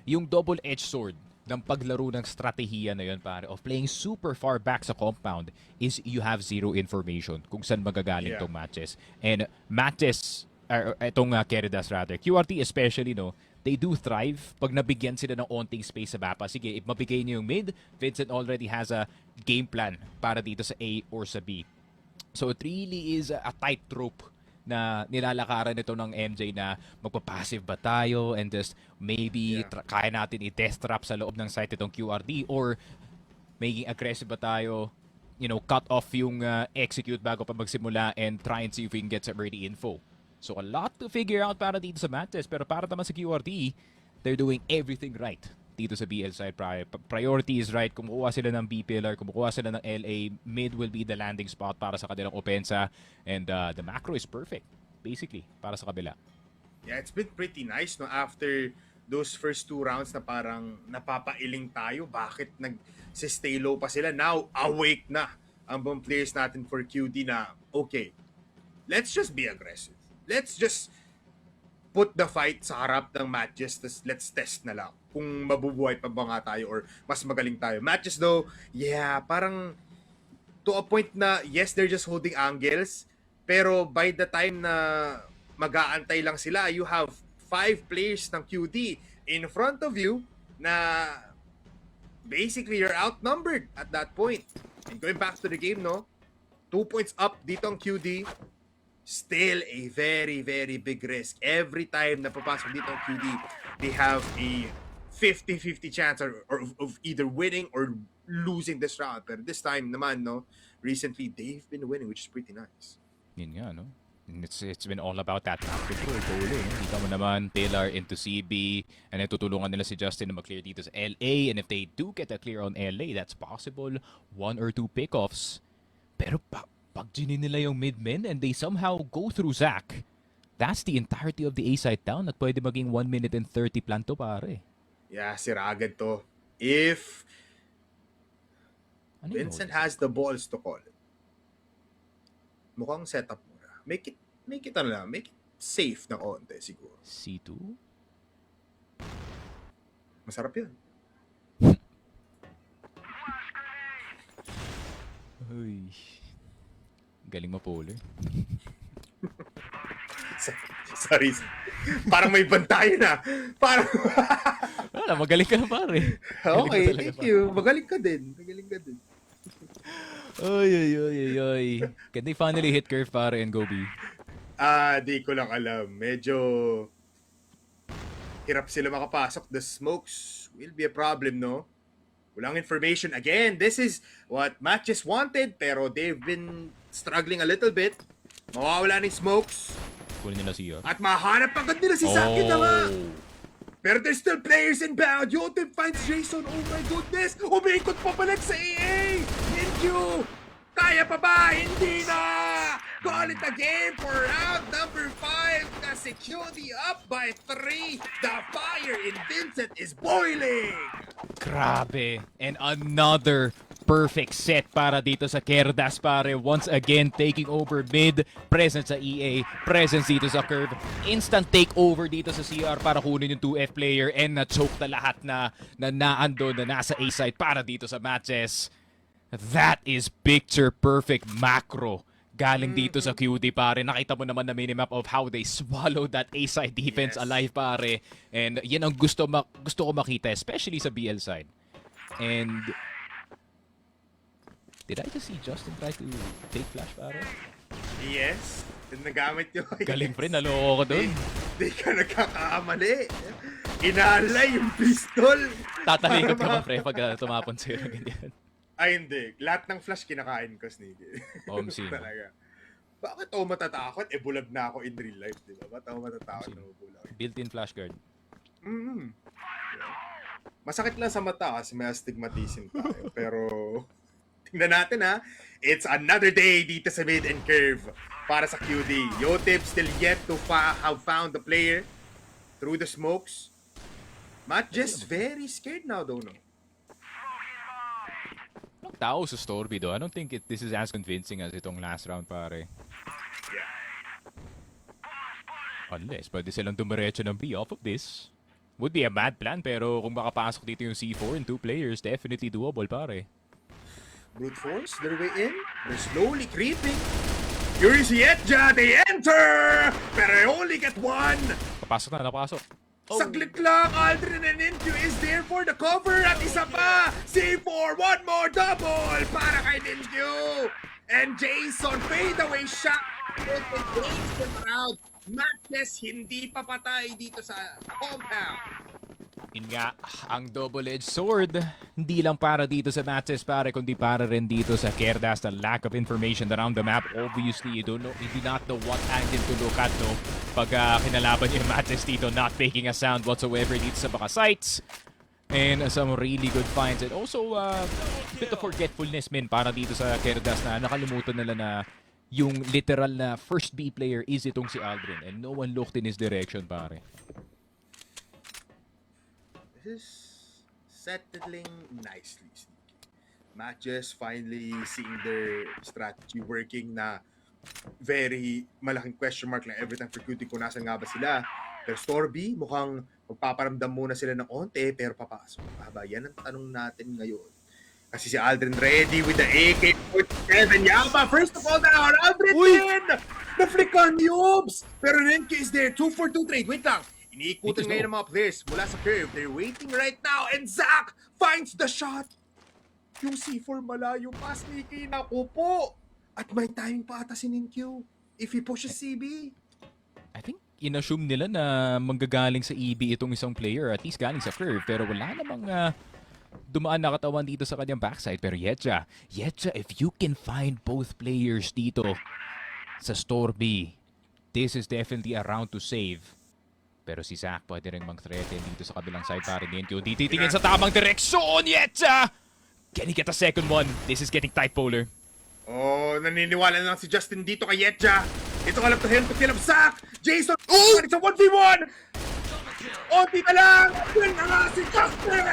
yung double-edged sword ng paglaro ng strategiya na yun, pare, of playing super far back sa compound is you have zero information kung saan magagaling tong matches. And matches, itong Querdas rather, QRT especially, no, they do thrive pag nabigyan sila ng onting space sa mapa. Sige, if mabigay niyo yung mid, Vincent already has a game plan para dito sa A or sa B. So it really is a tightrope na nilalakaran nito ng MJ na magpa-passive ba tayo and just maybe kaya natin i-death trap sa loob ng site itong QRD or maging aggressive ba tayo, you know, cut off yung execute bago pa magsimula and try and see if we can get some early info. So a lot to figure out para dito sa matches pero para naman sa QRD, they're doing everything right dito sa BL side. Priority is right. Kumukuha sila ng B pillar, kumukuha sila ng LA, mid will be the landing spot para sa kanilang opensa and the macro is perfect basically para sa kabila. Yeah, it's been pretty nice no after those first 2 rounds na parang napapailing tayo. Bakit nag-stay low pa sila? Now, awake na ang buong players natin for QD na, okay, let's just be aggressive. Let's just put the fight sa harap ng matches, let's test na lang kung mabubuhay pa ba nga tayo or mas magaling tayo. Matches though, yeah, parang to a point na, yes, they're just holding angles, pero by the time na mag-aantay lang sila, you have 5 players ng QD in front of you na basically you're outnumbered at that point. And going back to the game, no? 2 points up dito ang QD. Still a very, very big risk. Every time na papasok dito ang QD, they have a 50-50 chance of either winning or losing this round. Pero this time naman, no? Recently, they've been winning, which is pretty nice. Yun nga, no? And it's been all about that map control. Kita mo naman, Taylor into CB, and then tutulungan nila si Justin na mag-clear dito sa LA. And if they do get a clear on LA, that's possible. 1 or 2 pickoffs. Pero pag ginin nila yung mid-men and they somehow go through Zach, that's the entirety of the A-side down at pwede maging 1 minute and 30 plan to, pare. Yeah, sira agad to. If Ano Vincent yun? has the balls to call it, mukhang setup muna. Make it ano lang, make it safe na konti siguro. C2? Masarap yun. Uy. Galing mapolo eh. Sorry. Parang may bantayan na. Parang Wala, magaling ka na pare. Galing okay, ka talaga, thank pare. you. Magaling ka din. Magaling ka din. Oy. Can they finally hit curve pare and go B? Di ko lang alam. Medyo hirap sila makapasok. The smokes will be a problem, no? Walang information. Again, this is what MATTJESS wanted, pero they've been struggling a little bit. Mawawala ni smokes. Kunin nila siya. At mahanap agad nila si Saki na nga. Pero there's still players inbound. Yotem finds Jason. Oh my goodness. Umikot pa balik sa EA. Ninkyu. Kaya pa ba? Hindi na. Call it a game for round number 5. Kasi QD up by 3. The fire in Vincent is boiling. Grabe. And another perfect set para dito sa Querdas, pare. Once again, taking over mid, presence sa EA, presence dito sa curve, instant takeover dito sa CR para kunin yung 2F player, and na-choke na lahat na naandun, na nasa A side para dito sa MATTJESS. That is picture perfect macro galing dito sa QD, pare. Nakita mo naman na minimap of how they swallow that A side defense alive, pare. And yan ang gusto ko makita, especially sa BL side. And did I just see Justin try to take flash, pare? Yes. Nagamit yun. Galing pre, naloko ko dun. Di ka nagkakamali. Inalay yung pistol. Tatalikod ka ba, pre, pag tumapon sa'yo na ganyan? Ay, hindi. Lahat ng flash kinakain ko, Sneaky. Omsi. Talaga. Bakit ako matatakot? Eh, bulag na ako in real life, di ba? Bakit ako matatakot na bulag? Built-in flash guard. Masakit lang sa mata kasi may astigmatism tayo. Pero, tingnan natin ha. It's another day dito sa mid and curve para sa QD. Yotib still yet to have found the player through the smokes. MATTJESS very scared now though, no? Tao sa Storby do. I don't think this is as convincing as itong last round, pare. Yeah. Unless pwede silang dumiretso ng B off of this. Would be a mad plan, pero kung makapasok dito yung C4 and 2 players, definitely doable, pare. Brute force their way in. They're slowly creeping. Here's Yetja. They enter! Pero they only get one. Papasok na, napasok. Saglit lang, Aldrin and Ninkyu is there for the cover at isa pa, C4, one more double para kay Ninkyu. And Jason, fade away shot. It brings them around. MATTJESS hindi pa patay dito sa compound. Yun nga, ang double-edged sword, hindi lang para dito sa MATTJESS, pare, kundi para rin dito sa Querdas. The lack of information around the map, obviously, you do not know what angle to look at, no? Pag kinalaban yung MATTJESS dito, not making a sound whatsoever dito sa baka sites. And some really good finds. And also, a bit of forgetfulness, min, para dito sa Querdas na nakalimutan nila na yung literal na first B player is itong si Aldrin. And no one looked in his direction, pare. This is settling nicely. MATTJESS finally seeing their strategy working na very malaking question mark lang every time for QT kung nasan nga ba sila. Pero Storby, mukhang magpaparamdam muna sila ng onte pero papasok. Aba, yan ang tanong natin ngayon. Kasi si Aldrin ready with the AK-47. Yaba, first of all down, Aldrin win! Na-flick on Yobs! Pero Ninkyu is there, 2 for 2 trade. Wait lang. Iniikutan ngayon ng mga players mula sa curve. They're waiting right now and Zach finds the shot. Yung C4 malayo pa, Sneaky. Naku po. At may timing pa ata si Ninkyu if he pushes CB. I think inassume nila na manggagaling sa EB itong isang player, at least galing sa curve, pero wala namang dumaan na katawan dito sa kanyang backside. Pero Yetja, if you can find both players dito sa Storby, this is definitely a round to save. Pero si Zach pwede rin mag-threaten dito sa kabilang side para Ninkyu. Di titingin sa tamang direksyon, Yetja! Can he get a second one? This is getting tight, Polar. Oh, naniniwala na lang si Justin dito kay Yetja. Ito ka lang to help to kill of Zach. Jason, it's a 1v1. Onti na lang. Yun na nga si Justin.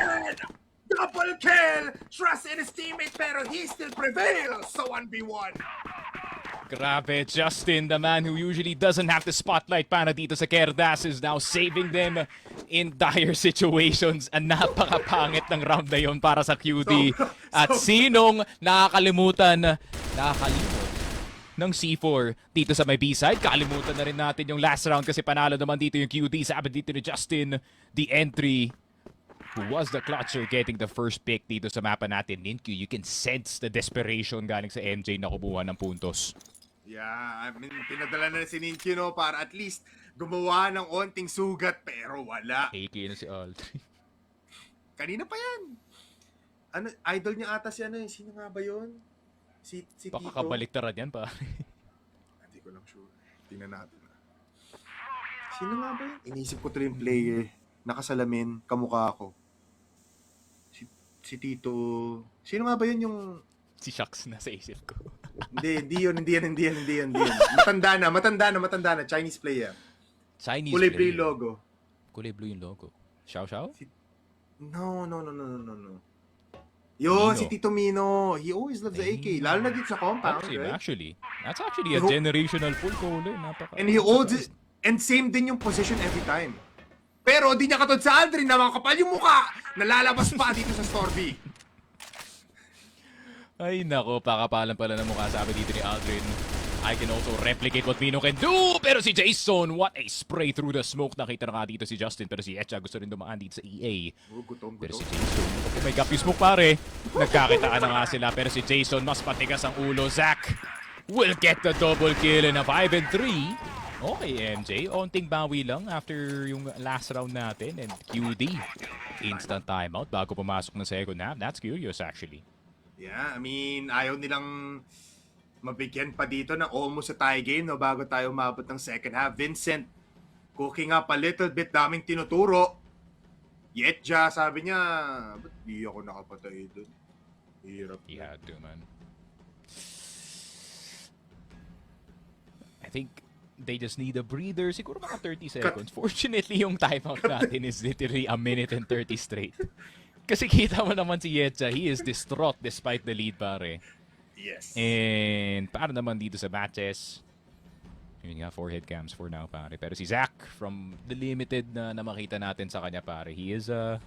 Double kill. Trust in his teammate pero he still prevails sa 1v1. Grabe, Justin, the man who usually doesn't have the spotlight para dito sa Querdas, is now saving them in dire situations. Ang napakapangit ng round na yun para sa QD. At sinong nakakalimot ng C4 dito sa may B-side? Kalimutan na rin natin yung last round kasi panalo naman dito yung QD. Sabi dito ni Justin, the entry who was the clutcher getting the first pick dito sa mapa natin. Ninkyu, you can sense the desperation galing sa MJ na kumuha ng puntos. Yeah, I mean, pinadala na si Ninkyu, no, para at least gumawa ng onting sugat, pero wala. AK na si Aldrin. Kanina pa yan. Ano, idol niya ata si ano, sino nga ba yun? Si Tito? Baka kabaliktaran yan, pare. Hindi ko lang sure. Tingnan natin. Sino nga ba yun? Inisip ko tuloy yung player. Nakasalamin, kamukha ako. Si Tito. Sino nga ba yun yung... Si Shucks na sa isip ko. Hindi yun. Matanda na. Chinese player. Chinese Kulay blue player. yung logo. Kulay blue yung logo. Xiao Xiao? No. Yun, si Mino. Tito Mino. He always loves the AK. Lalo na dito sa compound, That's him, right? actually. That's actually a generational pull caller. Napaka. And he holds it. And same din yung position every time. Pero di niya katulad sa Aldrin na makapal yung mukha. Nalalabas pa dito sa Storby. Ay, nako, pakapalan pala ng mukha, sabi dito ni Aldrin. I can also replicate what Mino can do! Pero si Jason, what a spray through the smoke. Nakita na nga dito si Justin, pero si Etcha gusto rin dumaan dito sa EA. Gutom, Pero si gutom. Jason, okay, may gap yung smoke pare. Nagkakitaan na nga sila, pero si Jason, mas patigas ang ulo. Zach will get the double kill in a 5 and 3. Okay, MJ, onting bawi lang after yung last round natin. And QD, instant timeout bago pumasok ng second half. That's curious actually. Yeah, I mean, ayaw nilang mabigyan pa dito ng almost a tie game no, bago tayo umabot ng second half. Vincent, cooking up a little bit, daming tinuturo. Yetja, sabi niya, ba't di ako nakapatay dun? Hirap. He had to, man. I think they just need a breather. Siguro mga 30 seconds. Fortunately, yung timeout natin is literally a minute and 30 straight. Kasi kita mo naman si Yetcha, he is distraught despite the lead, pare. Yes. And para naman dito sa matches, yun nga, 4 head cams for now, pare. Pero si Zach, from the limited na makita natin sa kanya, pare, he is the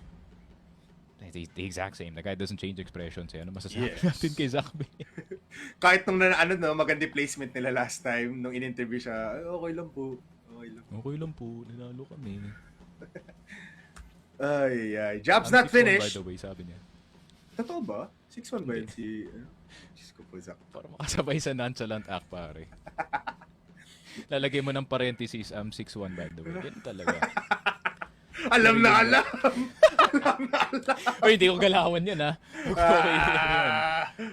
exact same. The guy doesn't change expressions. Eh. Ano masasabi Yes. natin kay Zach? Kahit nung maganda placement nila last time, nung in-interview siya, "Ay, okay lang po. Okay lang. Okay lang po, nanalo kami. Ay. Job's I'm not 6-1 by finished. the way, sabi niya. Totoo ba? 6-1 ba yun si... Diyos ko po, Zach. Para makasabay sa nonchalant act, pare. Lalagay mo ng parenthesis, 6-1 by the way. Ganun talaga. Alam na alam! Uy, hindi ko galawan yan, ha? Okay, yun.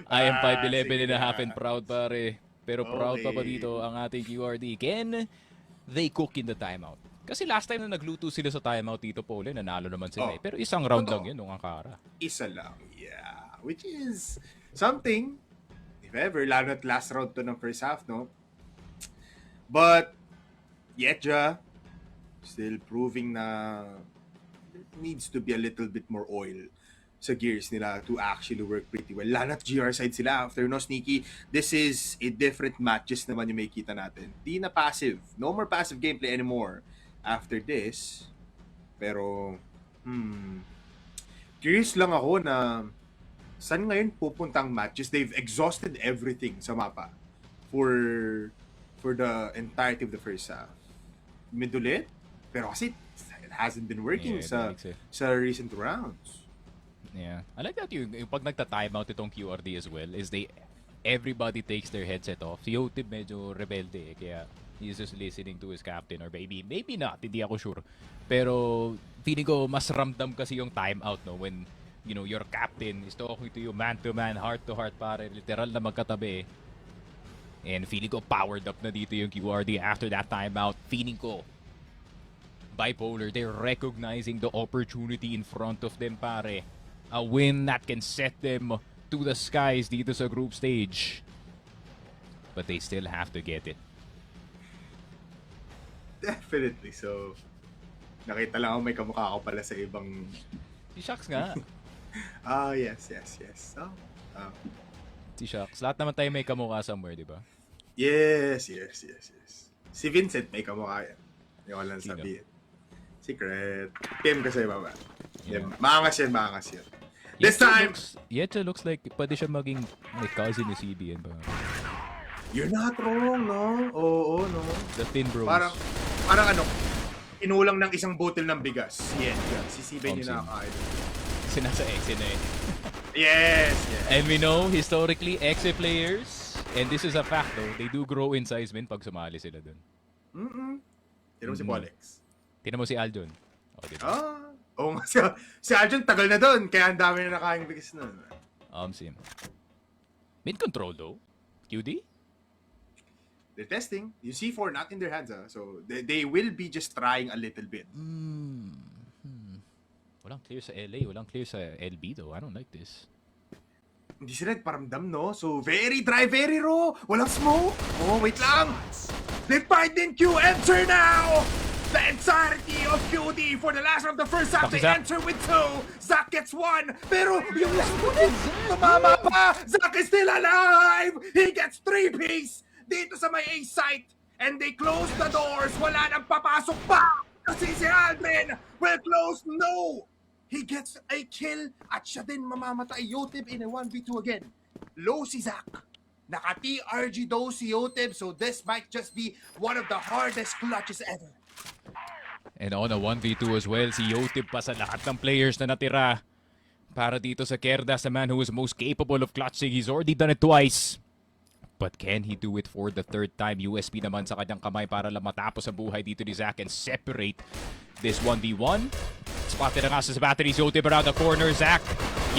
I am 5'11 sige and a na. half and proud, pare. Pero proud pa ba Okay. dito ang ating QRD? Can they cook in the timeout? Kasi last time na nagluto sila sa timeout dito, Paul, nanalo naman sila. Oh. Pero isang round Totoo. lang yun nung Ankara. Isa lang, yeah. Which is something, if ever, lalo at last round to ng first half, no? But, Yetja, still proving na it needs to be a little bit more oil sa gears nila to actually work pretty well. Lalo at GR side sila after, no, Sneaky? This is a different matches naman yung may kita natin. Di na passive. No more passive gameplay anymore after this. Pero, curious lang ako na saan ngayon pupuntang matches. They've exhausted everything sa mapa for the entirety of the first half. Mid ulit, pero kasi it hasn't been working Yeah, it makes it. sa recent rounds. Yeah. I like that yung pag nagta-timeout itong QRD as well, is everybody takes their headset off. Si Yotib medyo rebelde eh, kaya he's just listening to his captain or maybe not, hindi ako sure. Pero feeling ko mas ramdam kasi yung timeout, no, when you know your captain is talking to you man to man, heart to heart, pare, literal na magkatabi. And feeling ko powered up na dito yung QRD after that timeout. Feeling ko bipolar, they're recognizing the opportunity in front of them, pare. A win that can set them to the skies dito sa group stage. But they still have to get it. Definitely. So, nakita lang ako may kamukha ko pala sa ibang... Si Shax nga. Yes. Si Shax. Lahat naman tayo may kamukha somewhere, di ba? Yes. Si Vincent may kamukha yan. Hindi ko lang Sino? sabihin. Secret. PM ka sa baba. Yeah. Maangas yan. This time, Yetcha looks like pwede siya maging may cousin ni CBN ba? you're not wrong, no? Oo, no? The Thin Bros. Parang inulang ng isang bottle ng bigas. Yes. Si CB yung Thompson. nakakain. Sinasa Exe na eh. Yes. And we know, historically, Exe players, and this is a fact though, they do grow in size men pag sumali sila dun. Tino mo si Polex. Tinan mo si Aljon. O, diba? Oo nga. Si Arjun tagal na doon, kaya ang dami na nakain bigas nun. Sim. Mid control though. QD? They're testing. You see C4 not in their hands, so they will be just trying a little bit. Walang clear sa LA, walang clear sa LB though. I don't like this. Hindi sila nagparamdam, no? So, very dry, very raw. Walang smoke. Oh, wait lang. They find in Q. Enter now. the entirety of QD for the last round of the first half. Taki They Zach. enter with 2. Zach gets 1. Pero yung last one, tumama pa. Zach is still alive. He gets 3 piece dito sa may A site. And they close the doors. Wala nang papasok pa. Kasi si Aldrin will close. No! He gets a kill at siya din mamamatay. Yotib in a 1v2 again. Low si Zach. Naka-TRG daw si Yotib, so this might just be one of the hardest clutches ever. And on a 1v2 as well, si Yotib pa sa lahat ng players na natira. Para dito sa Querdas, the man who is most capable of clutching. He's already done it twice. But can he do it for the third time? USP naman sa kanyang kamay para lang matapos ang buhay dito ni Zach and separate this 1v1. Spotted na nga sa batteries. Yotib around the corner. Zach.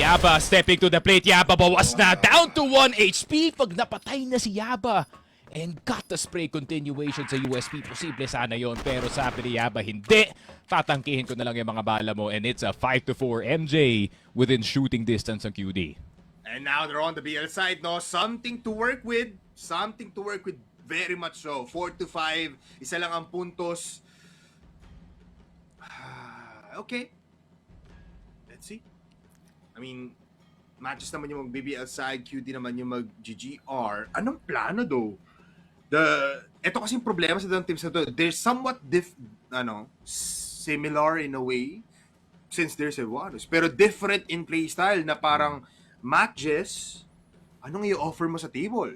Yaba stepping to the plate. Yaba bawas na. Down to 1 HP. Pag napatay na si Yaba. And got the spray continuation sa USP. Posible sana yon. Pero sabi ni Yaba, hindi. Tatangkihin ko na lang yung mga bala mo. And it's a 5-4 MJ within shooting distance ng QD. And now they're on the BL side, no? Something to work with. Something to work with, very much so. 4-5. Isa lang ang puntos. Okay. Let's see. I mean, matches naman yung mag-BBL side, QD naman yung mag-GGR. Anong plano though? Ito kasi yung problema sa dalawang teams na to. They're somewhat similar in a way since they're Cebuanos. Pero different in play style na parang MATTJESS, anong i-offer mo sa table?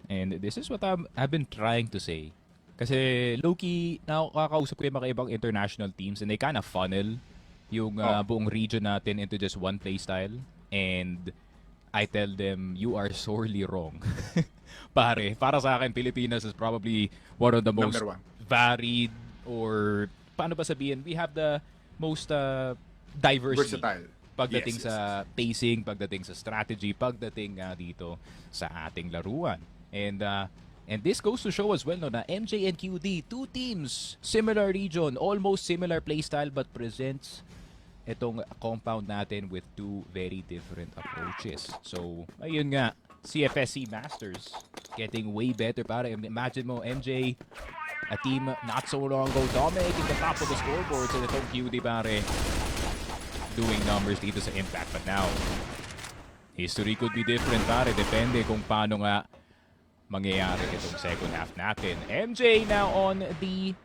And this is what I've been trying to say. Kasi low-key, nakakausap ko yung mga ibang international teams and they kind of funnel yung buong region natin into just one play style. And I tell them, you are sorely wrong. Pare, para sa akin, Pilipinas is probably one of the most varied or, paano ba sabihin, we have the most diversity. Versatile. Pagdating sa pacing, pagdating sa strategy, pagdating dito sa ating laruan. And this goes to show as well no, na MJ and QD, two teams, similar region, almost similar playstyle but presents itong compound natin with two very different approaches. So, ayun nga, CFSC Masters getting way better. Para imagine mo, MJ, a team not so long ago dominating the top of the scoreboards, and itong QD pare doing numbers dito sa Impact. But now, history could be different pare. Depende kung paano nga mangyayari itong second half natin. MJ now on the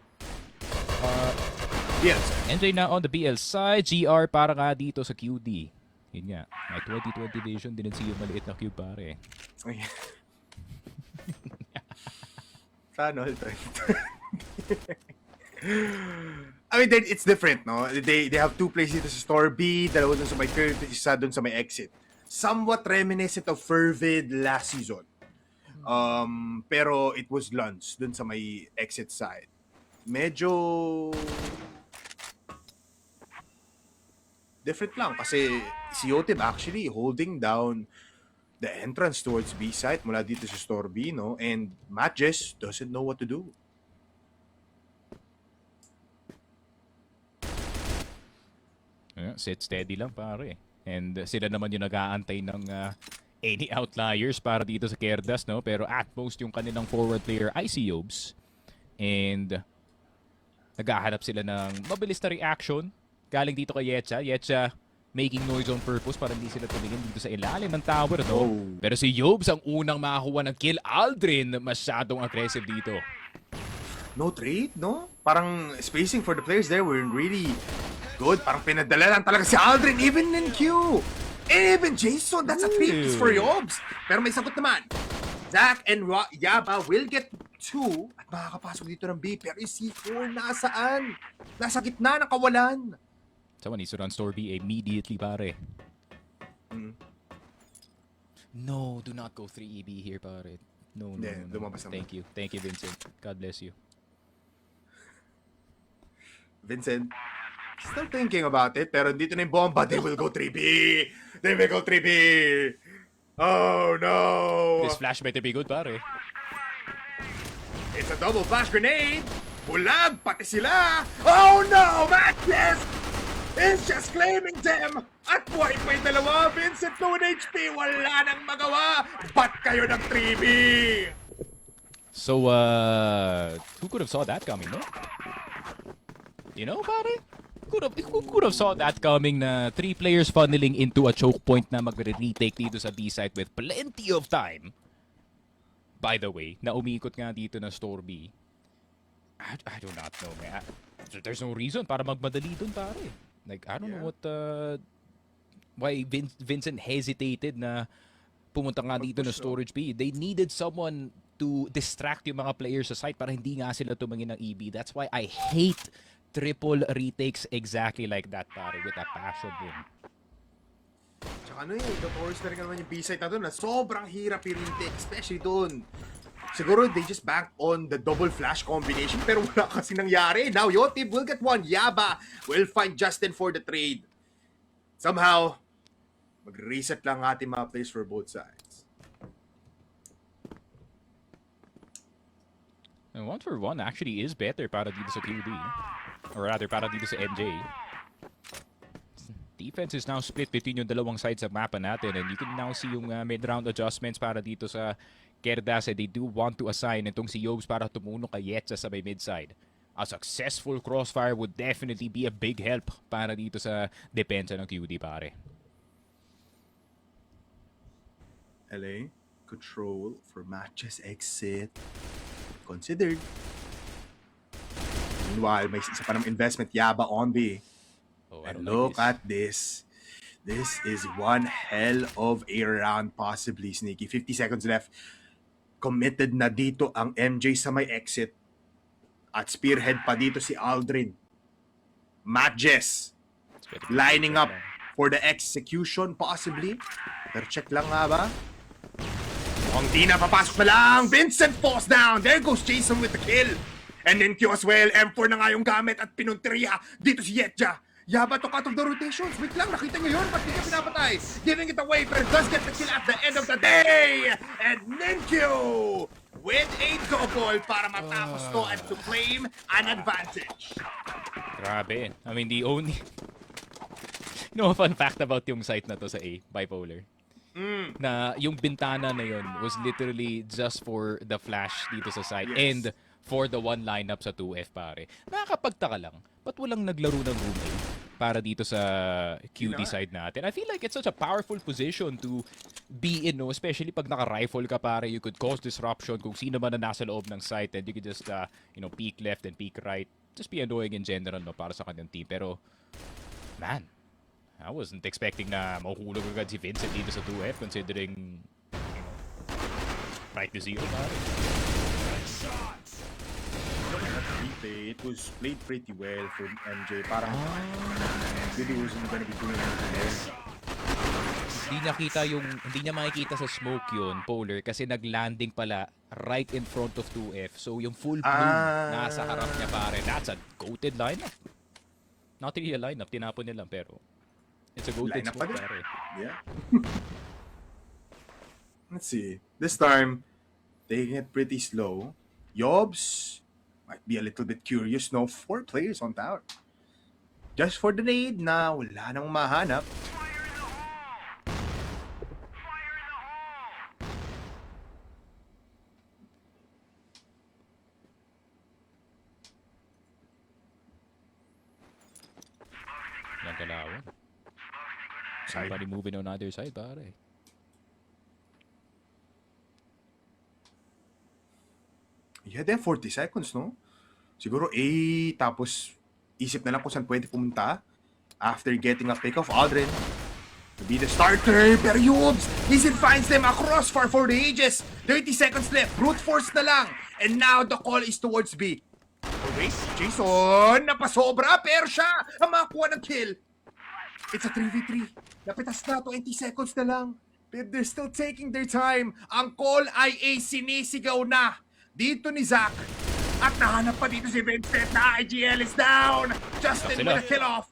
MJ now on the BL side. GR para nga dito sa QD. Yun nga, may 2020 vision. Didn't see yung maliit na cube pare. Sana all time. I mean, it's different, no? They have two places dito sa Store B, dalawa dun sa may curve, isa dun sa may exit. Somewhat reminiscent of Fervid last season. Pero it was lunch dun sa may exit side. Medyo different lang kasi si Yotib actually holding down the entrance towards B site mula dito sa Store B, no? And MATTJESS doesn't know what to do. Yeah, sit steady lang pare. And sila naman yung nag-aantay ng any outliers para dito sa Querdas, no? Pero at most yung kanilang forward player ay si Yobs. And naghahanap sila ng mabilis na reaction galing dito kay Yetcha. Yetcha making noise on purpose para hindi sila tumingin dito sa ilalim ng tower, no? Pero si Yobs ang unang makakuha ng kill. Aldrin masyadong aggressive dito. No trade, no? Parang spacing for the players there were really good. Parang pinadala lang talaga si Aldrin even in Q. And even Jason, that's a 3 for Yobs. Pero may sagot naman. Zach and Yaba will get 2 at makakapasok dito ng B. Pero yung C4 nasaan? Nasa gitna ng kawalan. Someone needs to run Store B immediately, pare. No, do not go 3EB here, pare. No. Thank you. Thank you, Vincent. God bless you. Vincent, still thinking about it, pero dito na yung bomba. They will go 3B. They will go 3B. Oh, no. This flash better be good, pare. It's a double flash grenade. Bulag, pati sila. Oh, no. MATTJESS is just claiming them. At buhay pa yung dalawa. Vincent, 2 HP. Wala nang magawa. Ba't kayo ng 3B? So, who could have saw that coming, no? You know, pare? Who could have saw that coming na 3 players funneling into a choke point na magre-retake dito sa B site with plenty of time. By the way, na umikot nga dito na Storby. I do not know, man. There's no reason para magmadali dun, pare. Like, I don't know what, why Vincent hesitated na pumunta nga dito na storage B. They needed someone to distract yung mga players sa site para hindi nga sila tumingin ng EB. That's why I hate triple retakes exactly like that, pare, with a passion din. Tsaka ano notorious na rin naman yung B-side na doon na sobrang hirap i-retake, especially doon. Siguro they just banked on the double flash combination pero wala kasi nangyari. Now Yotib will get one. Yaba will find Justin for the trade. Somehow, mag-reset lang ating mga plays for both sides. And 1-for-1 actually is better para dito sa QD. Or rather, para dito sa MJ. Defense is now split between yung dalawang sides ng mapa natin. And you can now see yung mid-round adjustments para dito sa Querdas. They do want to assign itong si Yobes para tumuno kay Yetza sa may mid-side. A successful crossfire would definitely be a big help para dito sa depensa ng QD, pare. LA, control for matches exit. Considered. Meanwhile, may isa pa ng investment Yaba on B. Oh, I And don't look like at this. This is one hell of a round, possibly, Sneaky. 50 seconds left. Committed na dito ang MJ sa may exit. At spearhead pa dito si Aldrin. MATTJESS lining up for the execution, possibly. Pero check lang nga ba? Mukhang di na papasok na lang. Vincent falls down. There goes Jason with the kill. And then Q as well. M4 na nga yung gamit at pinuntriya dito si Yetja. Yaba to cut off the rotations. Wait lang, nakita nyo yun? Ba't di niya pinapatay? Giving it away, but it does get the kill at the end of the day. And Ninkyu with a double para matapos to and to claim an advantage. Grabe. I mean, the only... You know, a fun fact about yung site na to sa A, Bipolar. Na yung bintana na yun was literally just for the flash dito sa site. Yes. And for the one lineup sa 2F, pare. Nakakapagtaka lang. Ba't walang naglaro ng room A para dito sa QD side natin? I feel like it's such a powerful position to be in, no? Especially pag naka-rifle ka, pare. You could cause disruption kung sino man na nasa loob ng site and you could just, peek left and peek right. Just be annoying in general, no? Para sa kanyang team. Pero, man, I wasn't expecting na mahuhulog agad si Vincent dito sa 2F considering right to zero, pare. It was played pretty well for MJ. Parang really wasn't gonna be doing anything there. Hindi niya makikita sa smoke yun, Polar, kasi nag-landing pala right in front of 2F. So yung full bloom nasa harap niya, pare. That's a goated lineup. Not really a lineup, tinapon niya lang, pero it's a goated Lineup smoke, pa din. pare. Yeah. Let's see. This time, taking it pretty slow. Yobs might be a little bit curious, no? 4 players on tower. Just for the nade na wala nang mahanap. Yan kalawan. Somebody moving on other side, pare. Yeah, then 40 seconds, no? Siguro tapos isip na lang kung saan pwede pumunta after getting a pick of Aldrin to be the starter. Pero Yubs, he finds them across far for the ages. 30 seconds left, brute force na lang. And now the call is towards B. Oh wait, Jason, napasobra, pero siya ang makakuha ng kill. It's a 3v3. Napitas na, 20 seconds na lang. But they're still taking their time. Ang call ay sinisigaw na dito ni Zach. At nahanap pa dito si Vincent na IGL is down. Justin with a kill off.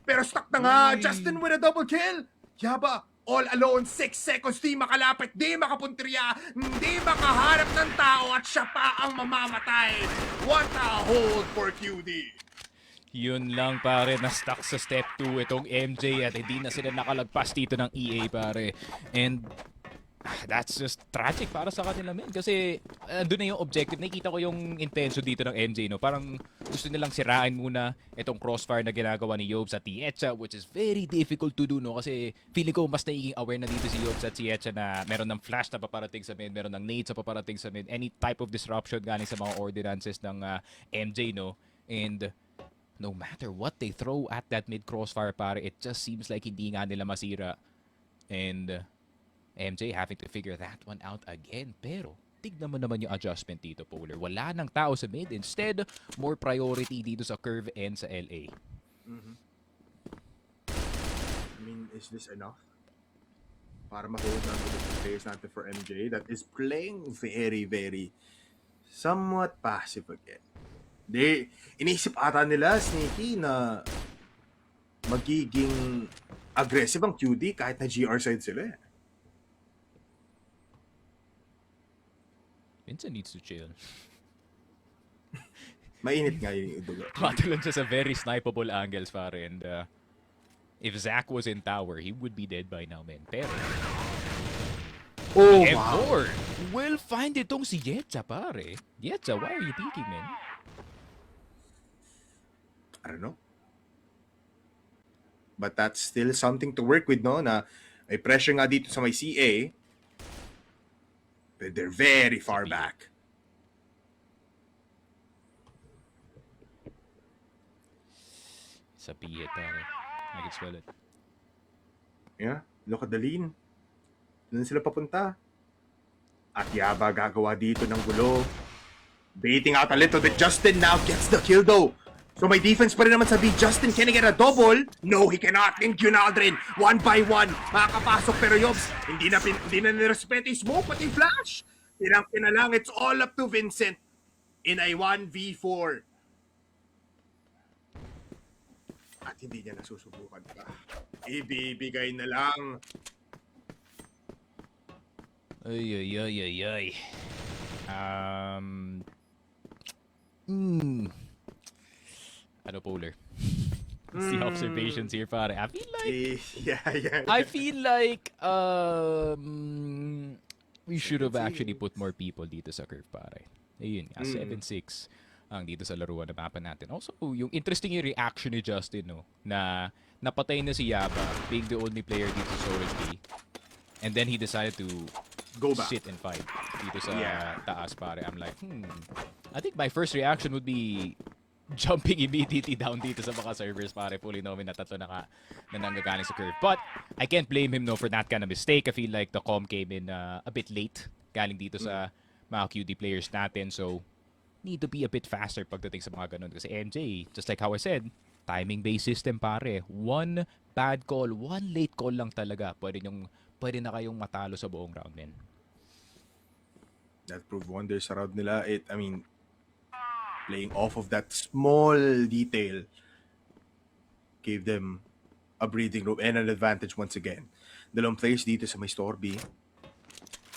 Pero stuck na nga. Justin with a double kill. Yaba, all alone, 6 seconds. Di makalapit, di makapuntriya, di makaharap ng tao at siya pa ang mamamatay. What a hold for QD. Yun lang, pare, na stuck sa step 2 itong MJ at hindi na sila nakalagpas dito ng EA, pare. And That's just tragic para sa kanila, men. Kasi doon na yung objective. Nakikita ko yung intention dito ng MJ, no? Parang gusto nilang sirain muna itong crossfire na ginagawa ni Yobes at Tietza, which is very difficult to do, no? Kasi feeling ko mas nagiging aware na dito si Yobes at Tietza na meron ng flash na paparating sa mid, meron ng nades na paparating sa mid, any type of disruption galing sa mga ordinances ng MJ, no? And no matter what they throw at that mid crossfire, pare, it just seems like hindi nga nila masira. And MJ having to figure that one out again. Pero, tignan mo naman yung adjustment dito, Polar. Wala nang tao sa mid. Instead, more priority dito sa curve and sa LA. I mean, is this enough? Para ma-hold natin the players natin for MJ that is playing very, very somewhat passive again. Inisip ata nila, Sneaky, na magiging aggressive ang QD kahit na GR side sila eh. Vincent needs to chill. Mainit nga yung dugo. Tumatalon siya sa very snipeable angles, pare. And if Zach was in tower, he would be dead by now, man. Pero, Oh, M4 will find itong si Yetza, pare. Yetza, why are you peeking, man? I don't know. But that's still something to work with, no? Na may pressure nga dito sa may CA. But they're very far back. Sa pihit, pare. I can smell it. Yeah, look at the lean. Doon sila papunta. At Yaba gagawa dito ng gulo. Baiting out a little bit. Justin now gets the kill though. So may defense pa rin naman sa B. Justin, can he get a double? No, he cannot. Thank you, Aldrin. 1 by 1. Makakapasok pero Yobs, hindi na nirespeto yung smoke pati flash. Tinangkin na lang. It's all up to Vincent in a 1v4. At hindi niya nasusubukan pa. Ibibigay na lang. Ay. Ano, Polar? The observations here, pare. I feel like Yeah. I feel like we should have actually put more people dito sa curve, pare. Ayun nga, 7-6 ang dito sa laruan na mapa natin. Also, yung interesting yung reaction ni Justin, no, na napatay na si Yaba, being the only player dito sa OSB. And then he decided to Go back. sit and fight dito sa Yeah. taas, pare. I'm like, I think my first reaction would be jumping immediately down dito sa mga servers, pare. Fully knowing na tatlo na nanggagaling sa curve. But I can't blame him, no, for that kind of mistake. I feel like the comm came in a bit late galing dito sa mga QD players natin. So, need to be a bit faster pagdating sa mga ganun. Kasi MJ, just like how I said, timing-based system, pare. One bad call, one late call lang talaga. Pwede na kayong matalo sa buong round, men. That proved wonders sa round nila. Playing off of that small detail gave them a breathing room and an advantage once again. Dalawang players dito sa may store B.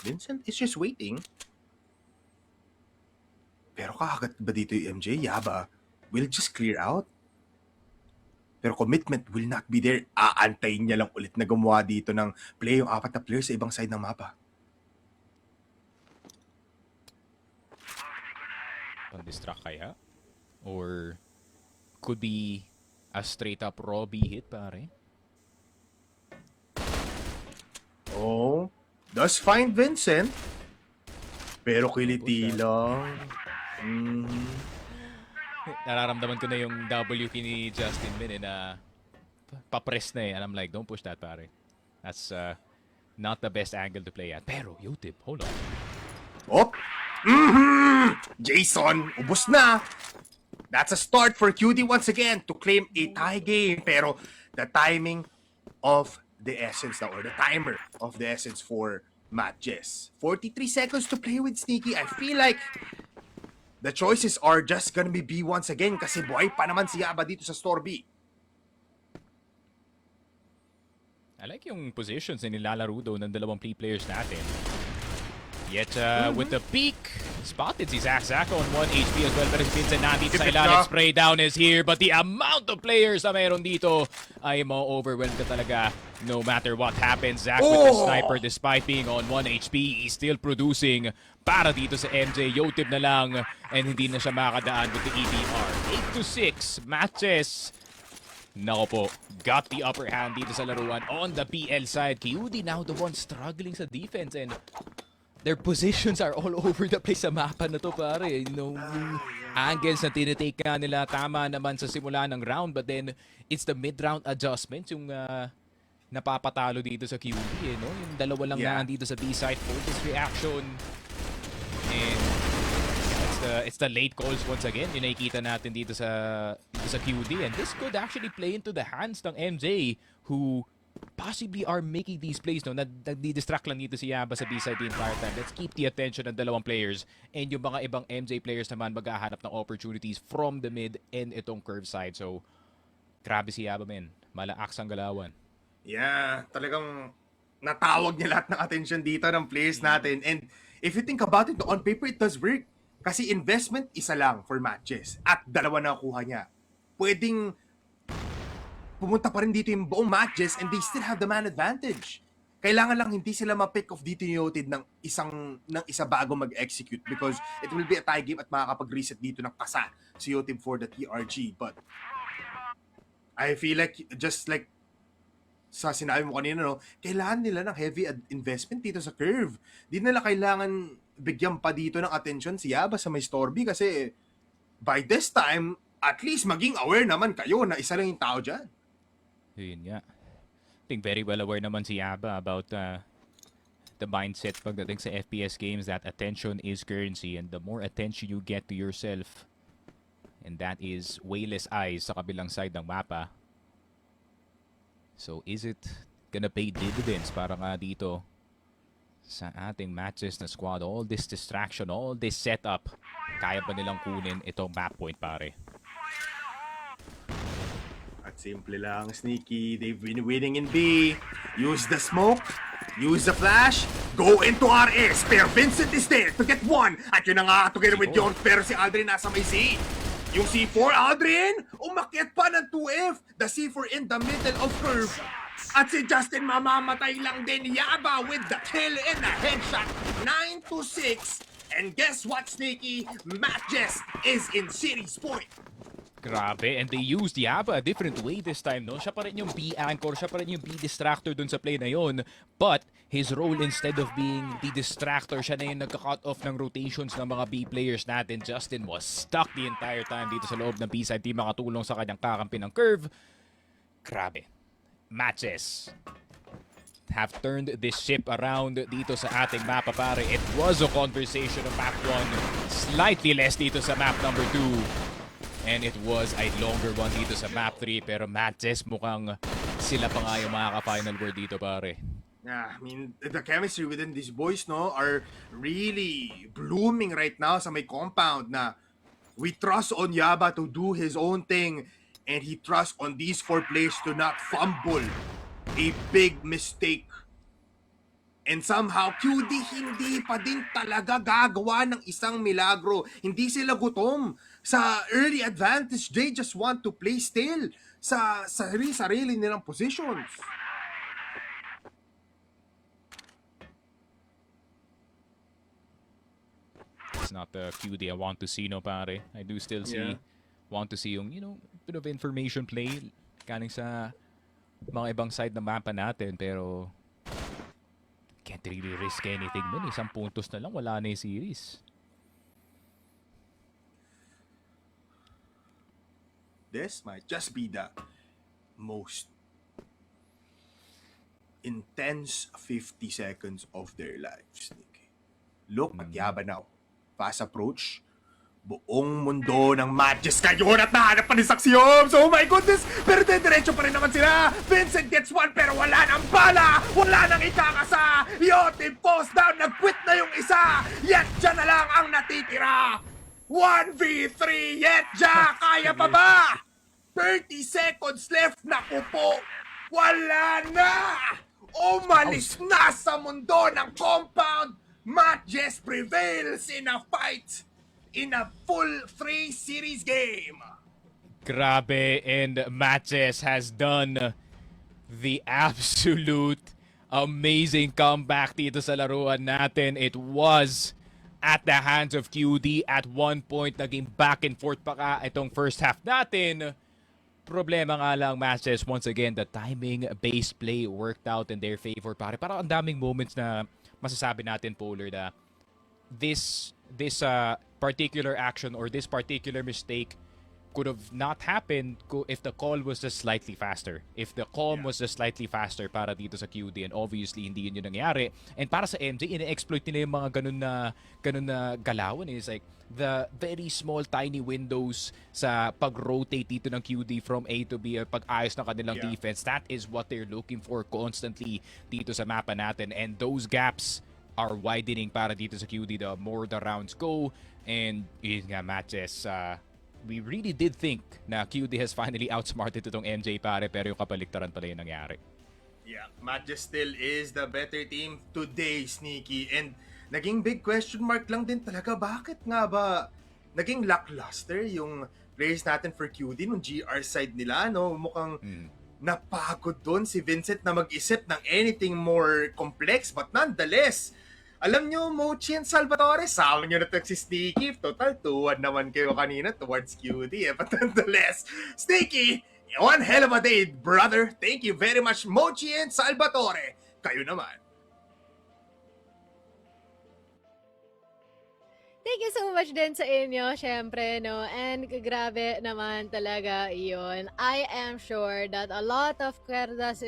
Vincent is just waiting. Pero kakagat ba dito yung MJ? Yaba will just clear out. Pero commitment will not be there. Aantayin niya lang ulit na gumawa dito ng play yung 4 na players sa ibang side ng mapa. Pang-distract kaya? Or could be a straight up Robbie hit, pare? Oh, does find Vincent. Pero kiliti lang. Nararamdaman ko na yung W ni Justin Min na papress na eh. And I'm like, don't push that, pare. That's not the best angle to play at. Pero, Yotip, hold on. Oh! Jason, ubos na. That's a start for QD once again to claim a tie game. Pero the timing of the essence now, or the timer of the essence for MATTJESS. 43 seconds to play with Sneaky. I feel like the choices are just gonna be B once again kasi buhay pa naman si Yaba dito sa store B. I like yung positions na nilalaro daw ng dalawang players natin. Yet with the peak, spotted si Zach on 1 HP as well. Pero si Vincent nandito sa Tipid ilalim. ka. Spray down is here. But the amount of players na meron dito ay ma-overwhelm ka talaga no matter what happens. Zach with the sniper despite being on 1 HP. He's still producing para dito sa MJ. Yotib na lang and hindi na siya makadaan with the EBR. 8-6. MATTJESS. Nako po, got the upper hand dito sa laruan on the PL side. QD now the one struggling sa defense and their positions are all over the place sa mapa na to, pare. You know, yung angles na tinitake nga nila tama naman sa simula ng round, but then it's the mid-round adjustments yung napapatalo dito sa QD, eh, no? Yung dalawa lang na dito sa B-side for this reaction. And it's the late calls once again. Yung nakikita natin dito sa QD. And this could actually play into the hands ng MJ who possibly are making these plays, no? Nagdi-distract lang dito si Yaba sa B-side the entire time. Let's keep the attention ng dalawang players. And yung mga ibang MJ players naman maghahanap ng opportunities from the mid and itong curve side. So, grabe si Yaba, men. Malaaks ang galawan. Yeah, talagang natawag niya lahat ng attention dito ng players natin. And if you think about it, on paper, it does work. Kasi investment, isa lang for MATTJESS. At dalawa na kuha niya. Pwedeng pumunta pa rin dito yung buong MATTJESS and they still have the man advantage. Kailangan lang hindi sila ma-pick off dito yung Yotid ng isa bago mag-execute because it will be a tie game at makakapag-reset dito ng kasa si Yotid for the TRG. But I feel like, just like sa sinabi mo kanina, no, kailangan nila ng heavy investment dito sa curve. Di nila kailangan bigyan pa dito ng attention si Yaba sa may Storby kasi by this time, at least maging aware naman kayo na isa lang yung tao dyan. Yun nga. I think very well aware naman si Yaba about the mindset pagdating sa FPS games that attention is currency and the more attention you get to yourself and that is wayless eyes sa kabilang side ng mapa. So is it gonna pay dividends para nga dito sa ating MATTJESS na squad? All this distraction, all this setup, kaya ba nilang kunin itong map point, pare? At simple lang, Sneaky. They've been winning in B. Use the smoke. Use the flash. Go into RA. Spare Vincent is there to get one. At yun na nga, together with Jones. Pero si Aldrin nasa may C. Yung C4, Aldrin, umakyat pa ng 2F. The C4 in the middle of curve. At si Justin mamamatay lang din. Yaba with the kill and the headshot. 9-6. And guess what, Sneaky? MATTJESS is in series point. Grabe, and they used Yaba a different way this time, no? Siya pa rin yung B-anchor, siya pa rin yung B-distractor dun sa play na yon. But his role instead of being the distractor, siya na yung nagka-cut off ng rotations ng mga B-players natin. Justin was stuck the entire time dito sa loob ng B-side. Di makatulong sa kanyang kakampi ng curve. Grabe. MATTJESS have turned this ship around dito sa ating mapa, pare. It was a conversation of map 1. Slightly less dito sa map number 2. And it was a longer one dito sa map 3. Pero MATTJESS mukhang sila pa nga yung makaka-final word dito, pare. Yeah, I mean, the chemistry within these boys, no, are really blooming right now sa may compound na we trust on Yaba to do his own thing and he trusts on these 4 players to not fumble a big mistake. And somehow, QD hindi pa din talaga gagawa ng isang milagro. Hindi sila gutom sa early advantage. They just want to play still sa sarili nilang positions. It's not the QD I want to see, no, pare. I do still see, want to see yung, you know, bit of information play galing sa mga ibang side ng mapa natin, pero can't really risk anything nun. Isang puntos na lang, wala na yung series. This might just be the most intense 50 seconds of their lives. Look at Yaba now. Fast approach. Buong mundo ng MATTJESS ngayon at nahanap pa ni Saxyom. So, oh my goodness! Pero diretso pa rin naman sila. Vincent gets one pero wala nang bala. Wala nang ikakasa. Yotib post down. Nag-quit na yung isa. Yetja na lang ang natitira. 1v3 Yetja. Kaya pa ba? 30 seconds left. Naku po. Wala na. Umalis na sa mundo ng compound. MATTJESS prevails in a fight in a full 3 series game. Grabe, and MATTJESS has done the absolute amazing comeback dito sa laruan natin. It was at the hands of QD. At one point, naging back and forth pa ka itong first half natin. Problema nga lang, MATTJESS, once again, the timing-based play worked out in their favor. Parang ang daming moments na masasabi natin, Polar, na this particular action or this particular mistake could have not happened if the call was just slightly faster. If the calm was just slightly faster para dito sa QD, and obviously hindi yun yung nangyari. And para sa MJ, ine-exploit nila yung mga ganun na galawan. It's like the very small tiny windows sa pag-rotate dito ng QD from A to B, pag-ayos ng kanilang defense. That is what they're looking for constantly dito sa mapa natin. And those gaps are widening para dito sa QD the more the rounds go. And yun nga, MATTJESS, we really did think na QD has finally outsmarted itong MJ, pare, pero yung kapaligtaran pala yung nangyari. Yeah, MATTJESS still is the better team today, Sneaky. And naging big question mark lang din talaga, bakit nga ba naging lackluster yung players natin for QD nung GR side nila, no? Mukhang napagod doon si Vincent na mag-isip ng anything more complex, but nonetheless, alam nyo, Mochi and Salvatore, sama nyo na si Sneaky. Total, 2-1 naman kayo kanina towards QD. But nonetheless, Sneaky, one hell of a day, brother. Thank you very much, Mochi and Salvatore. Kayo naman. Thank you so much din sa inyo, syempre, no? And grabe naman talaga yun. I am sure that a lot of Querdas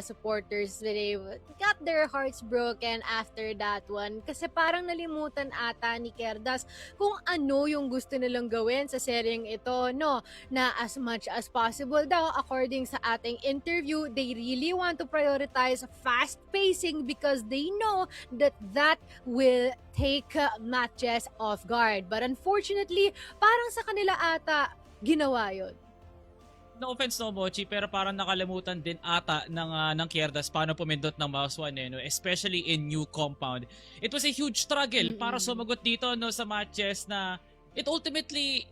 supporters today got their hearts broken after that one. Kasi parang nalimutan ata ni Querdas kung ano yung gusto nilang gawin sa seryeng ito, no? Na as much as possible daw, according sa ating interview, they really want to prioritize fast pacing because they know that that will take MATTJESS off guard. But unfortunately, parang sa kanila ata ginawa yun. No offense, no, Mochi, pero parang nakalimutan din ata ng Querdas paano pumindot ng mouse one, no? Especially in new compound. It was a huge struggle para sumagot dito, no, sa MATTJESS na it ultimately,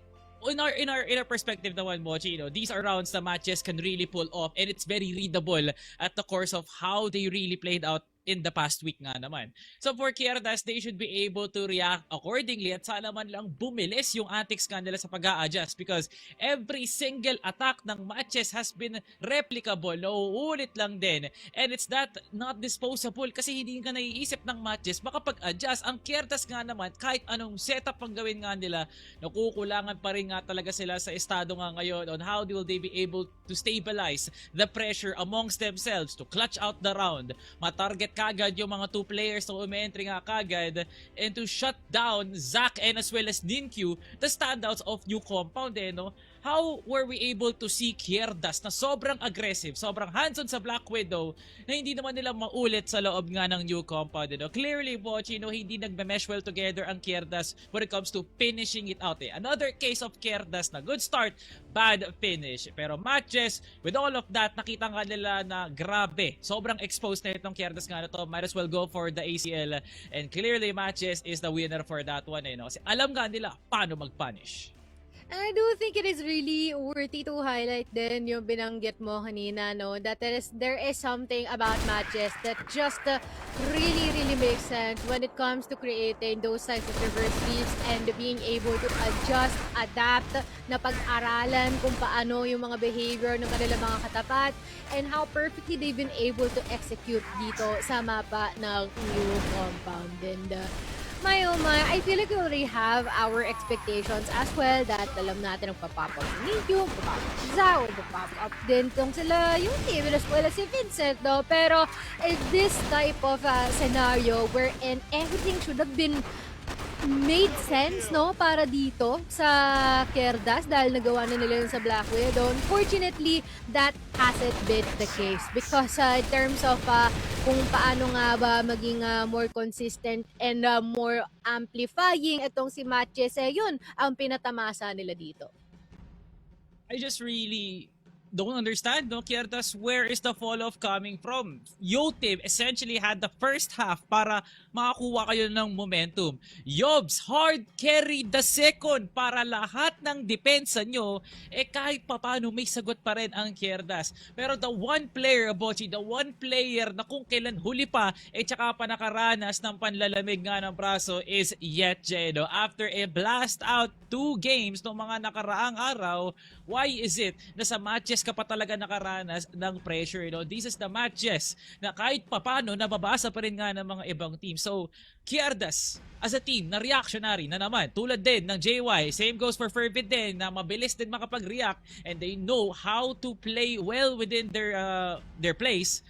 in our perspective naman, Mochi, these are rounds that MATTJESS can really pull off, and it's very readable at the course of how they really played out in the past week nga naman. So for Querdas, they should be able to react accordingly at sana man lang bumilis yung antics nga nila sa pag-a-adjust because every single attack ng MATTJESS has been replicable, nauulit lang din. And it's that not disposable kasi hindi ka naiisip ng MATTJESS makapag-adjust. Ang Querdas nga naman, kahit anong setup ang gawin nga nila, nakukulangan pa rin nga talaga sila sa estado nga ngayon on how will they be able to stabilize the pressure amongst themselves to clutch out the round, matarget kagad yung mga two players na umi-entry nga kagad, and to shut down Zac and as well as Ninkyu, the standouts of new compound, no? How were we able to see Querdas na sobrang aggressive, sobrang hands-on sa Black Widow na hindi naman nila maulit sa loob nga ng new compound, no? Clearly, Bochi, hindi nagme-mesh well together ang Querdas when it comes to finishing it out, Another case of Querdas na good start, bad finish. Pero MATTJESS, with all of that, nakita nga nila na grabe, sobrang exposed na itong Querdas nga na to. Might as well go for the ACL. And clearly, MATTJESS is the winner for that one, no? Kasi alam nga nila paano mag-punish. And I do think it is really worthy to highlight din yung binanggit mo kanina, no? That there is something about MATTJESS that just really makes sense when it comes to creating those types of reverse sweeps and being able to adjust, adapt, na pag-aralan kung paano yung mga behavior ng kanilang mga katapat and how perfectly they've been able to execute dito sa mapa ng new compound. And my oh my, I feel like we already have our expectations as well that alam natin magpa-pop up si Ninkyu, magpa-pop up si Zhao, magpa-pop up din tong sila yung team as well as si Vincent, no? Pero this type of scenario wherein everything should have been made sense, no, para dito sa Querdas dahil nagawa na nila yun sa Black Widow. Unfortunately, that hasn't been the case because in terms of kung paano nga ba maging more consistent and more amplifying itong si MATTJESS, yun ang pinatamasa nila dito. I just really don't understand, no, Querdas, where is the fall off coming from? Yo team essentially had the first half para makakuha kayo ng momentum. Yobs hard carry the second para lahat ng depensa nyo, kahit papano may sagot pa rin ang Querdas. Pero the one player, Bochi, the one player na kung kailan huli pa, tsaka pa nakaranas ng panlalamig nga ng braso is Yetje, no? After a blast out 2 games no mga nakaraang araw, why is it na sa matches ka pa talaga nakaranas ng pressure, no? This is the matches na kahit papano nababasa pa rin nga ng mga ibang team. So, Querdas as a team na reactionary na naman, tulad din ng JY, same goes for Fervid din, na mabilis din makapag-react and they know how to play well within their place.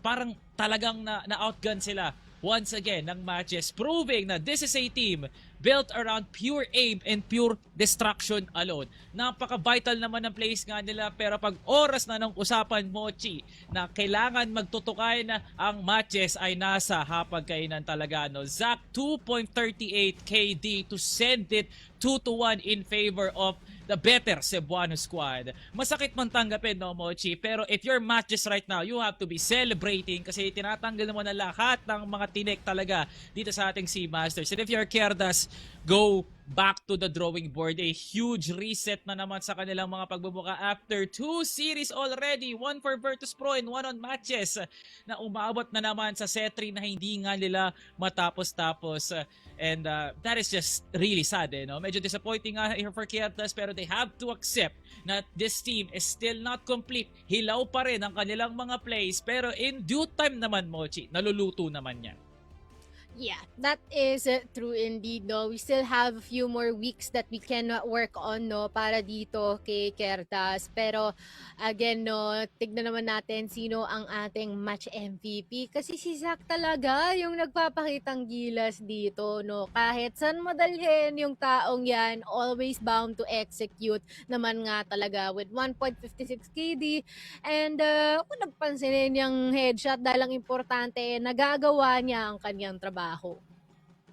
Parang talagang na-outgun sila once again ng matches, proving na this is a team built around pure aim and pure destruction alone. Napaka-vital naman ng plays nga nila, pero pag oras na ng usapan, Mochi, na kailangan magtutukay na ang matches ay nasa hapagkainan talaga, no? Zach 2.38 KD to send it 2-1 in favor of the better Cebuano squad. Masakit man tanggapin, no, Mochi, pero if you're matches right now, you have to be celebrating kasi tinatanggal naman na lahat ng mga tinik talaga dito sa ating Sea Masters. And if you're Querdas, go back to the drawing board. A huge reset na naman sa kanilang mga pagbubuka after 2 series already. 1 for Virtus Pro and 1 on matches na umabot na naman sa set 3 na hindi nga nila matapos-tapos. And that is just really sad, no? Medyo disappointing nga here for Querdas, pero they have to accept na this team is still not complete. Hilaw pa rin ang kanilang mga plays, pero in due time naman, Mochi, naluluto naman yan. Yeah, that is true indeed, no. We still have a few more weeks that we can work on, no, para dito kay Querdas. Pero again, no, tignan naman natin sino ang ating match MVP. Kasi si Zach talaga yung nagpapakitang gilas dito, no. Kahit saan madalhin yung taong yan, always bound to execute naman nga talaga with 1.56 KD. And kung napansinin yung headshot, dahil ang importante, nagagawa niya ang kanyang trabaho.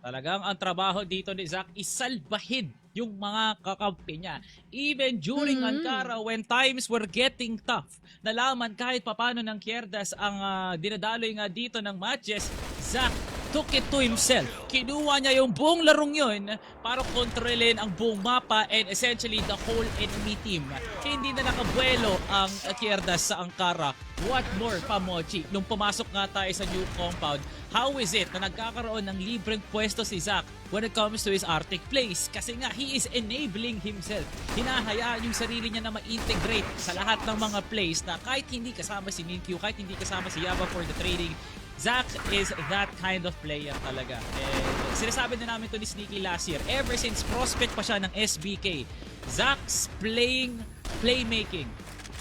Talagang ang trabaho dito ni Zach is salbahin yung mga kakampi niya. Even during Ankara, when times were getting tough, nalaman kahit papano ng Querdas ang dinadaloy nga dito ng matches, Zach took it to himself. Kinuha niya yung buong larong yun para kontrolin ang buong mapa and essentially the whole enemy team. Hindi na nakabuelo ang Querdas sa Ankara. What more pa, Mochi? Nung pumasok nga tayo sa new compound, how is it na nagkakaroon ng libreng pwesto si Zach when it comes to his Arctic plays? Kasi nga, he is enabling himself. Hinahayaan yung sarili niya na ma-integrate sa lahat ng mga plays na kahit hindi kasama si Minkyu, kahit hindi kasama si Yaba for the trading, Zach is that kind of player talaga. And sinasabi na namin to ni Sneaky last year, ever since prospect pa siya ng SBK, Zach's playmaking,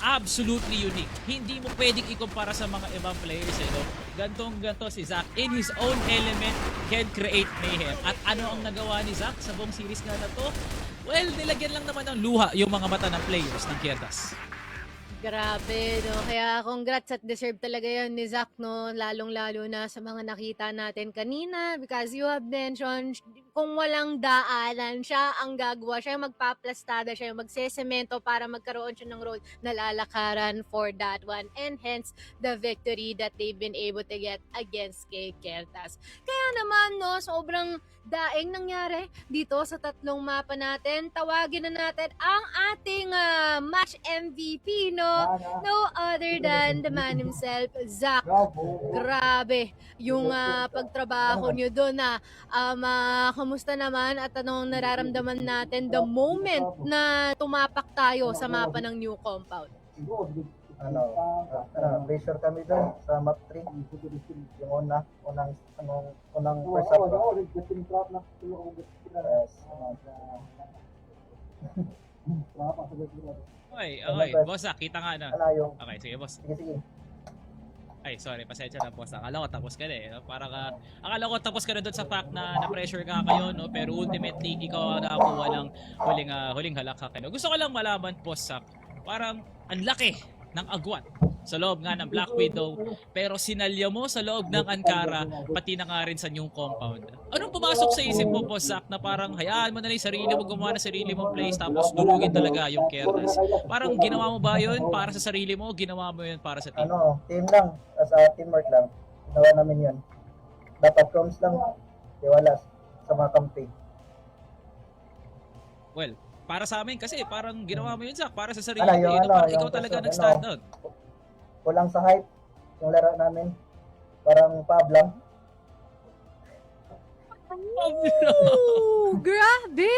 absolutely unique. Hindi mo pwedeng ikumpara sa mga ibang players, no? Gantong-ganto si Zach in his own element can create mayhem. At ano ang nagawa ni Zach sa buong series nga na to? Well, nilagyan lang naman ng luha yung mga mata ng players ng Querdas. Grabe, no? Kaya congrats at deserve talaga yan ni Zach, no? Lalong-lalo na sa mga nakita natin kanina because you have mentioned kung walang daanan, siya ang gagawa. Siya yung magpaplastada, siya yung magsesemento para magkaroon siya ng road na lalakaran for that one. And hence, the victory that they've been able to get against kay Querdas. Kaya naman, no, sobrang daing nangyari dito sa tatlong mapa natin. Tawagin na natin ang ating match MVP, no? No other than the man himself, Zach. Grabe yung pagtrabaho nyo doon na kamusta naman at anong nararamdaman natin the moment na tumapak tayo sa mapa ng new compound? Pressure kami doon sa map 3. Yung unang first half. Yes. Okay, boss, kita nga na. Okay, sige, boss. Sige. Ay, sorry, pasensya na, boss. Akala ko tapos ka na eh. Akala ko tapos ka na doon sa fact na na-pressure ka kayo, no? Pero ultimately, ikaw ang nakakuha ng huling halakak. No? Gusto ko lang malaman, boss, parang ang laki ng agwat sa loob nga ng Black Widow, pero sinalya mo sa loob ng Ankara, pati na nga rin sa new compound. Anong pumasok sa isip mo, Boss Zach, na parang hayaan mo na lang yung sarili mo gumawa ng sarili mong plays tapos durugin talaga yung Querdas? Parang ginawa mo ba yun para sa sarili mo o ginawa mo yun para sa team? Team lang, as a teamwork lang. Ginawa namin yun. Dapat comms lang, wala sa mga kampi. Well, para sa amin kasi parang ginawa mo yun, Zach, para sa sarili Ano, mo. yung Yun, ano, parang yung ikaw talaga kasi, nag-stand out. Kulang sa hype yung laro namin. Parang pablang. Ooh, grabe!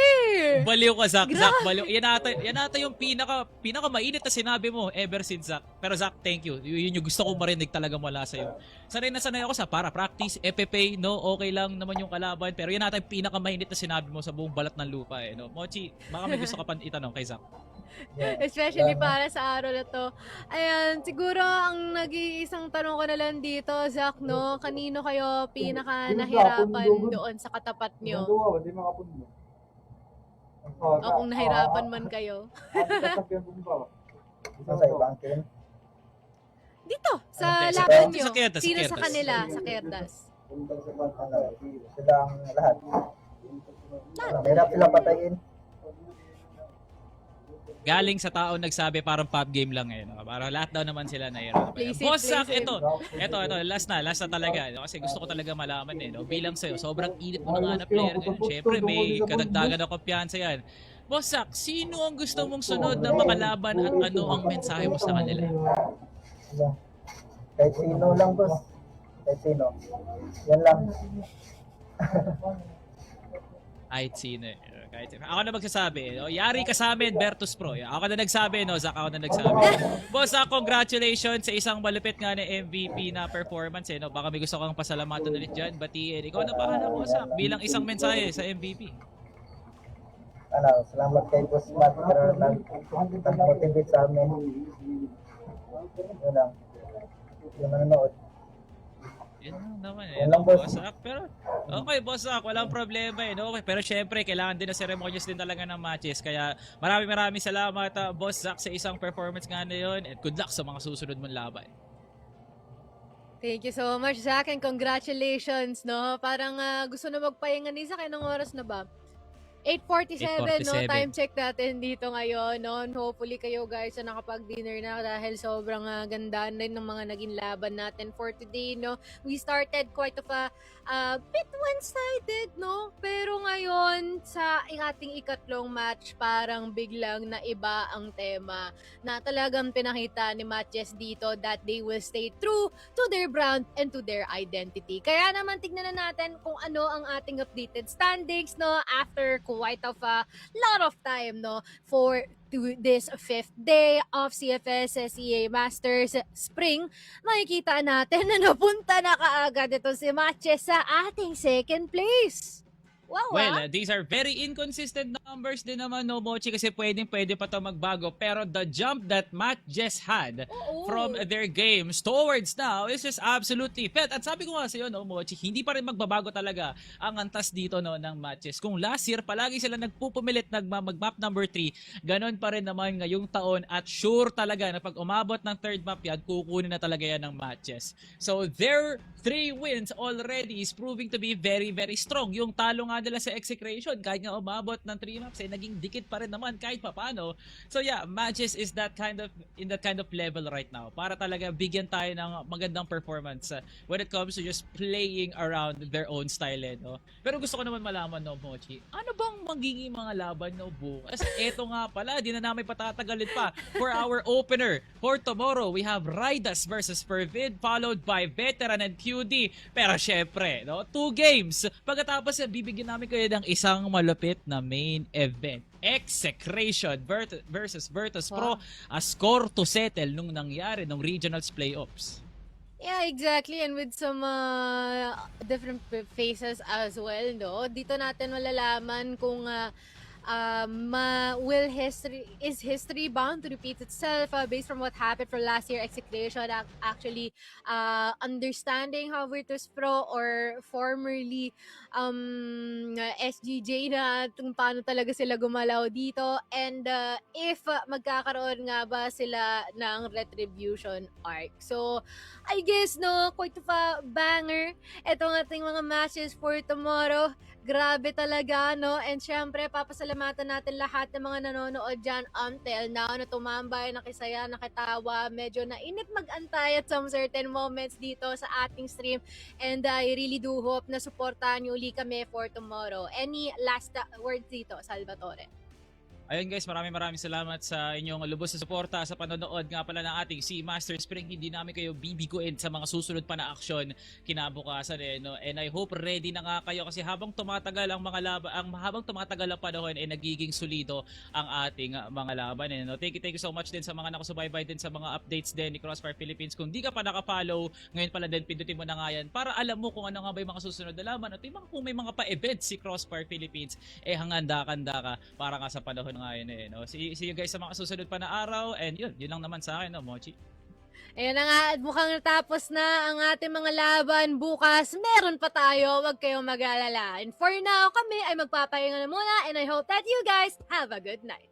Baliw ka, Zach. Grabe. Zach, baliw. Yan ata yung pinaka mainit na sinabi mo ever since, Zach. Pero Zach, thank you. Yun yung gusto ko marinig talaga mula sa'yo. Sanay na sanay ako sa para practice, FFA, no? Okay lang naman yung kalaban. Pero yan ata yung pinaka mainit na sinabi mo sa buong balat ng lupa, eh, no? Mochi, baka may gusto ka pa itanong kay Zach. Yeah. Especially para sa araw na to. Ayan, siguro ang nag-iisang tanong ko na lang dito, Zach, no? Kanino kayo pinaka nahirapan doon sa katapat nyo? O kung nahirapan man kayo. Sa ibang team. Dito, sa Sa- laban sa nyo. Querdas, sa Sino sa Querdas. kanila, sa Querdas? Sila ang lahat. Mahirap sila patayin. Galing sa tao nagsabi parang pub game lang eh. No? Para lahat daw naman sila nahirapan. Play safe, Boss play Zach, safe. ito, last na talaga. No? Kasi gusto ko talaga malaman eh. No? Bilang sa'yo, sobrang init mo na nga na player ngayon. Siyempre, may kadagdagan na kumpiyansa yan. Boss Zach, sino ang gusto mong sunod na makalaban at ano ang mensahe mo sa kanila? Kahit sino lang, boss. Kahit sino. Yan lang. Kahit sino eh. Kahit sino. Ako na magsasabi. No? Yari ka sa amin, Bertus Pro. Ako na nagsabi, no? Zach, ako na nagsabi. Boss Zach, congratulations sa isang malupit nga na MVP na performance. Eh, no? Baka may gusto kang pasalamatan ulit dyan. Batiin. Ikaw na bahala, Boss Zach. Bilang isang mensahe sa MVP. Salamat kay Boss Matt pero nag-motivate sa amin. Yun lang. Yung nanonood. Yun lang naman eh. Yan lang, boss. Boss Zach. Pero, okay, Boss Zach, walang problema eh. No? Okay, pero syempre, kailangan din na ceremonious din talaga ng matches. Kaya maraming salamat, Boss Zach, sa isang performance nga na yun. And good luck sa mga susunod mong laban. Thank you so much, Zach, and congratulations, no? Parang gusto na magpahinga ni Zach. Anong oras na ba? 8:47, no? 8:47. Time check natin dito ngayon, no? Hopefully kayo guys na nakapag-dinner na dahil sobrang ganda rin ng mga naging laban natin for today, no? We started quite of a bit one-sided, no? Pero ngayon, sa ating ikatlong match, parang biglang na iba ang tema na talagang pinakita ni MATTJESS dito that they will stay true to their brand and to their identity. Kaya naman tignan na natin kung ano ang ating updated standings, no? After quite of a lot of time, no? For this 5th day of CFS CA Masters Spring, makikita natin na napunta na kaagad ito si MATTJESS sa ating second place. Wow, Well, these are very inconsistent numbers din naman, no, Mochi, kasi pwede pa ito magbago. Pero the jump that MATTJESS had Oo. from their games towards now is just absolutely felt. At sabi ko nga sa iyo, no, Mochi, hindi pa rin magbabago talaga ang antas dito, no, ng MATTJESS. Kung last year, palagi sila nagpupumilit mag-map number 3, ganon pa rin naman ngayong taon at sure talaga na pag umabot ng third map yan, kukunin na talaga yan ng MATTJESS. So their 3 wins already is proving to be very, very strong. Yung talo nga nila sa execration, kahit nga umabot ng 3 maps, naging dikit pa rin naman kahit papano. So yeah, MATTJESS is in that kind of level right now para talaga bigyan tayo ng magandang performance when it comes to just playing around their own style, no? Pero gusto ko naman malaman, no, Mochi, ano bang magiging mga laban, no, bukas? Eto nga pala, di na namin patatagalin pa. For our opener, for tomorrow, we have Querdas versus Pervid, followed by Veteran and QD. Pero syempre, no, 2 games. Pagkatapos, bibigyan namin kayo ng isang malupit na main event. Execration versus Virtus Pro, a score to settle nung nangyari nung regionals playoffs. Yeah, exactly. And with some different faces as well, no? Dito natin malalaman kung is history bound to repeat itself based from what happened for last year execution, actually understanding how Virtus Pro or formerly SGJ na kung paano talaga sila gumalaw dito, and if magkakaroon nga ba sila ng retribution arc. So I guess no, quite of a banger itong ating mga matches for tomorrow. Grabe talaga, no? And syempre, papasalamatan natin lahat ng mga nanonood dyan until now na tumambay, nakisaya, nakatawa, medyo nainip mag-antay at some certain moments dito sa ating stream. And I really do hope na supportahan niyo uli kami for tomorrow. Any last words dito, Salvatore? Ayun guys, maraming salamat sa inyong lubos na suporta sa panonood nga pala ng ating si Master Spring. Hindi namin kayo bibiguin sa mga susunod pa na aksyon kinabukasan no? And I hope ready na nga kayo kasi habang tumatagal ang mga laban, habang tumatagal ang panahon nagiging solido ang ating mga laban no? Thank you so much din sa mga nakasubaybay din sa mga updates din ni CrossFIRE Philippines. Kung di ka pa naka-follow, ngayon pala din pindutin mo na nga yan para alam mo kung ano nga ba yung mga susunod na laban at kung may mga pa-events si CrossFIRE Philippines hanganda-kanda ka para nga sa panahon ngayon no? See you guys sa mga susunod pa na araw, and yun lang naman sa akin, no, Mochi. Ayun na nga, mukhang natapos na ang ating mga laban. Bukas, meron pa tayo. Huwag kayong mag-alala. And for now, kami ay magpapahinga na muna, and I hope that you guys have a good night.